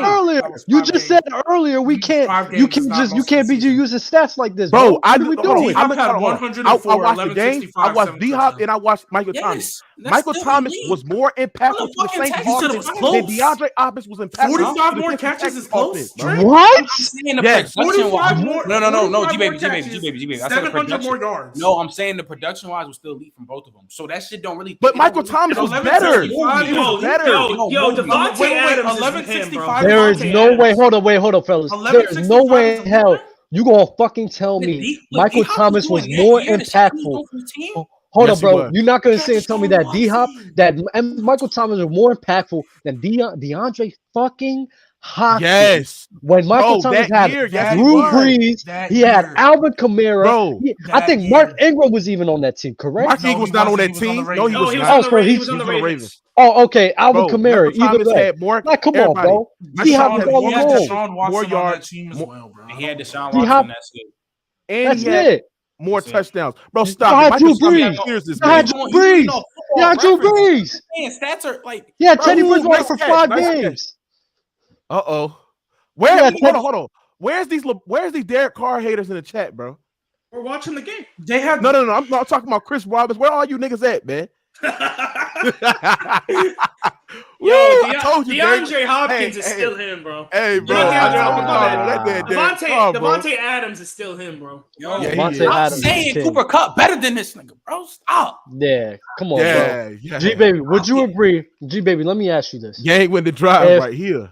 earlier. You just said earlier we can't. You can't be using stats like this, bro.
I
we doing?
I watched the game. I watched D-Hop and I watched Michael Thomas. Michael Thomas was more impactful for the Saints than Deandre Hopkins was impactful.
45 more catches is close.
What?
Yes.
45 more.
No, G-Baby. I said the
700 more yards.
No, I'm saying the production wise was still elite from both of them. So that shit don't really.
But Michael Thomas was better. He was better.
Yo, Devontae Adams
1165.
There is no way. Hold on, fellas. There is no way in hell you gonna fucking tell me Michael Thomas was more impactful. Hold on, bro. You're not gonna say and tell me that D-Hop, that Michael Thomas was more impactful than DeAndre fucking Hopkins.
Yes.
When Michael Thomas had Drew Brees, he had Alvin Kamara.
Bro,
I think Mark Ingram was even on that team, correct?
Mark Ingram was not on that team. No, he was
not. He was on the Ravens.
Oh, okay. Alvin Kamara.
Either way. Like,
come on, bro. D-Hop was all
alone.
More yards.
He
had Deshaun Watson. That's it.
And he had more touchdowns. Bro, stop.
You had Drew Brees.
Stats are like.
Yeah, Teddy Bridgewater for 5 games.
Hold on. Where's these Derek Carr haters in the chat, bro?
We're watching the game.
They have
no. I'm not talking about Chris Roberts. Where are you niggas at, man?
Yo, DeAndre Hopkins is still him, bro.
Hey, bro.
Devontae Adams is still him, bro.
I'm saying Cooper Kupp better than this nigga, bro. Stop.
Yeah, come on, bro. G-Baby, would you agree? G-Baby, let me ask you this.
Gang with the drive right here.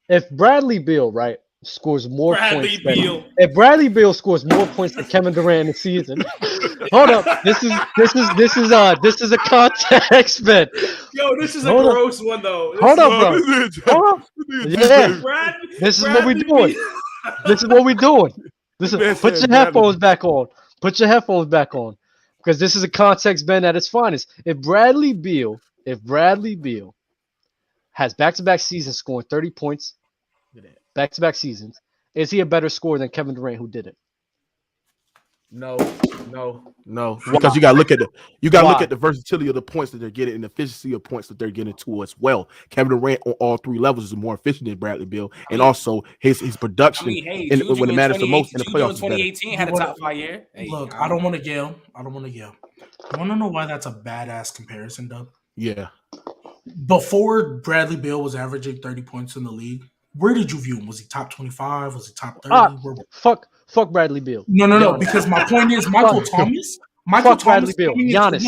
If Bradley Beal, right, scores more points. If Bradley Beal scores more points than Kevin Durant in the season, hold up. This is a context bet.
Yo, this is a gross one though.
Hold up, bro. Yeah, this is what we're doing. This is what we're doing. Put your headphones back on. Put your headphones back on, because this is a context bet at its finest. If Bradley Beal has back-to-back seasons scoring 30 points, back-to-back seasons, is he a better scorer than Kevin Durant, who did it?
No. Because you gotta look at the versatility of the points that they're getting and the efficiency of points that they're getting to as well. Kevin Durant on all 3 levels is more efficient than Bradley Beal, and also his production when it matters the most in the playoffs.
2018 had a top 5 year.
Look, I don't want to yell. You want to know why that's a badass comparison, Doug?
Yeah.
Before Bradley Beal was averaging 30 points in the league, where did you view him? Was he top 25? Was he top 30?
Fuck Bradley Beal.
No. Because my point is Michael Thomas.
Bradley Beal. Giannis.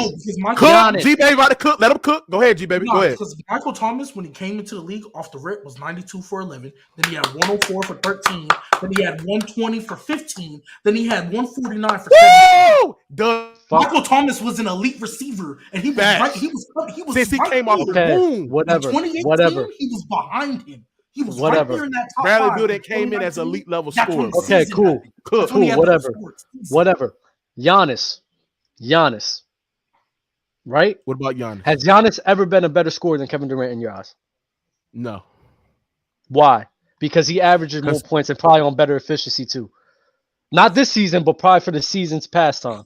G-Baby about to cook. Let him cook. Go ahead, G-Baby. Go ahead.
Because Michael Thomas, when he came into the league off the rip, was 92 for 11. Then he had 104 for 13. Then he had 120 for 15. Then he had 149 for 17. Michael Thomas was an elite receiver, and he was right. He was
since he came off the boom.
Whatever.
He was behind him. He was right there in that top
Bradley
5.
Beal that came in as elite level scorer.
Okay, cool. Whatever. Giannis. Right?
What about Giannis?
Has Giannis ever been a better scorer than Kevin Durant in your eyes?
No.
Why? Because he averages more points and probably on better efficiency too. Not this season, but probably for the season's past time.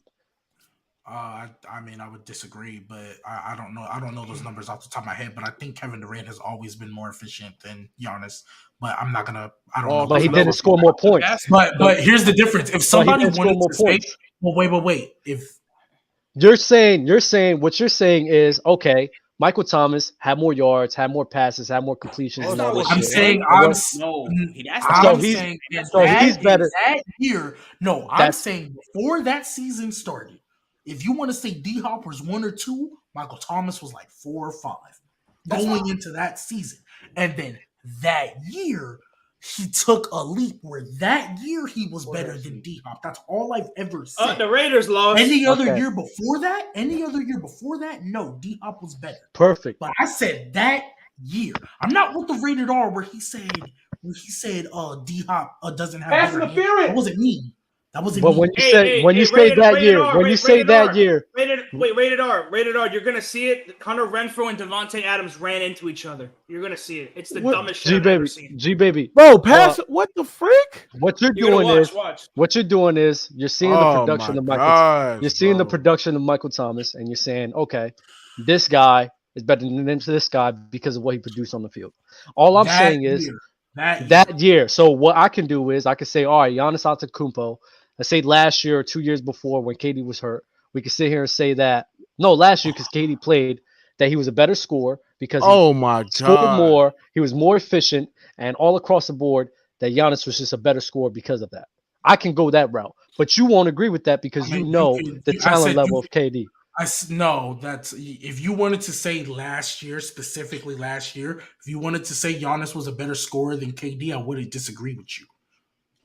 I mean, I would disagree, but I don't know. I don't know those numbers off the top of my head, but I think Kevin Durant has always been more efficient than Giannis. But I'm not gonna. I don't know.
But he didn't score more points.
But here's the difference. If somebody wanted to say, well, wait. If
you're saying what you're saying is okay. Michael Thomas had more yards, had more passes, had more completions. And all this
I'm
shit.
saying he's better that year. No, I'm saying before that season started. If you want to say D-Hop was 1 or 2, Michael Thomas was like 4 or 5 going into that season. And then that year, he took a leap where that year he was better than D-Hop. That's all I've ever said.
The Raiders lost.
Any other year before that, no, D-Hop was better.
Perfect.
But I said that year. I'm not with the rated R where he said D-Hop doesn't have better hands. That wasn't me. That wasn't me.
When you say that year,
rated R, you're gonna see it. Hunter Renfrow and Devontae Adams ran into each other. You're gonna see it. It's the dumbest shit I've ever seen.
G-Baby.
Bro, pass what the frick?
What you're doing is you're seeing the production of Michael. You're seeing the production of Michael Thomas, and you're saying, okay, this guy is better than this guy because of what he produced on the field. All I'm saying is that year. So what I can do is I can say, all right, Giannis Antetokounmpo. Let's say last year or 2 years before when KD was hurt, we could sit here and say that last year because KD played that he was a better scorer because he scored more, he was more efficient, and all across the board that Giannis was just a better scorer because of that. I can go that route, but you won't agree with that because the talent level of KD.
That's if you wanted to say specifically last year, if you wanted to say Giannis was a better scorer than KD, I wouldn't disagree with you.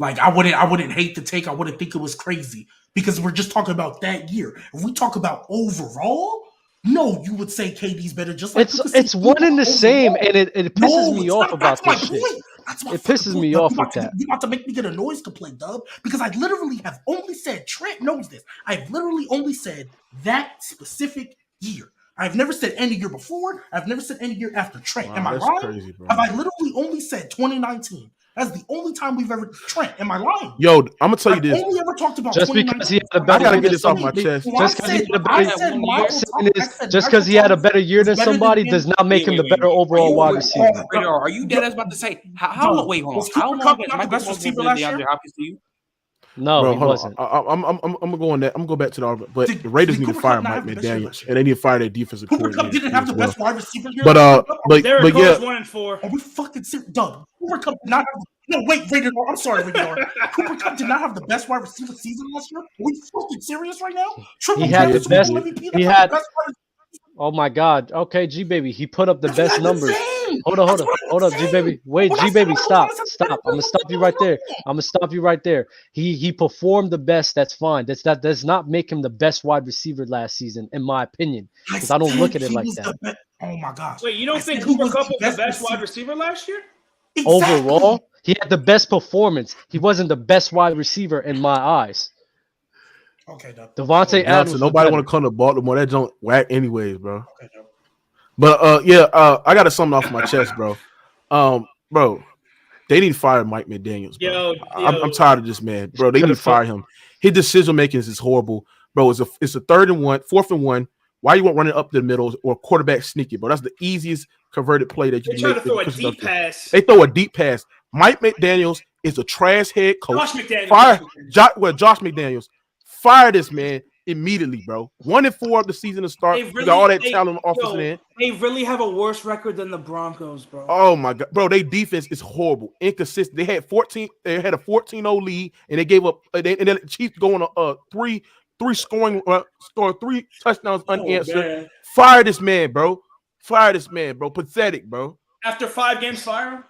Like I wouldn't hate the take. I wouldn't think it was crazy because we're just talking about that year. If we talk about overall, no, you would say KD's better. Just like
it's one and the same, and it pisses me off about this shit. It pisses me off with that.
You're about to make me get a noise complaint, Dub, because I literally have only said Trent knows this. I've literally only said that specific year. I've never said any year before. I've never said any year after Trent. Am I lying? Crazy, bro. Have I literally only said 2019? That's the only time we've ever Trent. Am I lying?
Yo, I'm gonna tell you this.
I've only ever talked about
just because he had a better
year get this off my chest.
Just because he had a better year than somebody does not make him the better overall wide receiver.
Are you dead as about to say how long has Michael Thomas been Deandre Hopkins to you?
No,
bro,
he wasn't.
I'm gonna go on that. I'm gonna go back to the argument, but the Raiders need to fire Mike McDaniels, and they need to fire their defensive coordinator.
Didn't have the best wide receiver here.
But yeah,
1-4.
Are we fucking serious? Doug, Cooper Kupp did not have. No, wait, Rated R. I'm sorry, Rated R. Cooper Kupp did not have the best wide receiver season last year. Are we fucking serious right now?
He had the best. He had. Oh my God. Okay, G baby, he put up the best numbers. Hold up, G baby. Wait, G baby, stop. I'm gonna stop you right there. He performed the best. That's fine. That does not make him the best wide receiver last season, in my opinion. Because I don't look at it like that.
Oh my gosh.
Wait, you don't think Cooper Kupp was the best wide receiver last year?
Exactly.
Overall, he had the best performance. He wasn't the best wide receiver in my eyes.
Okay,
Devontae Adams.
Nobody want to come to Baltimore. That don't whack anyways, bro. Okay, but I got something off my chest, bro. Bro, they need to fire Mike McDaniels. Bro. I'm tired of this man, bro. They need to fire him. His decision making is horrible, bro. It's a 3rd and 1, 4th and 1. Why you want running up the middle or quarterback sneaky, bro? That's the easiest converted play that you can make.
They throw a deep pass.
They throw a deep pass. Mike McDaniels is a trash head coach.
Josh McDaniels.
Fire Josh McDaniels. Fire this man immediately, bro. 1-4 of the season to start. You got all that talent on offensive end.
They really have a worse record than the Broncos, bro.
Oh my God, bro. Their defense is horrible, inconsistent. They had a 14-0 lead, and they gave up. And then the Chiefs going on three scoring 3 touchdowns unanswered.
Man.
Fire this man, bro. Pathetic, bro.
After 5 games, fire him.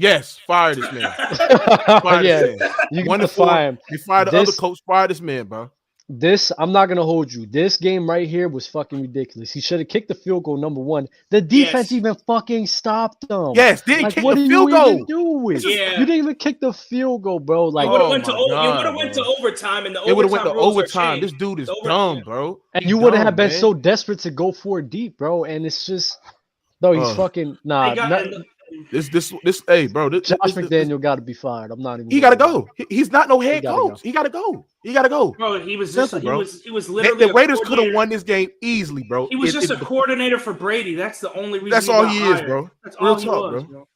Yes, fire this man.
Fire this man. You got to fire him.
You fire the other coach. Fire this man, bro.
I'm not gonna hold you. This game right here was fucking ridiculous. He should have kicked the field goal. Number one, the defense even fucking stopped them.
Yes, didn't kick the field goal.
You didn't even kick the field goal, bro. Like,
you would have went to overtime, and
it would have went to overtime. This dude is dumb, bro.
And you wouldn't have been so desperate to go for it deep, bro. And it's just, he's fucking nah.
This, hey, bro.
Josh McDaniel got to be fired. I'm not even.
He got to go. He's not no head coach. He got to go. He got to go.
Bro, he was
simple, bro.
He was literally.
The Raiders could have won this game easily, bro.
He was just a coordinator for Brady. That's the only reason.
That's all he is, bro.
That's all he was, bro.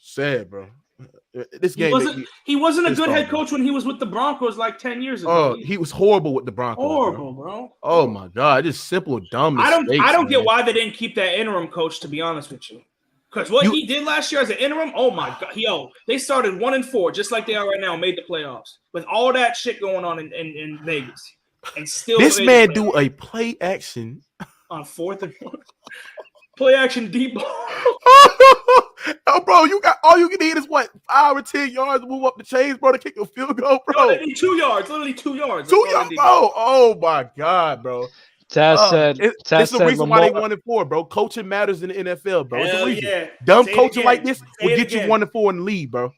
Sad, bro. This game.
He wasn't a good head coach when he was with the Broncos like 10 years ago.
Oh, he was horrible with the Broncos.
Horrible, bro.
Oh my God, just simple dumb mistakes.
I don't get why they didn't keep that interim coach. To be honest with you, because what he did last year as an interim, oh my God, they started 1-4 just like they are right now, made the playoffs with all that shit going on in Vegas, and still
this man do a play action
on 4th and 4. Play action deep ball.
Oh, bro, you got all you can need is what 5 or 10 yards to move up the chains, bro, to kick a field goal, bro.
They need 2 yards, literally 2 yards.
2 yards, bro. Oh my God, bro.
Taz said
it's the reason why they 1-4, bro. Coaching matters in the NFL, bro. It's
Hell
a reason.
yeah.
Dumb coaching like this will get you 1-4 in the league, bro.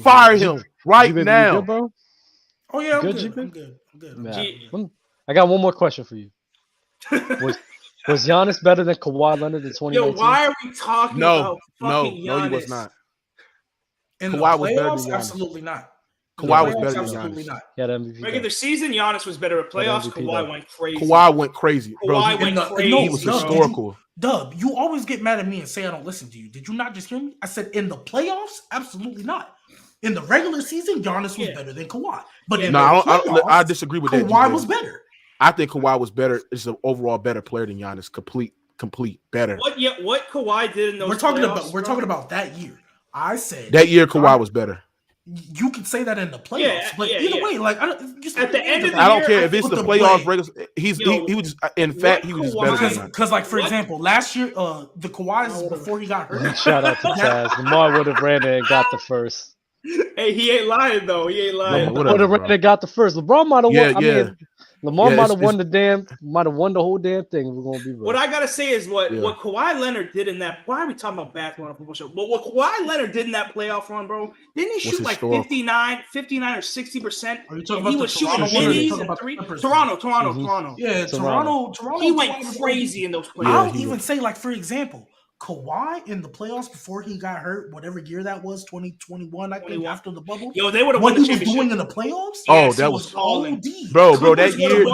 Fire him right now,
good, bro.
Oh yeah, I'm good.
I got one more question for you. Was Giannis better than Kawhi Leonard in 2019?
Yo, why are we talking about fucking Giannis?
No, he was not.
In Kawhi was better than Giannis. Absolutely not.
Kawhi was better than Giannis.
Not.
Yeah, MVP.
Regular season, Giannis was better at playoffs. Kawhi went crazy.
Kawhi went crazy, bro.
He
was historical.
Dub, you always get mad at me and say I don't listen to you. Did you not just hear me? I said in the playoffs, absolutely not. In the regular season, Giannis was better than Kawhi. But in the playoffs,
I disagree with that.
Kawhi was better.
I think Kawhi was better. Is an overall better player than Giannis. Complete better.
What Kawhi did in those?
We're talking about that year. I said
that year Kawhi was better.
You can say that in the playoffs, but either way, like at
the end of the year,
I don't care if it's the playoffs. He was just in fact he was just better
because like for example, last year the Kawhi's before he got hurt.
Shout out to Taz. Lamar would have ran and got the first.
Hey, he ain't lying though. He ain't lying.
Would have ran and got the first. LeBron might have won. I mean, Lamar might have won the whole damn thing. We're gonna be real.
What I gotta say is what Kawhi Leonard did in that. Why are we talking about basketball on a football show? But what Kawhi Leonard did in that playoff run, bro, didn't he shoot like 59 or 60%?
Are you talking about
he was shooting minis and three? Toronto.
Yeah, Toronto.
He went crazy in those playoffs.
I'll even say, like for example, Kawhi in the playoffs before he got hurt, whatever year that was, 2021, I think, after the bubble.
Yo, they would have won the championship.
What he was doing in the playoffs?
Oh, that was
OD.
Bro, that year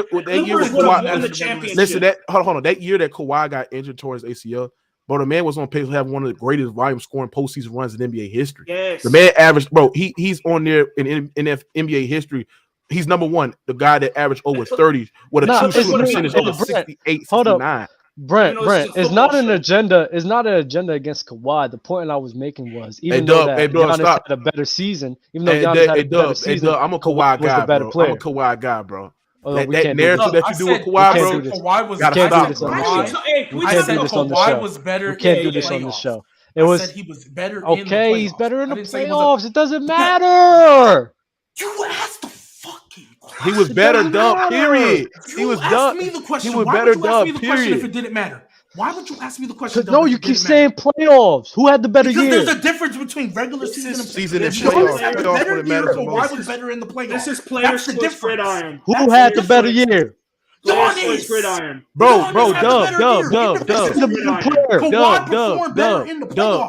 Kawhi. Listen, hold on. That year that Kawhi got injured towards ACL, bro, the man was on pace to have one of the greatest volume scoring postseason runs in NBA history.
Yes.
The man averaged, bro, he's on there in NBA history. He's number one, the guy that averaged over 30 with a true shooting percentage over 68, 69.
Brent, it's not an agenda. It's not an agenda against Kawhi. The point I was making was even though Giannis had a better season, even though Giannis had a better season,
I'm a Kawhi guy, bro. I'm a Kawhi guy, bro. That narrative that you do with Kawhi, bro,
Kawhi was
gotta stop.
I said Kawhi was better.
We can't do this on the show.
It was he was better.
Okay, he's better in the playoffs. It doesn't matter.
You asked the fucking.
He was better, dumb. Period. He was dumb.
Me the question.
He was better, dumb.
Period. If it didn't matter, why would you ask me the question?
No, you keep saying playoffs. Who had the better year?
There's a difference between regular season and playoffs. Kawhi was better in the playoffs.
This is players split gridiron.
Who had the better year?
Giannis. Gridiron.
Bro, Dub.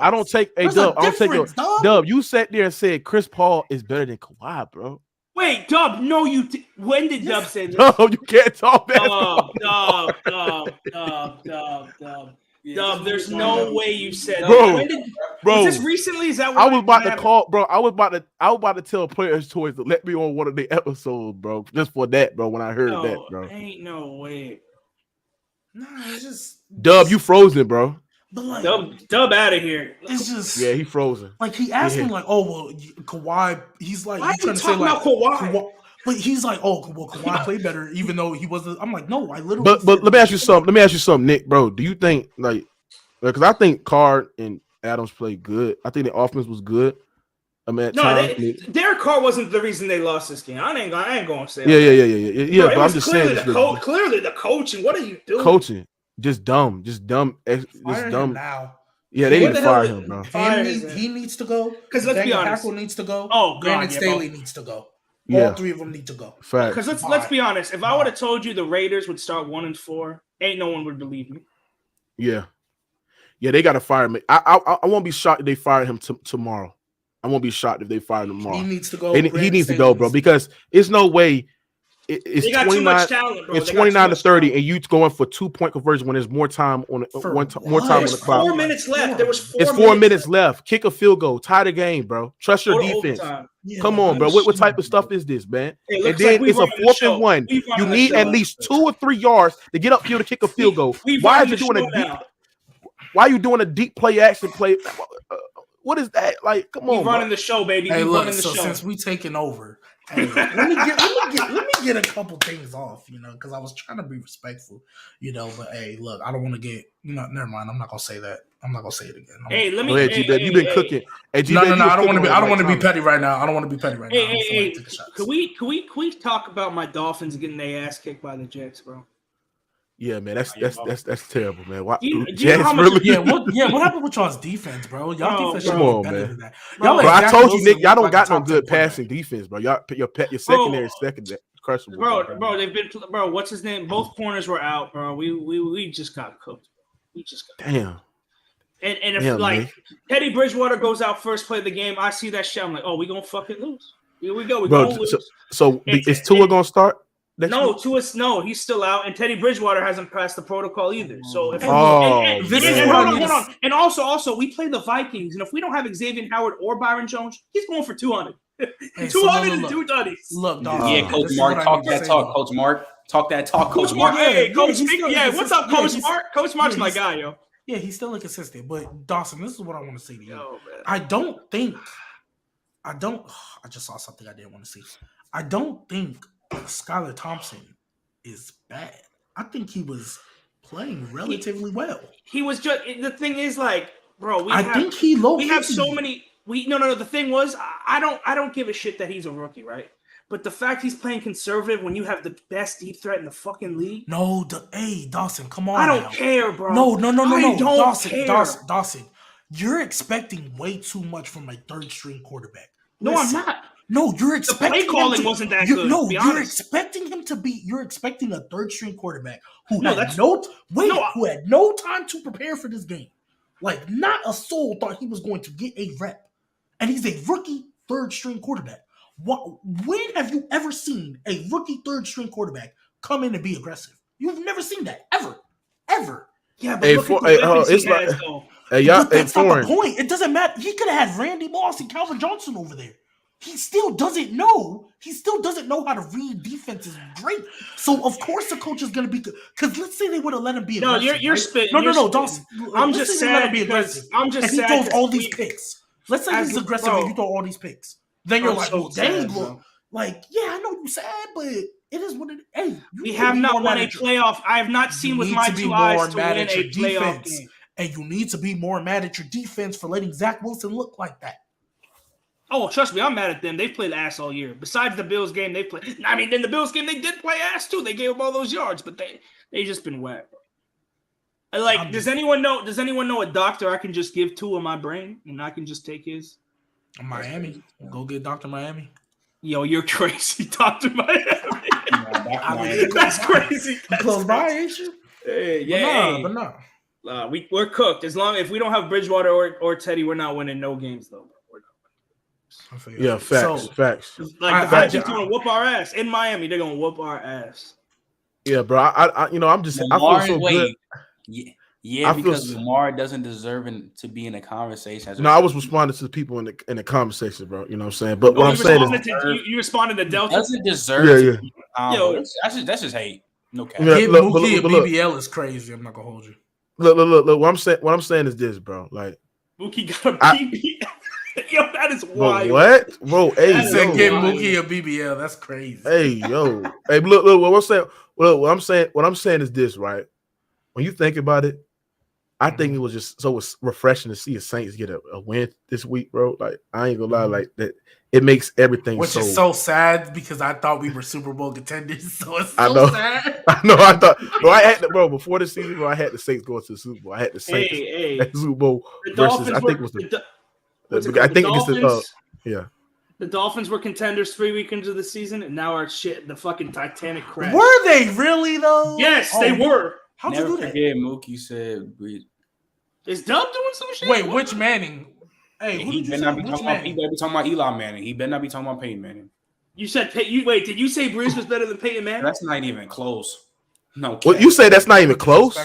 I don't take Dub. You sat there and said Chris Paul is better than Kawhi, bro.
Wait, Dub, no, when did Dub say this?
No, you can't talk that.
Dub, there's no way you said
that. Bro,
was this recently? Is that what
I was about to call, bro? I was about to tell Players Choice to let me on one of the episodes, bro. Just for that, bro. When I heard that, bro.
Ain't no way.
Nah, it's just
Dub, you frozen, bro.
But like,
Dub out of here.
It's just
he frozen.
Like he asked me like, oh well, Kawhi. He's like,
why are you talking about Kawhi?
But he's like, oh well, Kawhi played better, even though he wasn't. I'm like, no, I literally.
But let me ask you something. Nick, bro. Do you think because I think Carr and Adams played good. I think the offense was good. I mean,
Derek Carr wasn't the reason they lost this game. I ain't going to say.
Yeah. Bro, but I'm just saying.
Clearly, the coaching. What are you doing?
Coaching. Just dumb.
Fire him now.
Yeah, they need to fire him, bro.
He needs to go.
Because let's be honest,
Hackle needs to go.
Oh,
Brandon Staley needs to go. All three of them need to go.
Because let's be honest, if I would have told you the Raiders would start 1-4, ain't no one would believe me.
Yeah. Yeah, they got to fire him. I won't be shocked if they fire him tomorrow. I won't be shocked if they fire him tomorrow.
He needs to go.
He needs to go, bro, because it's no way. It's 29.
Talent,
it's 29 to 30, and you going for 2-point conversion when there's more time on more time on the clock.
4 minutes left. There was
4 minutes left. Kick a field goal. Tie the game, bro. Trust your defense. Yeah, come on, bro. What type of stuff is this, man? And then it's a 4th and 1. You need at least 2 or 3 yards to get upfield to kick a field goal. Why are you doing a deep? Why are you doing a deep play action play? What is that? Like, come on,
running the show, baby.
Hey, look. So since we taking over. Hey, let me get a couple things off, because I was trying to be respectful, But hey, look, I don't want to get, never mind. I'm not gonna say that. I'm not gonna say it again.
Hey, let me.
Go ahead, G-Babe. You've been cooking. Hey,
no. I don't want to be petty right now. I don't want to be petty right now.
Hey, can we talk about my Dolphins getting their ass kicked by the Jets, bro?
Yeah, man, that's terrible, man. Why,
what happened with y'all's defense, bro? Y'all defense should be better than that.
Bro, I told you, Nick, y'all don't got no good passing defense, bro. Your secondary is crushable.
Bro, they've been, bro. What's his name? Both corners were out, bro. We just got cooked.
Damn.
And if Teddy Bridgewater goes out first play of the game, I see that shit. I'm like, oh, we gonna fucking lose. Here we go. We're gonna lose.
So is Tua gonna start?
No, he's still out, and Teddy Bridgewater hasn't passed the protocol either. So if hold on. And also we play the Vikings, and if we don't have Xavier Howard or Byron Jones, he's going for 200. 200 and 2 tutties.
Look, dog.
Yeah, Coach Mark, talk that talk, Coach Mark. Talk that talk, Coach Mark.
Hey, Coach Mark. Yeah, what's up, Coach Mark? Coach Mark's my guy, yo.
Yeah, he's still inconsistent. But Dawson, this is what I want to say to you. I just saw something I didn't want to see. I don't think Skylar Thompson is bad. I think he was playing relatively well.
He was just the thing is like, bro, we have so many. No. The thing was, I don't give a shit that he's a rookie, right? But the fact he's playing conservative when you have the best deep threat in the fucking league.
Hey, Dawson, come on.
I don't care, bro.
No. Dawson, you're expecting way too much from a third string quarterback.
No, I'm not.
No, you're expecting
the play calling wasn't that good.
No, you're expecting him to be. You're expecting a third string quarterback who had no time to prepare for this game. Like, not a soul thought he was going to get a rep, and he's a rookie third string quarterback. When have you ever seen a rookie third string quarterback come in and be aggressive? You've never seen that ever.
Yeah, but look at the weapons he has, though.
But that's not the point. It doesn't matter. He could have had Randy Moss and Calvin Johnson over there. He still doesn't know. He still doesn't know how to read defenses great. So of course the coach is going to be good. Because let's say they would have let him be aggressive.
No, you're spitting.
No, Dawson.
I'm just sad because
he throws all these picks. Let's say he's aggressive and you throw all these picks. Then you're like, well, dang, like, yeah, I know you're sad, but it is what it is. Hey,
we have not won a playoff. I have not seen with my 2 eyes to win a playoff game.
And you need to be more mad at your defense for letting Zach Wilson look like that.
Oh, trust me, I'm mad at them. They've played ass all year. Besides the Bills game, they played. I mean, in the Bills game, they did play ass too. They gave up all those yards, but they just been whack. Like, does anyone know a doctor I can just give 2 of my brain and I can just take his?
Miami, go get Dr. Miami.
Yo, you're crazy, Dr. Miami. That's crazy.
Close by, ain't you?
But no. We're cooked. If we don't have Bridgewater or Teddy, we're not winning no games though.
Yeah, facts.
Like the Vikings going to whoop our ass in Miami. They're going to whoop our ass.
Yeah, bro. I'm just.
Lamar,
I feel so good.
Yeah, because Lamar doesn't deserve to be in a conversation.
No, I was responding to the people in the conversation, bro. You know what I'm saying? But what I'm saying is,
you responded to Delta.
Doesn't deserve.
Yeah.
Yo, that's just hate. No cap.
Mookie and BBL is crazy. I'm not gonna hold you.
Look. What I'm saying is this, bro. Like,
Mookie got a BBL. Yo, that is wild.
What? Bro, hey,
I said get Mookie a BBL. That's crazy.
Hey, yo. Hey, look, what I'm saying is this, right? When you think about it, I think it was just so refreshing to see the Saints get a win this week, bro. Like, I ain't gonna lie, like that. It makes everything
which is so sad because I thought we were Super Bowl contenders. So it's sad.
I know. I thought, bro. I had before the season, bro. I had the Saints going to the Super Bowl. I had the Saints at the Super Bowl versus. I think it was
The Dolphins were contenders 3 weeks into the season, and now our the fucking Titanic crashed.
Were they really though?
Yes, they were.
How'd you do that? Mookie said
Is Dub doing some shit?
Wait, which Manning? Hey, who did you say? Which Manning?
He better be talking about Eli Manning. He better not be talking about Peyton Manning.
You said wait, did you say Brees was better than Peyton Manning?
That's not even close. No.
Well, you say that's not even close?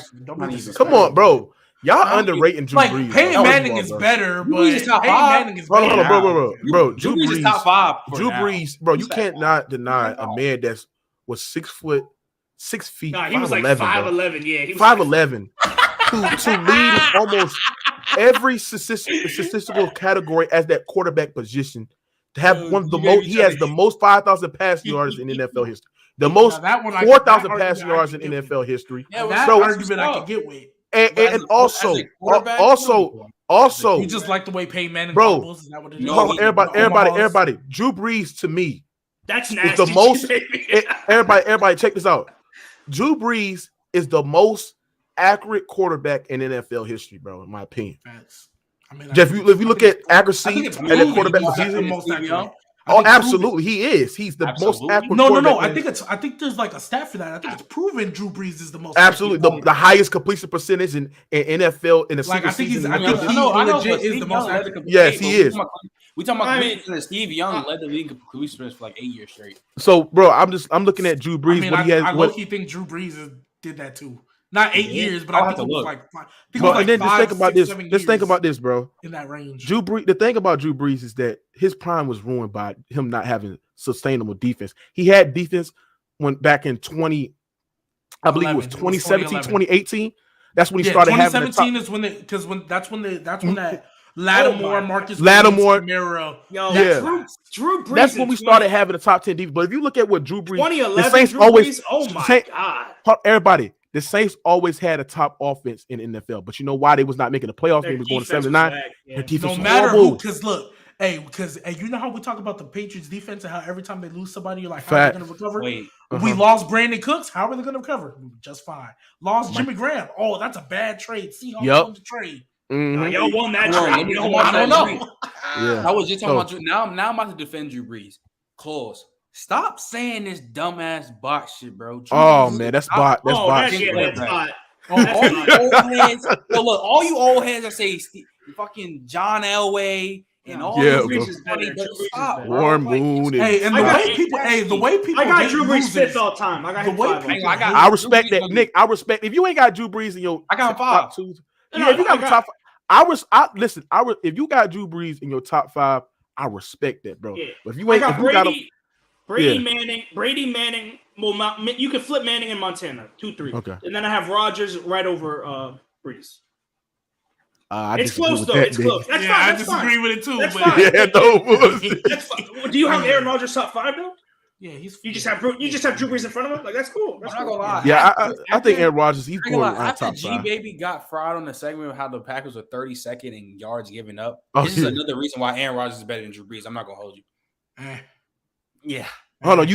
Come on, bro. Y'all underrating Drew Brees.
Peyton Manning is better, but Peyton Manning is better.
Hold on, bro. Drew
Brees is top 5.
Drew Brees, bro. You can't not deny a man that was 6 feet.
Nah, he was like 5'11". Yeah, he was
5'11". to lead almost every statistical category as that quarterback position. To have one of the most, he has the most 5,000 passing yards in NFL history. The most 4,000 passing yards in NFL history.
Yeah, that argument I can get with.
And also,
you just like the way Peyton Manning
bro. Is that what it is? Everybody. Drew Brees to me,
that's nasty.
Is the most. Everybody, check this out. Drew Brees is the most accurate quarterback in NFL history, bro. In my opinion. I mean, Jeff, if you look at accuracy at the quarterback position, most accurate. Oh, absolutely, he is. He's the most accurate.
No. I think there's like a stat for that. I think it's proven Drew Brees is the most.
Absolutely, the highest completion percentage in NFL in a
single
season.
I think he legit is the most accurate.
Yes, he is.
We talking about Steve Young led the league in completion percentage for like 8 years straight.
So, bro, I'm looking at Drew Brees.
I low-key think Drew Brees did that too. Not 8 years, but I think it was like.
And then just think about this. Let's think about this, bro.
In that range,
Drew Brees. The thing about Drew Brees is that his prime was ruined by him not having sustainable defense. He had defense when back in 20, I believe it was 2017, 2018. That's when he started having.
2017 is when that's when that Lattimore, Marcus
Camara.
Drew Brees.
That's when we started having the top 10 defense. But if you look at what Drew Brees,
2011,
the Saints
Drew
always.
Brees, oh my god!
Everybody. The Saints always had a top offense in NFL, but you know why they was not making the playoffs? They was going to 7-9. Their defense
no matter who, because look, because you know how we talk about the Patriots defense and how every time they lose somebody, you're like, how are they going to recover? We lost Brandon Cooks. How are they going to recover? Just fine. Lost Jimmy Graham. Oh, that's a bad trade. Seahawks won the trade.
Y'all won that trade.
I don't know.
I was just talking about Drew. Now I'm about to defend Drew Brees. Clause. Stop saying this dumbass bot shit, bro.
Man, that's bot. That's bot.
That's bot.
All you old heads. Look, all you old heads that say fucking John Elway and all these bitches. Stop.
Warren Moon.
And the way people.
I got Drew Brees 5th all time. I got him 5.
I respect that, Nick. I respect if you ain't got Drew Brees in your.
I got 5.
If you got the top 5, listen. If you got Drew Brees in your top 5, I respect that, bro. But if you ain't, if you got him.
Brady Manning. Well, you can flip Manning in Montana 2-3.
Okay,
and then I have Rodgers right over Brees.
It's
close though. It's close. That's fine.
I disagree with it too.
That's
but
fine. That's fine. Do you have Aaron Rodgers top 5 though?
Yeah,
you just have Drew Brees in front of him. Like that's cool. That's
I'm not gonna lie.
Yeah, I think Aaron Rodgers. He's going on top 5.
G Baby got fried on the segment of how the Packers were 32nd in yards given up. This is another reason why Aaron Rodgers is better than Drew Brees. I'm not gonna hold you. Yeah.
Hold on.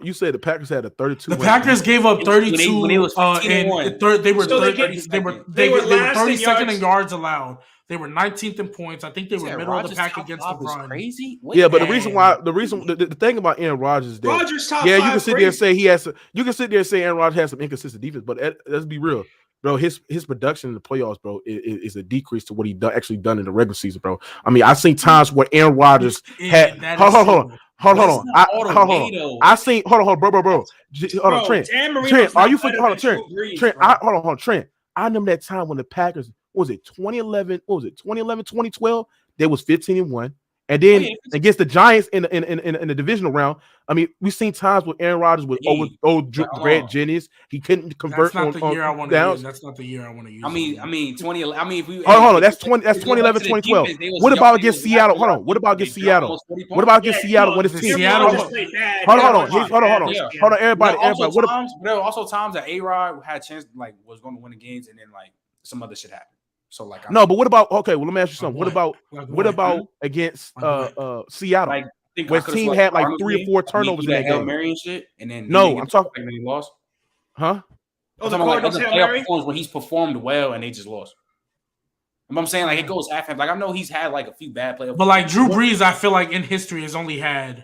You said the Packers had a 32.
The Packers gave up 32.
When it was 15-1.
They were 32nd in yards allowed. They were 19th in points. I think they were middle of the pack against the run.
Crazy.
But the thing about Aaron Rodgers is that
Rodgers top 5,
you can sit there and say he has. You can sit there and say Aaron Rodgers has some inconsistent defense, but let's be real, bro. His production in the playoffs, bro, is a decrease to what he actually done in the regular season, bro. I mean, I've seen times where Aaron Rodgers had. Hold on. I seen. Hold on, bro. Hold on, Trent. Are you fucking? Hold on, Trent. Trent. I remember that time when the Packers. What was it 2011? 2012? They was 15-1. And then against the Giants in the divisional round, I mean, we've seen times with Aaron Rodgers with Brad Jennings. He couldn't convert.
That's not the year I want to use. That's not the year I want to use.
I mean, 2011. I mean, if we
hold on. That's 2011, 2012. What about against Seattle? Hold on. What about against Seattle? What about against Seattle when it's team?
Seattle.
Hold on. Everybody.
What about? There were also times that A-Rod had a chance, like, was going to win the games, and then like some other shit happened. So like,
but what about? Okay, well, let me ask you something. What about against Seattle?
Like,
where his team had like 3 or 4 turnovers in that game.
Mary and shit, and then
I'm talking.
And then he lost.
Huh?
Oh, the Cardinals Hail Mary
when he's performed well and they just lost. I'm saying like it goes half. Like I know he's had like a few bad playoffs,
but like Drew Brees, I feel like in history has only had.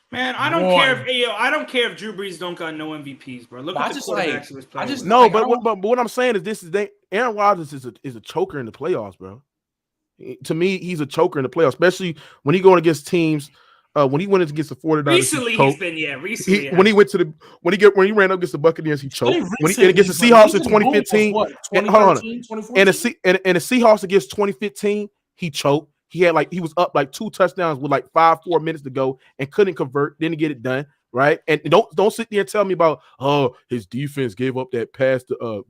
Man, I don't care if Drew Brees don't got no MVPs, bro. Look at the quarterbacks of his players.
But what I'm saying is this is Aaron Rodgers is a choker in the playoffs, bro. To me, he's a choker in the playoffs, especially when he going against teams. When he went against the 49ers,
recently he's been recently.
When he ran up against the Buccaneers, he choked. When he against the Seahawks in 2015, hold on, and the Seahawks against 2015, he choked. He was up like 2 touchdowns with like 4 minutes to go and couldn't convert, didn't get it done. Right. And don't sit there and tell me about his defense gave up that pass to I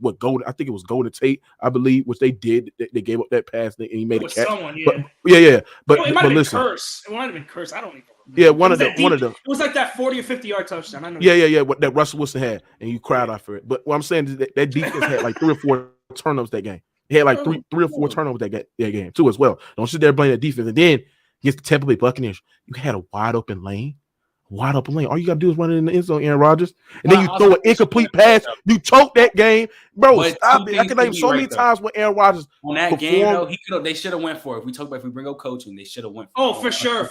think it was Golden Tate, I believe, which they did. They gave up that pass and he made a catch.
Someone,
yeah. But
it might have
listen,
been Curse. It might have been Curse. I don't even remember.
Yeah, one of them. It
was like that 40 or 50 yard touchdown. I know.
Yeah. What that Russell Wilson had, and you cried out for it. But what I'm saying is that defense had like 3 or 4 turnovers that game. He had like three or four turnovers that game too as well. Don't sit there blaming the defense. And then against the Tampa Bay Buccaneers, you had a wide open lane. All you gotta do is run it in the end zone, Aaron Rodgers, and then you throw an incomplete pass. You choke that game, bro. Stop it! I can name so many times when Aaron Rodgers
on that game though. They should have went for it. If we bring up coaching, they should have went.
For sure.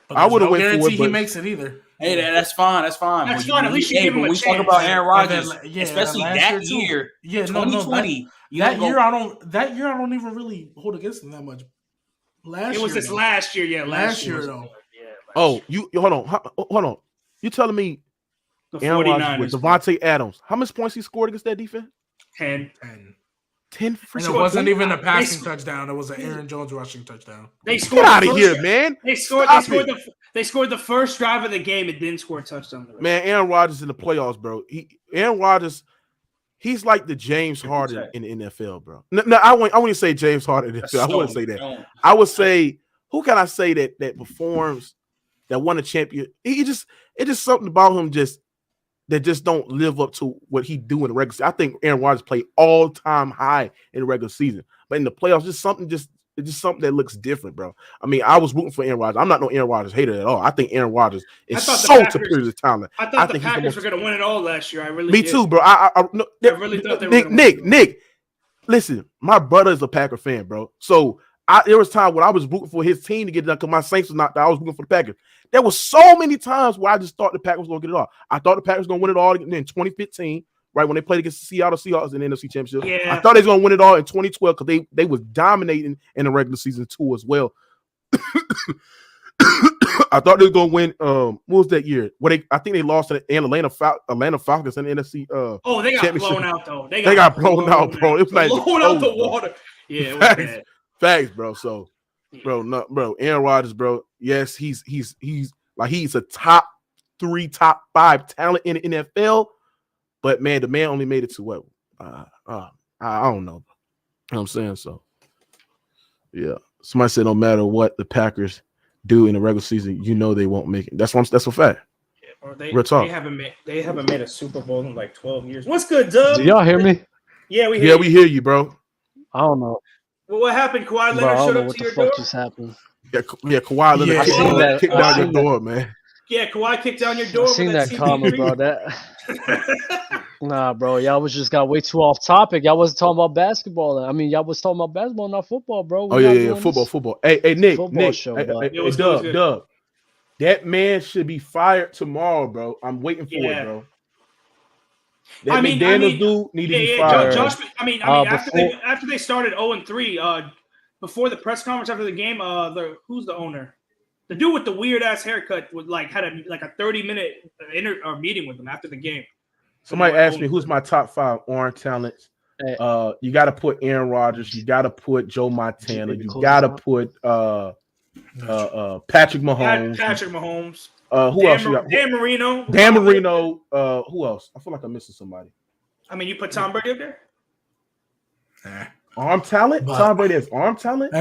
I would have went for it.
He makes it either.
Hey, that's fine. That's fine.
At least you give him a chance.
When we talk about Aaron Rodgers, especially that year,
2020. That year I don't even really hold against him that much.
It was this last year. Yeah,
last year though.
Oh, you hold on. You telling me Aaron Rodgers with Devontae Adams, how much points he scored against that defense?
10.
10
and it wasn't even a passing touchdown. It was an Aaron Jones rushing touchdown.
They scored.
Get out of here, man.
They scored the first drive of the game and didn't score a touchdown.
Man, Aaron Rodgers in the playoffs, bro. Aaron Rodgers, he's like the James Harden in the NFL, bro. No, I wouldn't say James Harden in the NFL. I wouldn't say that. I would say, who can I say that performs, that won a champion? It's just something about him that just don't live up to what he do in the regular season. I think Aaron Rodgers played all-time high in the regular season, but in the playoffs, it's just something that looks different, bro. I mean, I was rooting for Aaron Rodgers. I'm not no Aaron Rodgers hater at all. I think Aaron Rodgers is superior to talent.
I thought the Packers were going to win it all last year. I really
did. Me too, bro. I
really thought they were
Nick, listen, my brother is a Packer fan, bro. So there was time when I was rooting for his team to get it done because my Saints was not there. I was rooting for the Packers. There was so many times where I just thought the Packers was going to get it all. I thought the Packers were going to win it all in 2015, right, when they played against the Seattle Seahawks in the NFC Championship.
Yeah.
I thought they was going to win it all in 2012 because they was dominating in the regular season too as well. I thought they were going to win. What was that year? I think they lost to the Atlanta Falcons in the NFC.
They got blown out though. They
got blown out, bro. It was like
blown out the water. Yeah, it was bad.
Facts, bro. So, bro, Aaron Rodgers, bro. Yes, he's a top 3, top 5 talent in the NFL. But man, the man only made it to what? I don't know. You know what I'm saying? So, yeah. Somebody said no matter what the Packers do in the regular season, they won't make it. That's a fact.
Yeah,
real talk.
They haven't made a Super Bowl in like 12 years. What's good, Dub?
Do y'all hear me?
Yeah, we hear
you, bro.
I don't know.
Well, what happened? Kawhi Leonard showed up to your door?
What the fuck just happened?
Yeah, Kawhi Leonard kicked down your door, man.
Yeah, Kawhi kicked down your door.
I seen that comment, bro. Nah, bro. Y'all got way too off topic. Y'all wasn't talking about basketball. I mean, y'all was talking about basketball, not football, bro.
Football. Hey, Nick.
Show,
hey, Dub. That man should be fired tomorrow, bro. I'm waiting for it, bro. That McDaniels dude need to be fired.
Josh, after they started 0-3, before the press conference after the game, who's the owner? The dude with the weird ass haircut had a 30-minute meeting with them after the game.
Somebody asked me who's my top 5 orange talents. You got to put Aaron Rodgers. You got to put Joe Montana. You got to put Patrick Mahomes.
Patrick Mahomes.
Who else you got?
Dan Marino.
Who else? I feel like I'm missing somebody.
I mean, you put Tom Brady up there?
Arm talent? Tom Brady has arm talent?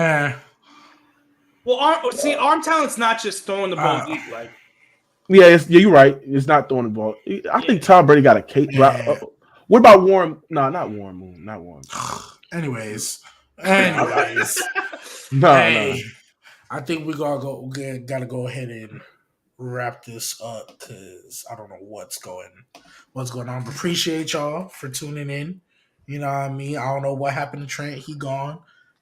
Well, arm talent's not just throwing the ball deep, like.
Yeah, you're right. It's not throwing the ball. I think Tom Brady got a cake. What about Warren? No, not Warren Moon. Not Warren.
Anyways.
No.
I think we gotta go ahead and wrap this up because I don't know what's going on. But appreciate y'all for tuning in. You know what I mean? I don't know what happened to Trent. He gone.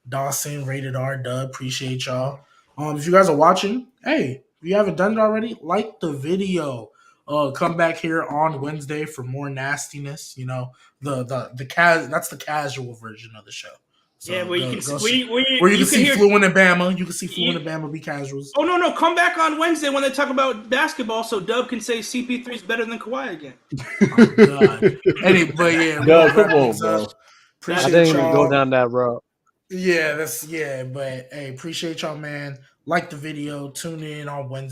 Dawson, Rated R, Dub. Appreciate y'all. If you guys are watching, hey, if you haven't done it already, like the video. Come back here on Wednesday for more nastiness. You know, that's the casual version of the show. So
yeah, where you can see
Fluent and Bama. You can see Fluent and Bama be casuals.
Oh no! Come back on Wednesday when they talk about basketball, so Dub can say CP3 is better than Kawhi again.
Oh God! But yeah,
come on, bro.
I didn't even go down that road.
Yeah, but hey, appreciate y'all, man. Like the video. Tune in on Wednesday.